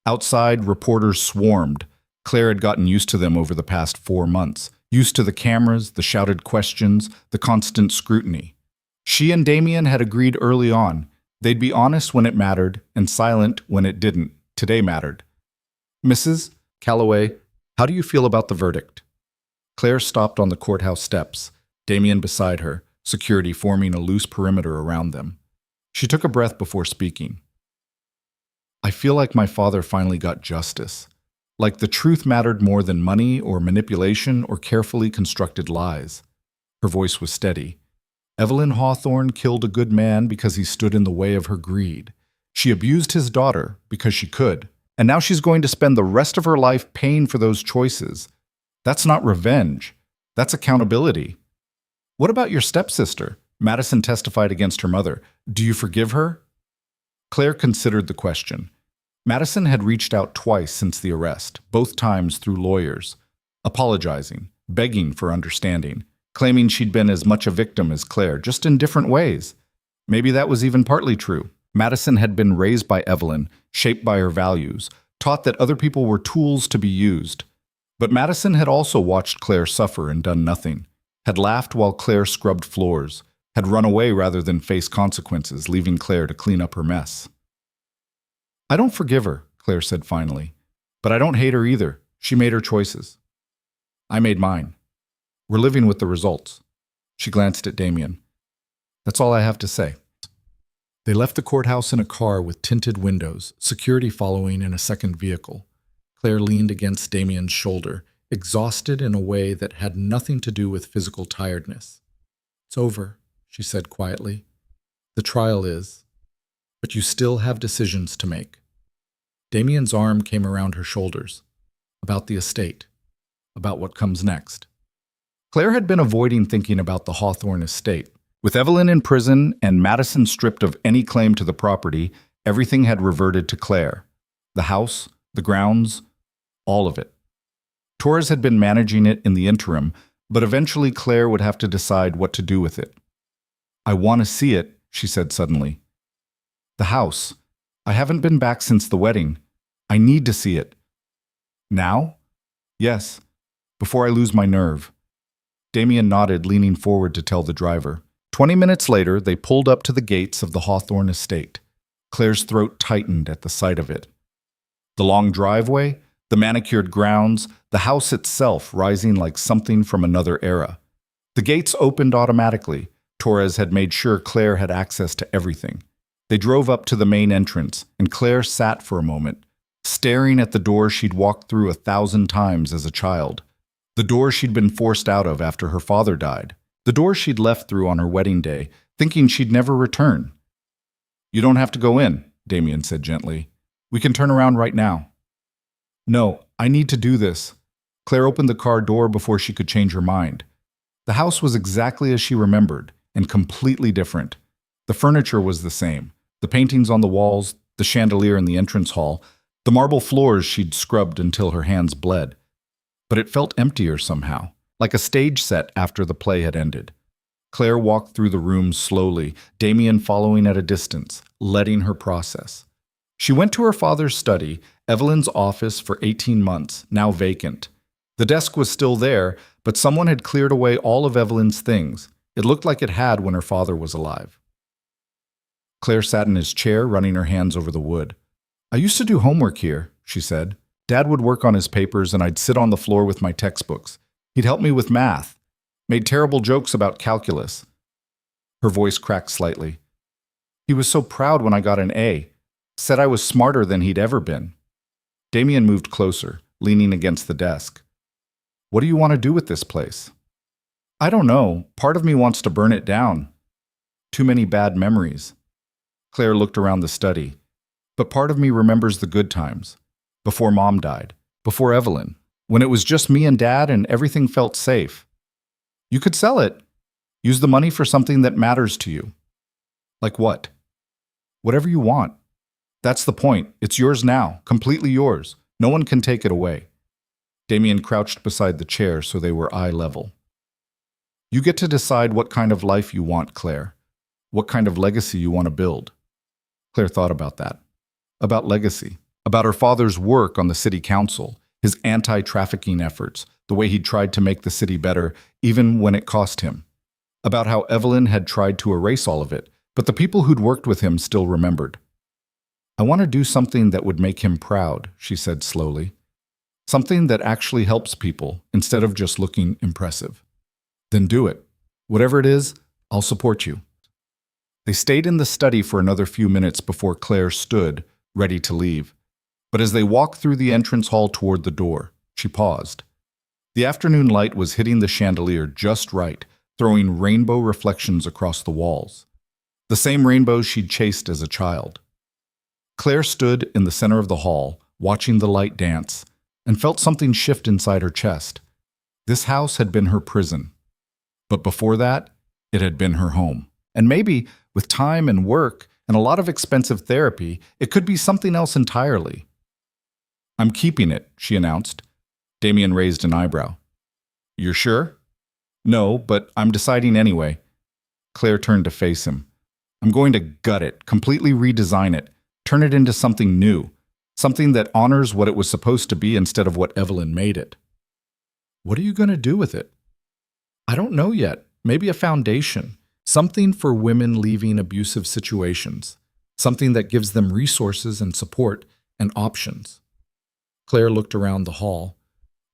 Outside, reporters swarmed. Claire had gotten used to them over the past 4 months, used to the cameras, the shouted questions, the constant scrutiny. She and Damien had agreed early on. They'd be honest when it mattered and silent when it didn't. Today mattered. "Mrs. Calloway, how do you feel about the verdict?" Claire stopped on the courthouse steps, Damien beside her, security forming a loose perimeter around them. She took a breath before speaking. "I feel like my father finally got justice. Like the truth mattered more than money or manipulation or carefully constructed lies." Her voice was steady. "Evelyn Hawthorne killed a good man because he stood in the way of her greed. She abused his daughter because she could. And now she's going to spend the rest of her life paying for those choices. That's not revenge. That's accountability." "What about your stepsister?" Madison testified against her mother. "Do you forgive her?" Claire considered the question. Madison had reached out twice since the arrest, both times through lawyers, apologizing, begging for understanding, claiming she'd been as much a victim as Claire, just in different ways. Maybe that was even partly true. Madison had been raised by Evelyn, shaped by her values, taught that other people were tools to be used. But Madison had also watched Claire suffer and done nothing, had laughed while Claire scrubbed floors, had run away rather than face consequences, leaving Claire to clean up her mess. "I don't forgive her," Claire said finally. "But I don't hate her either. She made her choices. I made mine. We're living with the results." She glanced at Damien. That's all I have to say. They left the courthouse in a car with tinted windows, security following in a second vehicle. Claire leaned against Damien's shoulder, exhausted in a way that had nothing to do with physical tiredness. It's over, she said quietly. The trial is, but you still have decisions to make. Damien's arm came around her shoulders, about the estate, about what comes next. Claire had been avoiding thinking about the Hawthorne estate. With Evelyn in prison and Madison stripped of any claim to the property, everything had reverted to Claire. The house, the grounds, all of it. Torres had been managing it in the interim, but eventually Claire would have to decide what to do with it. I want to see it, she said suddenly. The house. I haven't been back since the wedding. I need to see it. Now? Yes, before I lose my nerve. Damien nodded, leaning forward to tell the driver. 20 minutes later, they pulled up to the gates of the Hawthorne estate. Claire's throat tightened at the sight of it. The long driveway, the manicured grounds, the house itself rising like something from another era. The gates opened automatically. Torres had made sure Claire had access to everything. They drove up to the main entrance, and Claire sat for a moment, staring at the door she'd walked through 1,000 times as a child. The door she'd been forced out of after her father died. The door she'd left through on her wedding day, thinking she'd never return. You don't have to go in, Damien said gently. We can turn around right now. No, I need to do this. Claire opened the car door before she could change her mind. The house was exactly as she remembered, and completely different. The furniture was the same. The paintings on the walls, the chandelier in the entrance hall, the marble floors she'd scrubbed until her hands bled. But it felt emptier somehow, like a stage set after the play had ended. Claire walked through the room slowly, Damien following at a distance, letting her process. She went to her father's study, Evelyn's office for 18 months, now vacant. The desk was still there, but someone had cleared away all of Evelyn's things. It looked like it had when her father was alive. Claire sat in his chair, running her hands over the wood. I used to do homework here, she said. Dad would work on his papers, and I'd sit on the floor with my textbooks. He'd help me with math, made terrible jokes about calculus. Her voice cracked slightly. He was so proud when I got an A, said I was smarter than he'd ever been. Damien moved closer, leaning against the desk. What do you want to do with this place? I don't know. Part of me wants to burn it down. Too many bad memories. Claire looked around the study. But part of me remembers the good times. Before Mom died. Before Evelyn. When it was just me and Dad and everything felt safe. You could sell it. Use the money for something that matters to you. Like what? Whatever you want. That's the point. It's yours now. Completely yours. No one can take it away. Damien crouched beside the chair so they were eye level. You get to decide what kind of life you want, Claire. What kind of legacy you want to build. Claire thought about that. About legacy. About her father's work on the city council. His anti-trafficking efforts. The way he tried to make the city better, even when it cost him. About how Evelyn had tried to erase all of it, but the people who'd worked with him still remembered. I want to do something that would make him proud, she said slowly. Something that actually helps people, instead of just looking impressive. Then do it. Whatever it is, I'll support you. They stayed in the study for another few minutes before Claire stood, ready to leave. But as they walked through the entrance hall toward the door, she paused. The afternoon light was hitting the chandelier just right, throwing rainbow reflections across the walls. The same rainbows she'd chased as a child. Claire stood in the center of the hall, watching the light dance, and felt something shift inside her chest. This house had been her prison. But before that, it had been her home. And maybe, with time and work and a lot of expensive therapy, it could be something else entirely. I'm keeping it, she announced. Damien raised an eyebrow. You're sure? No, but I'm deciding anyway. Claire turned to face him. I'm going to gut it, completely redesign it, turn it into something new, something that honors what it was supposed to be instead of what Evelyn made it. What are you going to do with it? I don't know yet. Maybe a foundation. Something for women leaving abusive situations. Something that gives them resources and support and options. Claire looked around the hall.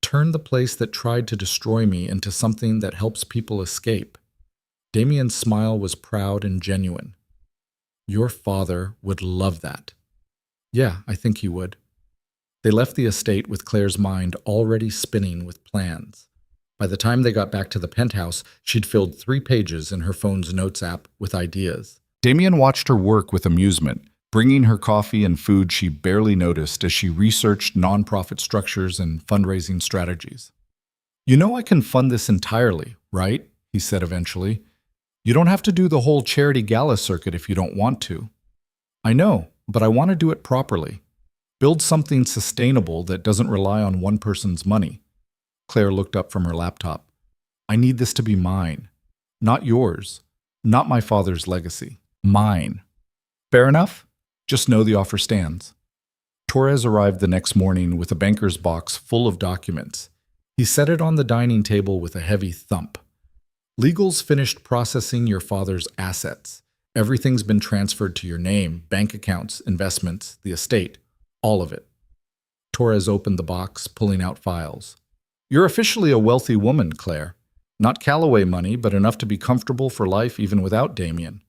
Turn the place that tried to destroy me into something that helps people escape. Damien's smile was proud and genuine. Your father would love that. Yeah, I think he would. They left the estate with Claire's mind already spinning with plans. By the time they got back to the penthouse, she'd filled 3 pages in her phone's notes app with ideas. Damien watched her work with amusement, bringing her coffee and food she barely noticed as she researched nonprofit structures and fundraising strategies. You know I can fund this entirely, right? He said eventually. You don't have to do the whole charity gala circuit if you don't want to. I know, but I want to do it properly. Build something sustainable that doesn't rely on one person's money. Claire looked up from her laptop. I need this to be mine. Not yours. Not my father's legacy. Mine. Fair enough? Just know the offer stands. Torres arrived the next morning with a banker's box full of documents. He set it on the dining table with a heavy thump. Legal's finished processing your father's assets. Everything's been transferred to your name, bank accounts, investments, the estate, all of it. Torres opened the box, pulling out files. You're officially a wealthy woman, Claire. Not Callaway money, but enough to be comfortable for life even without Damien.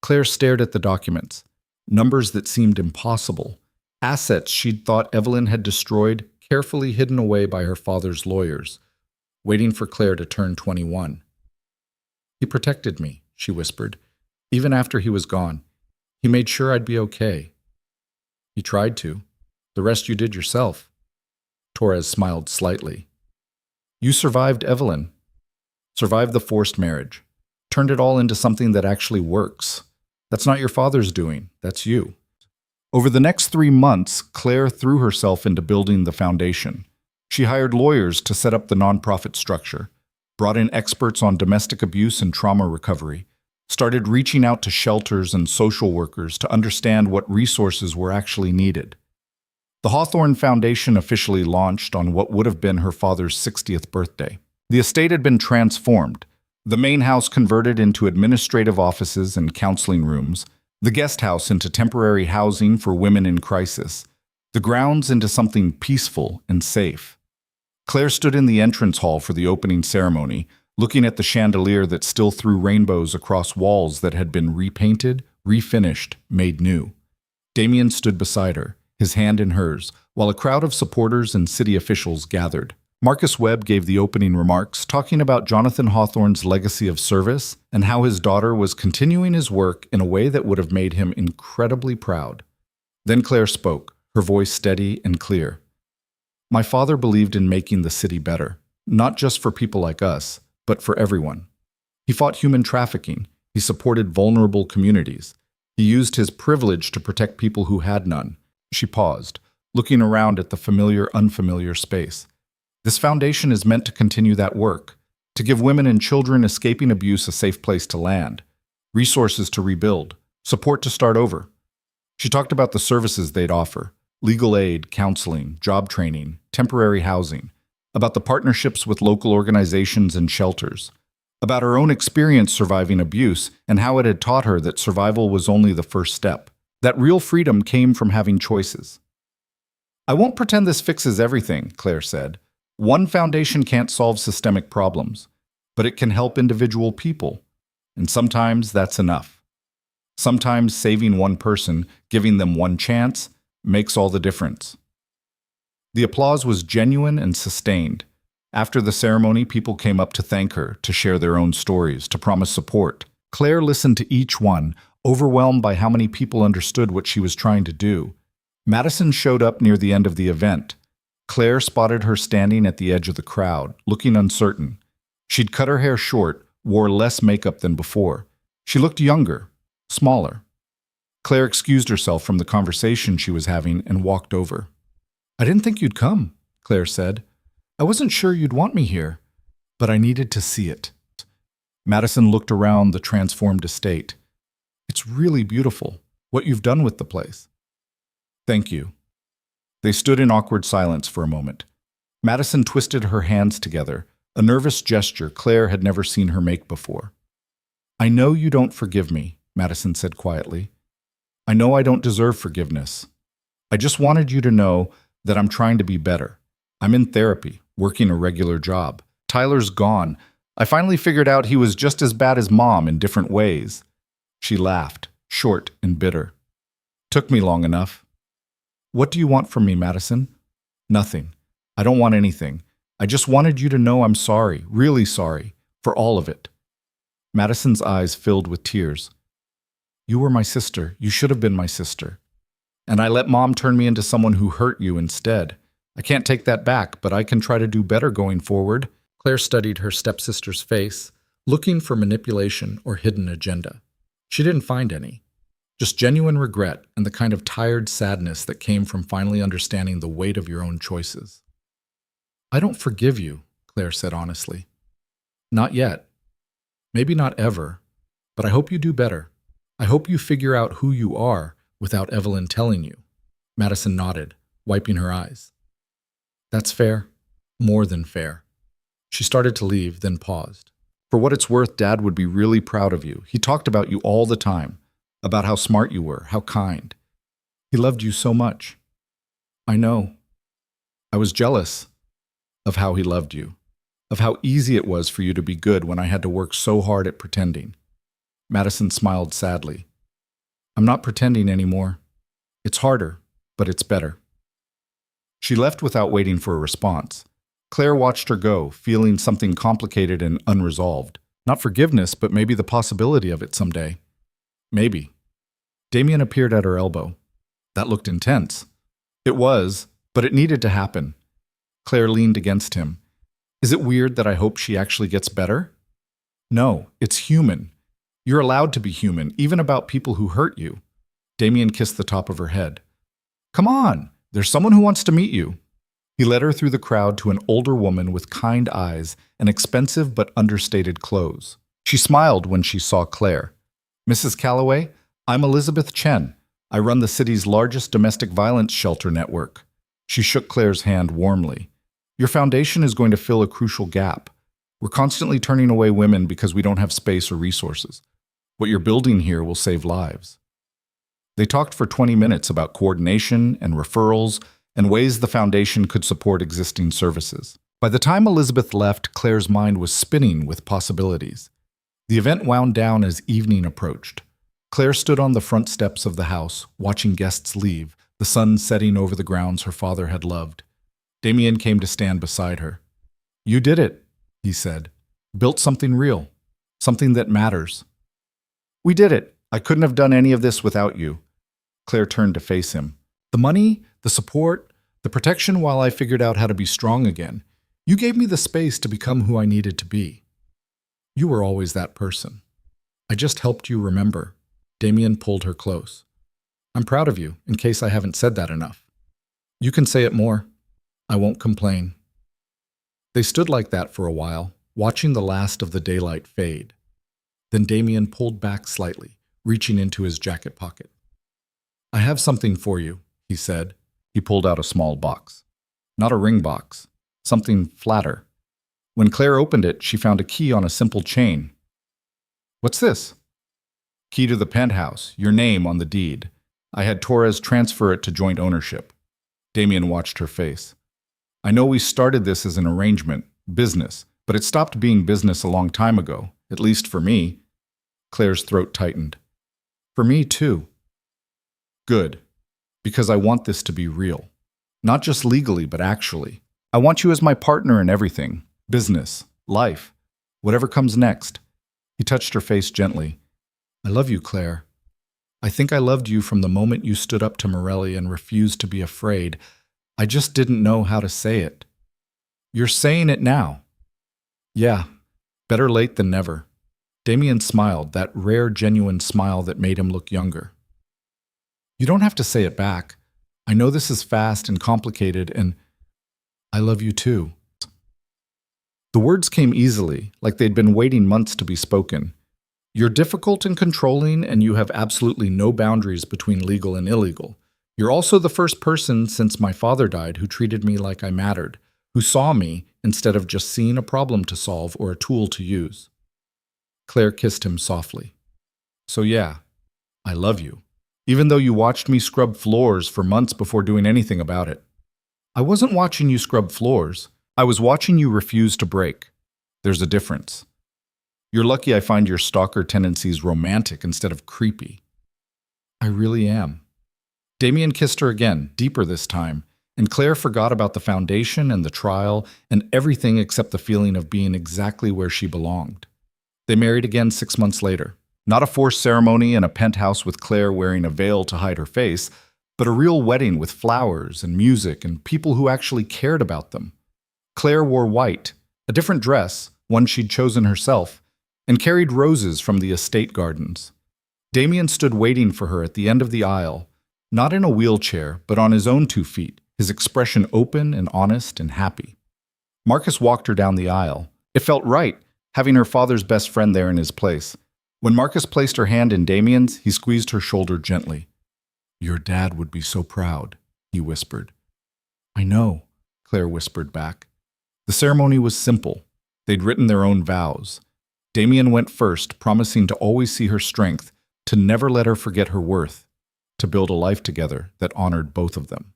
Claire stared at the documents. Numbers that seemed impossible. Assets she'd thought Evelyn had destroyed, carefully hidden away by her father's lawyers, waiting for Claire to turn 21. He protected me, she whispered. Even after he was gone, he made sure I'd be okay. He tried to. The rest you did yourself. Torres smiled slightly. You survived Evelyn. Survived the forced marriage. Turned it all into something that actually works. That's not your father's doing. That's you. Over the next 3 months, Claire threw herself into building the foundation. She hired lawyers to set up the nonprofit structure, brought in experts on domestic abuse and trauma recovery, started reaching out to shelters and social workers to understand what resources were actually needed. The Hawthorne Foundation officially launched on what would have been her father's 60th birthday. The estate had been transformed, the main house converted into administrative offices and counseling rooms, the guest house into temporary housing for women in crisis, the grounds into something peaceful and safe. Claire stood in the entrance hall for the opening ceremony, looking at the chandelier that still threw rainbows across walls that had been repainted, refinished, made new. Damien stood beside her, his hand in hers, while a crowd of supporters and city officials gathered. Marcus Webb gave the opening remarks, talking about Jonathan Hawthorne's legacy of service and how his daughter was continuing his work in a way that would have made him incredibly proud. Then Claire spoke, her voice steady and clear. My father believed in making the city better, not just for people like us, but for everyone. He fought human trafficking. He supported vulnerable communities. He used his privilege to protect people who had none. She paused, looking around at the familiar, unfamiliar space. This foundation is meant to continue that work, to give women and children escaping abuse a safe place to land, resources to rebuild, support to start over. She talked about the services they'd offer, legal aid, counseling, job training, temporary housing, about the partnerships with local organizations and shelters, about her own experience surviving abuse and how it had taught her that survival was only the first step, that real freedom came from having choices. I won't pretend this fixes everything, Claire said. One foundation can't solve systemic problems, but it can help individual people, and sometimes that's enough. Sometimes saving one person, giving them one chance, makes all the difference. The applause was genuine and sustained. After the ceremony, people came up to thank her, to share their own stories, to promise support. Claire listened to each one, overwhelmed by how many people understood what she was trying to do. Madison showed up near the end of the event. Claire spotted her standing at the edge of the crowd, looking uncertain. She'd cut her hair short, wore less makeup than before. She looked younger, smaller. Claire excused herself from the conversation she was having and walked over. I didn't think you'd come, Claire said. I wasn't sure you'd want me here, but I needed to see it. Madison looked around the transformed estate. It's really beautiful, what you've done with the place. Thank you. They stood in awkward silence for a moment. Madison twisted her hands together, a nervous gesture Claire had never seen her make before. I know you don't forgive me, Madison said quietly. I know I don't deserve forgiveness. I just wanted you to know that I'm trying to be better. I'm in therapy, working a regular job. Tyler's gone, I finally figured out he was just as bad as Mom in different ways. She laughed, short and bitter. Took me long enough. What do you want from me, Madison? Nothing. I don't want anything. I just wanted you to know I'm sorry, really sorry, for all of it. Madison's eyes filled with tears. You were my sister. You should have been my sister. And I let Mom turn me into someone who hurt you instead. I can't take that back, but I can try to do better going forward. Claire studied her stepsister's face, looking for manipulation or hidden agenda. She didn't find any. Just genuine regret and the kind of tired sadness that came from finally understanding the weight of your own choices. I don't forgive you, Claire said honestly. Not yet. Maybe not ever. But I hope you do better. I hope you figure out who you are without Evelyn telling you. Madison nodded, wiping her eyes. That's fair. More than fair. She started to leave, then paused. For what it's worth, Dad would be really proud of you. He talked about you all the time, about how smart you were, how kind. He loved you so much. I know. I was jealous of how he loved you, of how easy it was for you to be good when I had to work so hard at pretending. Madison smiled sadly. I'm not pretending anymore. It's harder, but it's better. She left without waiting for a response. Claire watched her go, feeling something complicated and unresolved. Not forgiveness, but maybe the possibility of it someday. Maybe. Damien appeared at her elbow. That looked intense. It was, but it needed to happen. Claire leaned against him. Is it weird that I hope she actually gets better? No, it's human. You're allowed to be human, even about people who hurt you. Damien kissed the top of her head. Come on, there's someone who wants to meet you. He led her through the crowd to an older woman with kind eyes and expensive but understated clothes. She smiled when she saw Claire. Mrs. Calloway, I'm Elizabeth Chen. I run the city's largest domestic violence shelter network. She shook Claire's hand warmly. Your foundation is going to fill a crucial gap. We're constantly turning away women because we don't have space or resources. What you're building here will save lives. They talked for 20 minutes about coordination and referrals and ways the foundation could support existing services. By the time Elizabeth left, Claire's mind was spinning with possibilities. The event wound down as evening approached. Claire stood on the front steps of the house, watching guests leave, the sun setting over the grounds her father had loved. Damien came to stand beside her. You did it, he said. Built something real, something that matters. We did it. I couldn't have done any of this without you. Claire turned to face him. The money, the support, the protection while I figured out how to be strong again. You gave me the space to become who I needed to be. You were always that person. I just helped you remember. Damien pulled her close. I'm proud of you, in case I haven't said that enough. You can say it more. I won't complain. They stood like that for a while, watching the last of the daylight fade. Then Damien pulled back slightly, reaching into his jacket pocket. I have something for you, he said. He pulled out a small box. Not a ring box, something flatter. When Claire opened it, she found a key on a simple chain. What's this? Key to the penthouse, your name on the deed. I had Torres transfer it to joint ownership. Damien watched her face. I know we started this as an arrangement, business, but it stopped being business a long time ago, at least for me. Claire's throat tightened. For me, too. Good, because I want this to be real. Not just legally, but actually. I want you as my partner in everything. Business, life, whatever comes next. He touched her face gently. I love you, Claire. I think I loved you from the moment you stood up to Morelli and refused to be afraid. I just didn't know how to say it. You're saying it now. Yeah, better late than never. Damien smiled, that rare, genuine smile that made him look younger. You don't have to say it back. I know this is fast and complicated, and I love you too. The words came easily, like they'd been waiting months to be spoken. You're difficult and controlling, and you have absolutely no boundaries between legal and illegal. You're also the first person since my father died who treated me like I mattered, who saw me instead of just seeing a problem to solve or a tool to use. Claire kissed him softly. So yeah, I love you, even though you watched me scrub floors for months before doing anything about it. I wasn't watching you scrub floors. I was watching you refuse to break. There's a difference. You're lucky I find your stalker tendencies romantic instead of creepy. I really am. Damien kissed her again, deeper this time, and Claire forgot about the foundation and the trial and everything except the feeling of being exactly where she belonged. They married again 6 months later. Not a forced ceremony in a penthouse with Claire wearing a veil to hide her face, but a real wedding with flowers and music and people who actually cared about them. Claire wore white, a different dress, one she'd chosen herself, and carried roses from the estate gardens. Damien stood waiting for her at the end of the aisle, not in a wheelchair, but on his own 2 feet, his expression open and honest and happy. Marcus walked her down the aisle. It felt right, having her father's best friend there in his place. When Marcus placed her hand in Damien's, he squeezed her shoulder gently. Your dad would be so proud, he whispered. I know, Claire whispered back. The ceremony was simple. They'd written their own vows. Damien went first, promising to always see her strength, to never let her forget her worth, to build a life together that honored both of them.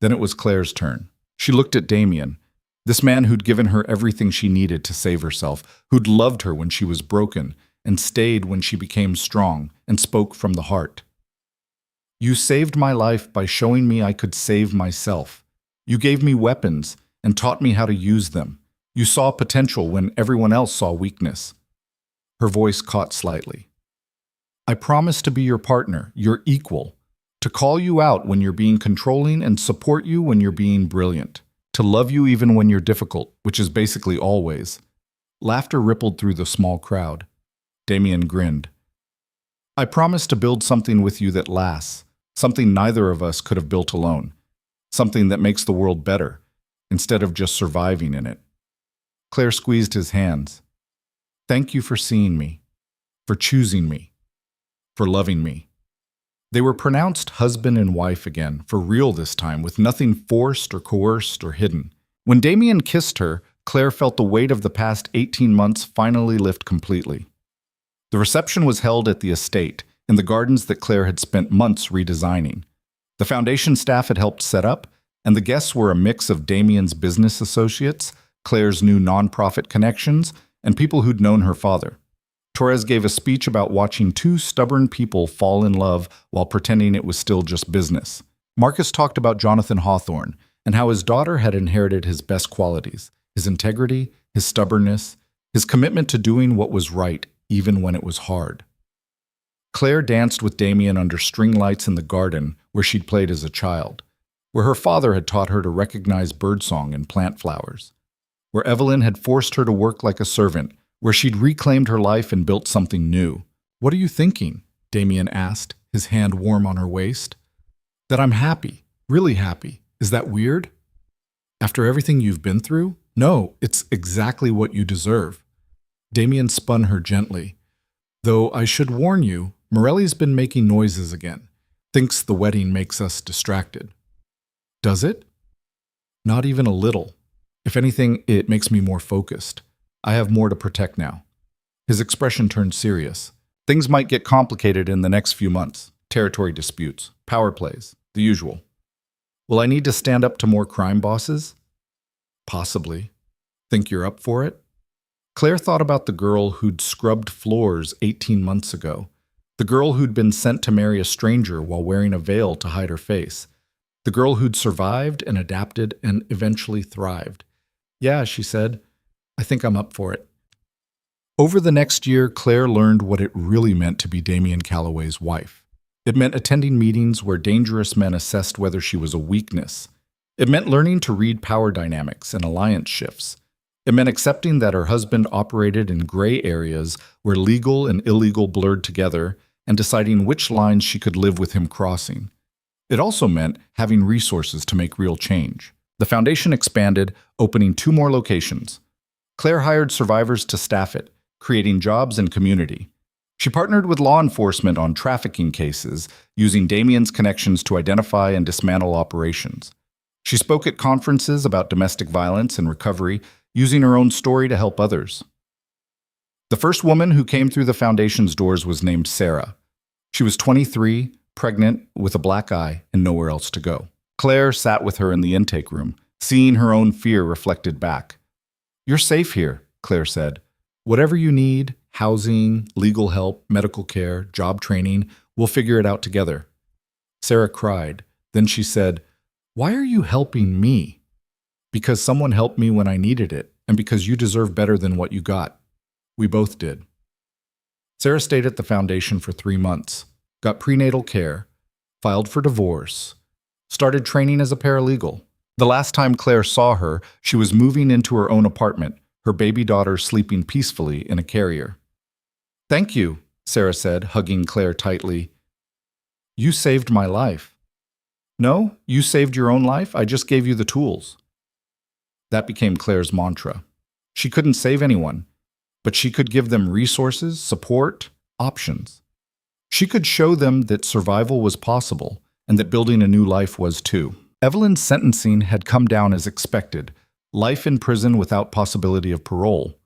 Then it was Claire's turn. She looked at Damien, this man who'd given her everything she needed to save herself, who'd loved her when she was broken, and stayed when she became strong, and spoke from the heart. You saved my life by showing me I could save myself. You gave me weapons and taught me how to use them. You saw potential when everyone else saw weakness. Her voice caught slightly. I promise to be your partner, your equal, to call you out when you're being controlling and support you when you're being brilliant, to love you even when you're difficult, which is basically always. Laughter rippled through the small crowd. Damien grinned. I promise to build something with you that lasts, something neither of us could have built alone, something that makes the world better, instead of just surviving in it. Claire squeezed his hands. Thank you for seeing me, for choosing me, for loving me. They were pronounced husband and wife again, for real this time, with nothing forced or coerced or hidden. When Damien kissed her, Claire felt the weight of the past 18 months finally lift completely. The reception was held at the estate, in the gardens that Claire had spent months redesigning. The foundation staff had helped set up, and the guests were a mix of Damien's business associates, Claire's new nonprofit connections, and people who'd known her father. Torres gave a speech about watching 2 stubborn people fall in love while pretending it was still just business. Marcus talked about Jonathan Hawthorne and how his daughter had inherited his best qualities, his integrity, his stubbornness, his commitment to doing what was right, even when it was hard. Claire danced with Damien under string lights in the garden where she'd played as a child, where her father had taught her to recognize birdsong and plant flowers, where Evelyn had forced her to work like a servant, where she'd reclaimed her life and built something new. What are you thinking? Damien asked, his hand warm on her waist. That I'm happy, really happy. Is that weird? After everything you've been through? No, it's exactly what you deserve. Damien spun her gently. Though I should warn you, Morelli's been making noises again. Thinks the wedding makes us distracted. Does it? Not even a little. If anything, it makes me more focused. I have more to protect now. His expression turned serious. Things might get complicated in the next few months. Territory disputes, power plays, the usual. Will I need to stand up to more crime bosses? Possibly. Think you're up for it? Claire thought about the girl who'd scrubbed floors 18 months ago. The girl who'd been sent to marry a stranger while wearing a veil to hide her face. The girl who'd survived and adapted and eventually thrived. Yeah, she said, I think I'm up for it. Over the next year, Claire learned what it really meant to be Damien Calloway's wife. It meant attending meetings where dangerous men assessed whether she was a weakness. It meant learning to read power dynamics and alliance shifts. It meant accepting that her husband operated in gray areas where legal and illegal blurred together and deciding which lines she could live with him crossing. It also meant having resources to make real change. The foundation expanded, opening 2 more locations. Claire hired survivors to staff it, creating jobs and community. She partnered with law enforcement on trafficking cases, using Damien's connections to identify and dismantle operations. She spoke at conferences about domestic violence and recovery, using her own story to help others. The first woman who came through the foundation's doors was named Sarah. She was 23, pregnant, with a black eye, and nowhere else to go. Claire sat with her in the intake room, seeing her own fear reflected back. You're safe here, Claire said. Whatever you need, housing, legal help, medical care, job training, we'll figure it out together. Sarah cried. Then she said, Why are you helping me? Because someone helped me when I needed it, and because you deserve better than what you got. We both did. Sarah stayed at the foundation for 3 months, got prenatal care, filed for divorce, started training as a paralegal. The last time Claire saw her, she was moving into her own apartment, her baby daughter sleeping peacefully in a carrier. Thank you, Sarah said, hugging Claire tightly. You saved my life. No, you saved your own life. I just gave you the tools. That became Claire's mantra. She couldn't save anyone, but she could give them resources, support, options. She could show them that survival was possible and that building a new life was too. Evelyn's sentencing had come down as expected, life in prison without possibility of parole.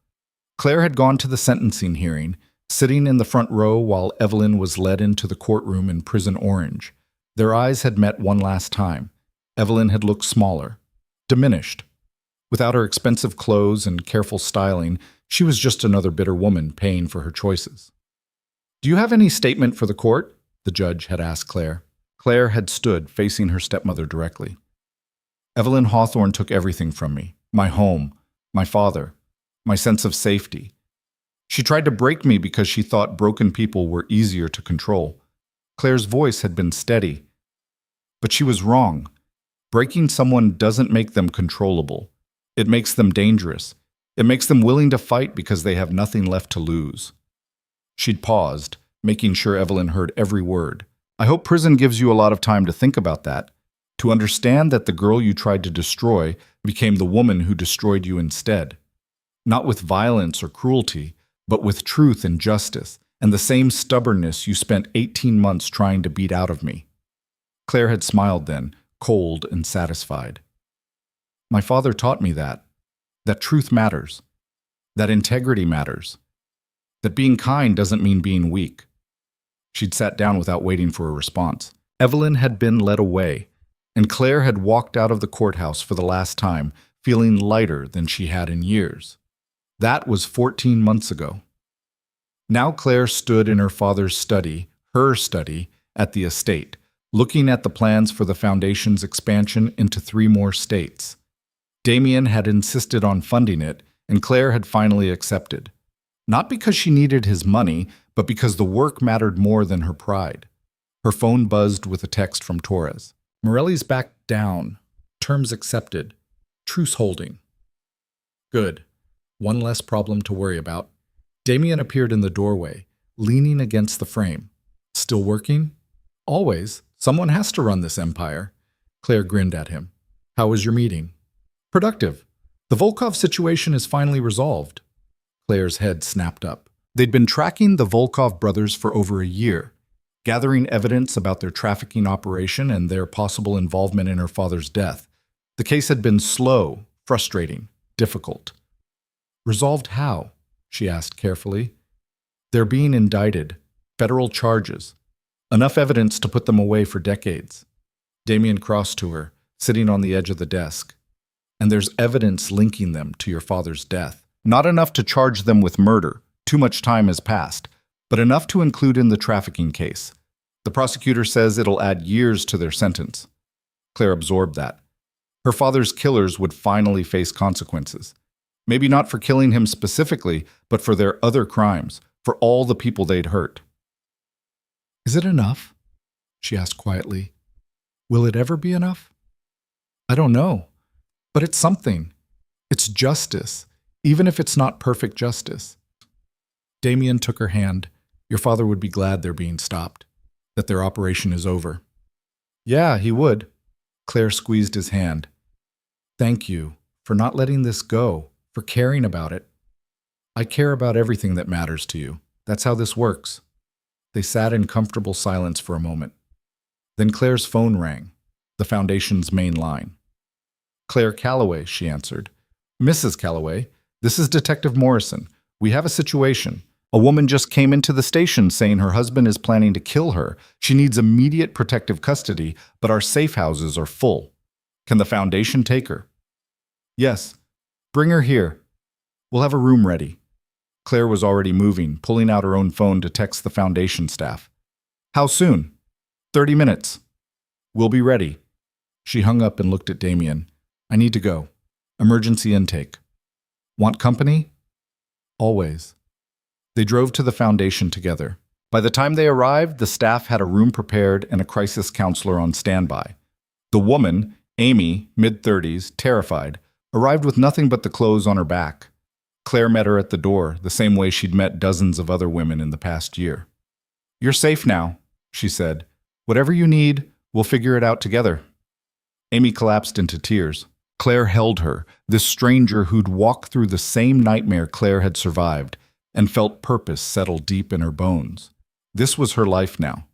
Claire had gone to the sentencing hearing, sitting in the front row while Evelyn was led into the courtroom in Prison Orange. Their eyes had met one last time. Evelyn had looked smaller, diminished. Without her expensive clothes and careful styling, she was just another bitter woman paying for her choices. Do you have any statement for the court? The judge had asked Claire. Claire had stood facing her stepmother directly. Evelyn Hawthorne took everything from me, my home, my father, my sense of safety. She tried to break me because she thought broken people were easier to control. Claire's voice had been steady. But she was wrong. Breaking someone doesn't make them controllable. It makes them dangerous. It makes them willing to fight because they have nothing left to lose. She'd paused, making sure Evelyn heard every word. I hope prison gives you a lot of time to think about that, to understand that the girl you tried to destroy became the woman who destroyed you instead. Not with violence or cruelty, but with truth and justice, and the same stubbornness you spent 18 months trying to beat out of me. Claire had smiled then, cold and satisfied. My father taught me that truth matters, that integrity matters, that being kind doesn't mean being weak. She'd sat down without waiting for a response. Evelyn had been led away, and Claire had walked out of the courthouse for the last time, feeling lighter than she had in years. That was 14 months ago. Now Claire stood in her father's study, her study, at the estate, looking at the plans for the foundation's expansion into 3 more states. Damien had insisted on funding it, and Claire had finally accepted. Not because she needed his money, but because the work mattered more than her pride. Her phone buzzed with a text from Torres. Morelli's backed down. Terms accepted. Truce holding. Good. One less problem to worry about. Damien appeared in the doorway, leaning against the frame. Still working? Always. Someone has to run this empire. Claire grinned at him. How was your meeting? Productive. The Volkov situation is finally resolved. Claire's head snapped up. They'd been tracking the Volkov brothers for over a year, gathering evidence about their trafficking operation and their possible involvement in her father's death. The case had been slow, frustrating, difficult. Resolved how? She asked carefully. They're being indicted. Federal charges. Enough evidence to put them away for decades. Damien crossed to her, sitting on the edge of the desk. And there's evidence linking them to your father's death. Not enough to charge them with murder. Too much time has passed. But enough to include in the trafficking case. The prosecutor says it'll add years to their sentence. Claire absorbed that. Her father's killers would finally face consequences. Maybe not for killing him specifically, but for their other crimes, for all the people they'd hurt. Is it enough? She asked quietly. Will it ever be enough? I don't know, but it's something. It's justice, even if it's not perfect justice. Damien took her hand. Your father would be glad they're being stopped, that their operation is over. Yeah, he would. Claire squeezed his hand. Thank you for not letting this go, for caring about it. I care about everything that matters to you. That's how this works. They sat in comfortable silence for a moment. Then Claire's phone rang, the Foundation's main line. Claire Calloway, she answered. Mrs. Calloway, this is Detective Morrison. We have a situation. A woman just came into the station saying her husband is planning to kill her. She needs immediate protective custody, but our safe houses are full. Can the Foundation take her? Yes. Bring her here. We'll have a room ready. Claire was already moving, pulling out her own phone to text the foundation staff. How soon? 30 minutes. We'll be ready. She hung up and looked at Damien. I need to go. Emergency intake. Want company? Always. They drove to the foundation together. By the time they arrived, the staff had a room prepared and a crisis counselor on standby. The woman, Amy, mid-30s, terrified, arrived with nothing but the clothes on her back. Claire met her at the door, the same way she'd met dozens of other women in the past year. You're safe now, she said. Whatever you need, we'll figure it out together. Amy collapsed into tears. Claire held her, this stranger who'd walked through the same nightmare Claire had survived, and felt purpose settle deep in her bones. This was her life now.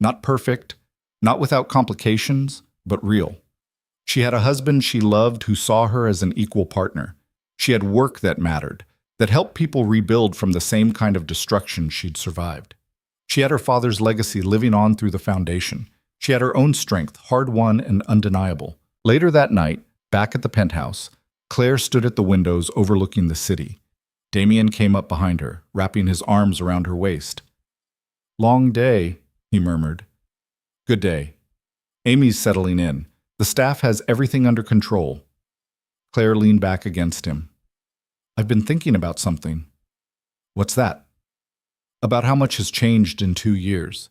Not perfect, not without complications, but real. She had a husband she loved who saw her as an equal partner. She had work that mattered, that helped people rebuild from the same kind of destruction she'd survived. She had her father's legacy living on through the foundation. She had her own strength, hard-won and undeniable. Later that night, back at the penthouse, Claire stood at the windows overlooking the city. Damien came up behind her, wrapping his arms around her waist. Long day, he murmured. Good day. Amy's settling in. The staff has everything under control. Claire leaned back against him. I've been thinking about something. What's that? About how much has changed in 2 years.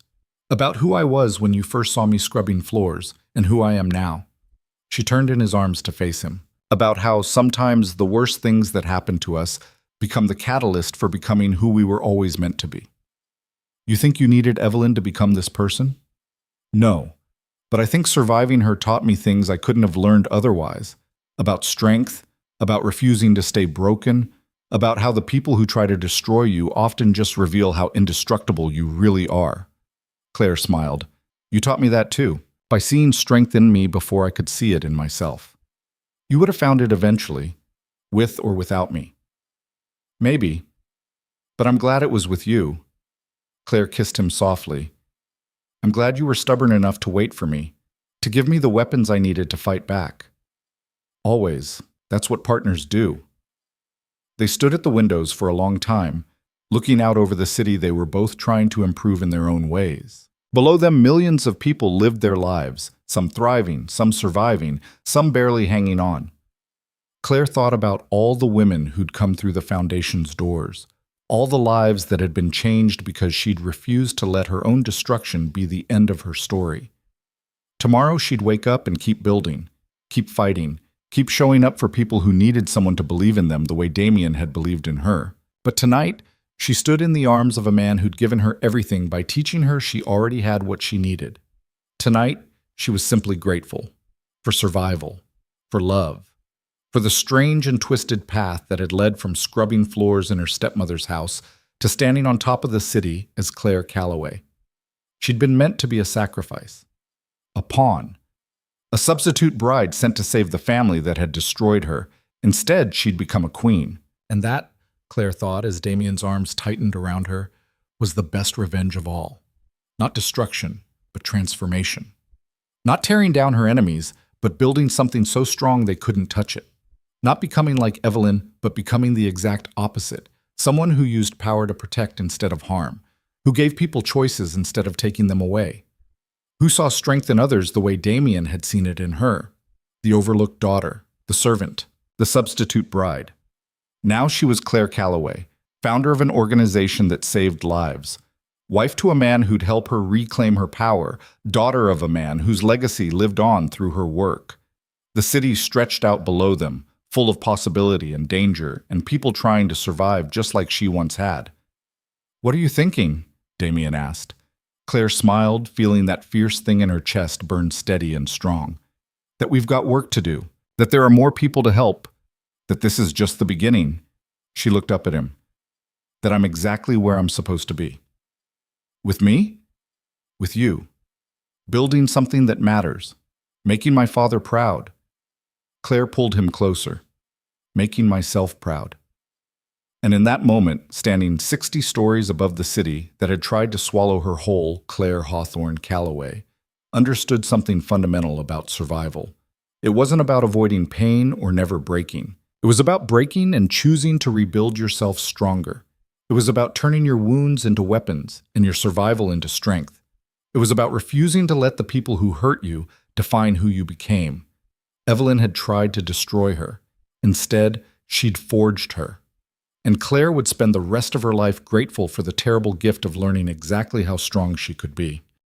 About who I was when you first saw me scrubbing floors and who I am now. She turned in his arms to face him. About how sometimes the worst things that happen to us become the catalyst for becoming who we were always meant to be. You think you needed Evelyn to become this person? No, but I think surviving her taught me things I couldn't have learned otherwise. About strength, about refusing to stay broken, about how the people who try to destroy you often just reveal how indestructible you really are. Claire smiled. You taught me that too, by seeing strength in me before I could see it in myself. You would have found it eventually, with or without me. Maybe, but I'm glad it was with you. Claire kissed him softly. I'm glad you were stubborn enough to wait for me, to give me the weapons I needed to fight back. Always. That's what partners do. They stood at the windows for a long time, looking out over the city they were both trying to improve in their own ways. Below them, millions of people lived their lives, some thriving, some surviving, some barely hanging on. Claire thought about all the women who'd come through the foundation's doors, all the lives that had been changed because she'd refused to let her own destruction be the end of her story. Tomorrow she'd wake up and keep building, keep fighting, keep showing up for people who needed someone to believe in them the way Damien had believed in her. But tonight, she stood in the arms of a man who'd given her everything by teaching her she already had what she needed. Tonight, she was simply grateful. For survival. For love. For the strange and twisted path that had led from scrubbing floors in her stepmother's house to standing on top of the city as Claire Calloway. She'd been meant to be a sacrifice. A pawn. A substitute bride sent to save the family that had destroyed her. Instead, she'd become a queen. And that, Claire thought as Damien's arms tightened around her, was the best revenge of all. Not destruction, but transformation. Not tearing down her enemies, but building something so strong they couldn't touch it. Not becoming like Evelyn, but becoming the exact opposite. Someone who used power to protect instead of harm. Who gave people choices instead of taking them away. Who saw strength in others the way Damien had seen it in her. The overlooked daughter, the servant, the substitute bride. Now she was Claire Calloway, founder of an organization that saved lives. Wife to a man who'd help her reclaim her power. Daughter of a man whose legacy lived on through her work. The city stretched out below them, full of possibility and danger, and people trying to survive just like she once had. What are you thinking? Damien asked. Claire smiled, feeling that fierce thing in her chest burn steady and strong. That we've got work to do, that there are more people to help, that this is just the beginning. She looked up at him. That I'm exactly where I'm supposed to be. With me? With you. Building something that matters. Making my father proud. Claire pulled him closer. Making myself proud. And in that moment, standing 60 stories above the city that had tried to swallow her whole, Claire Hawthorne Calloway, understood something fundamental about survival. It wasn't about avoiding pain or never breaking. It was about breaking and choosing to rebuild yourself stronger. It was about turning your wounds into weapons and your survival into strength. It was about refusing to let the people who hurt you define who you became. Evelyn had tried to destroy her. Instead, she'd forged her. And Claire would spend the rest of her life grateful for the terrible gift of learning exactly how strong she could be.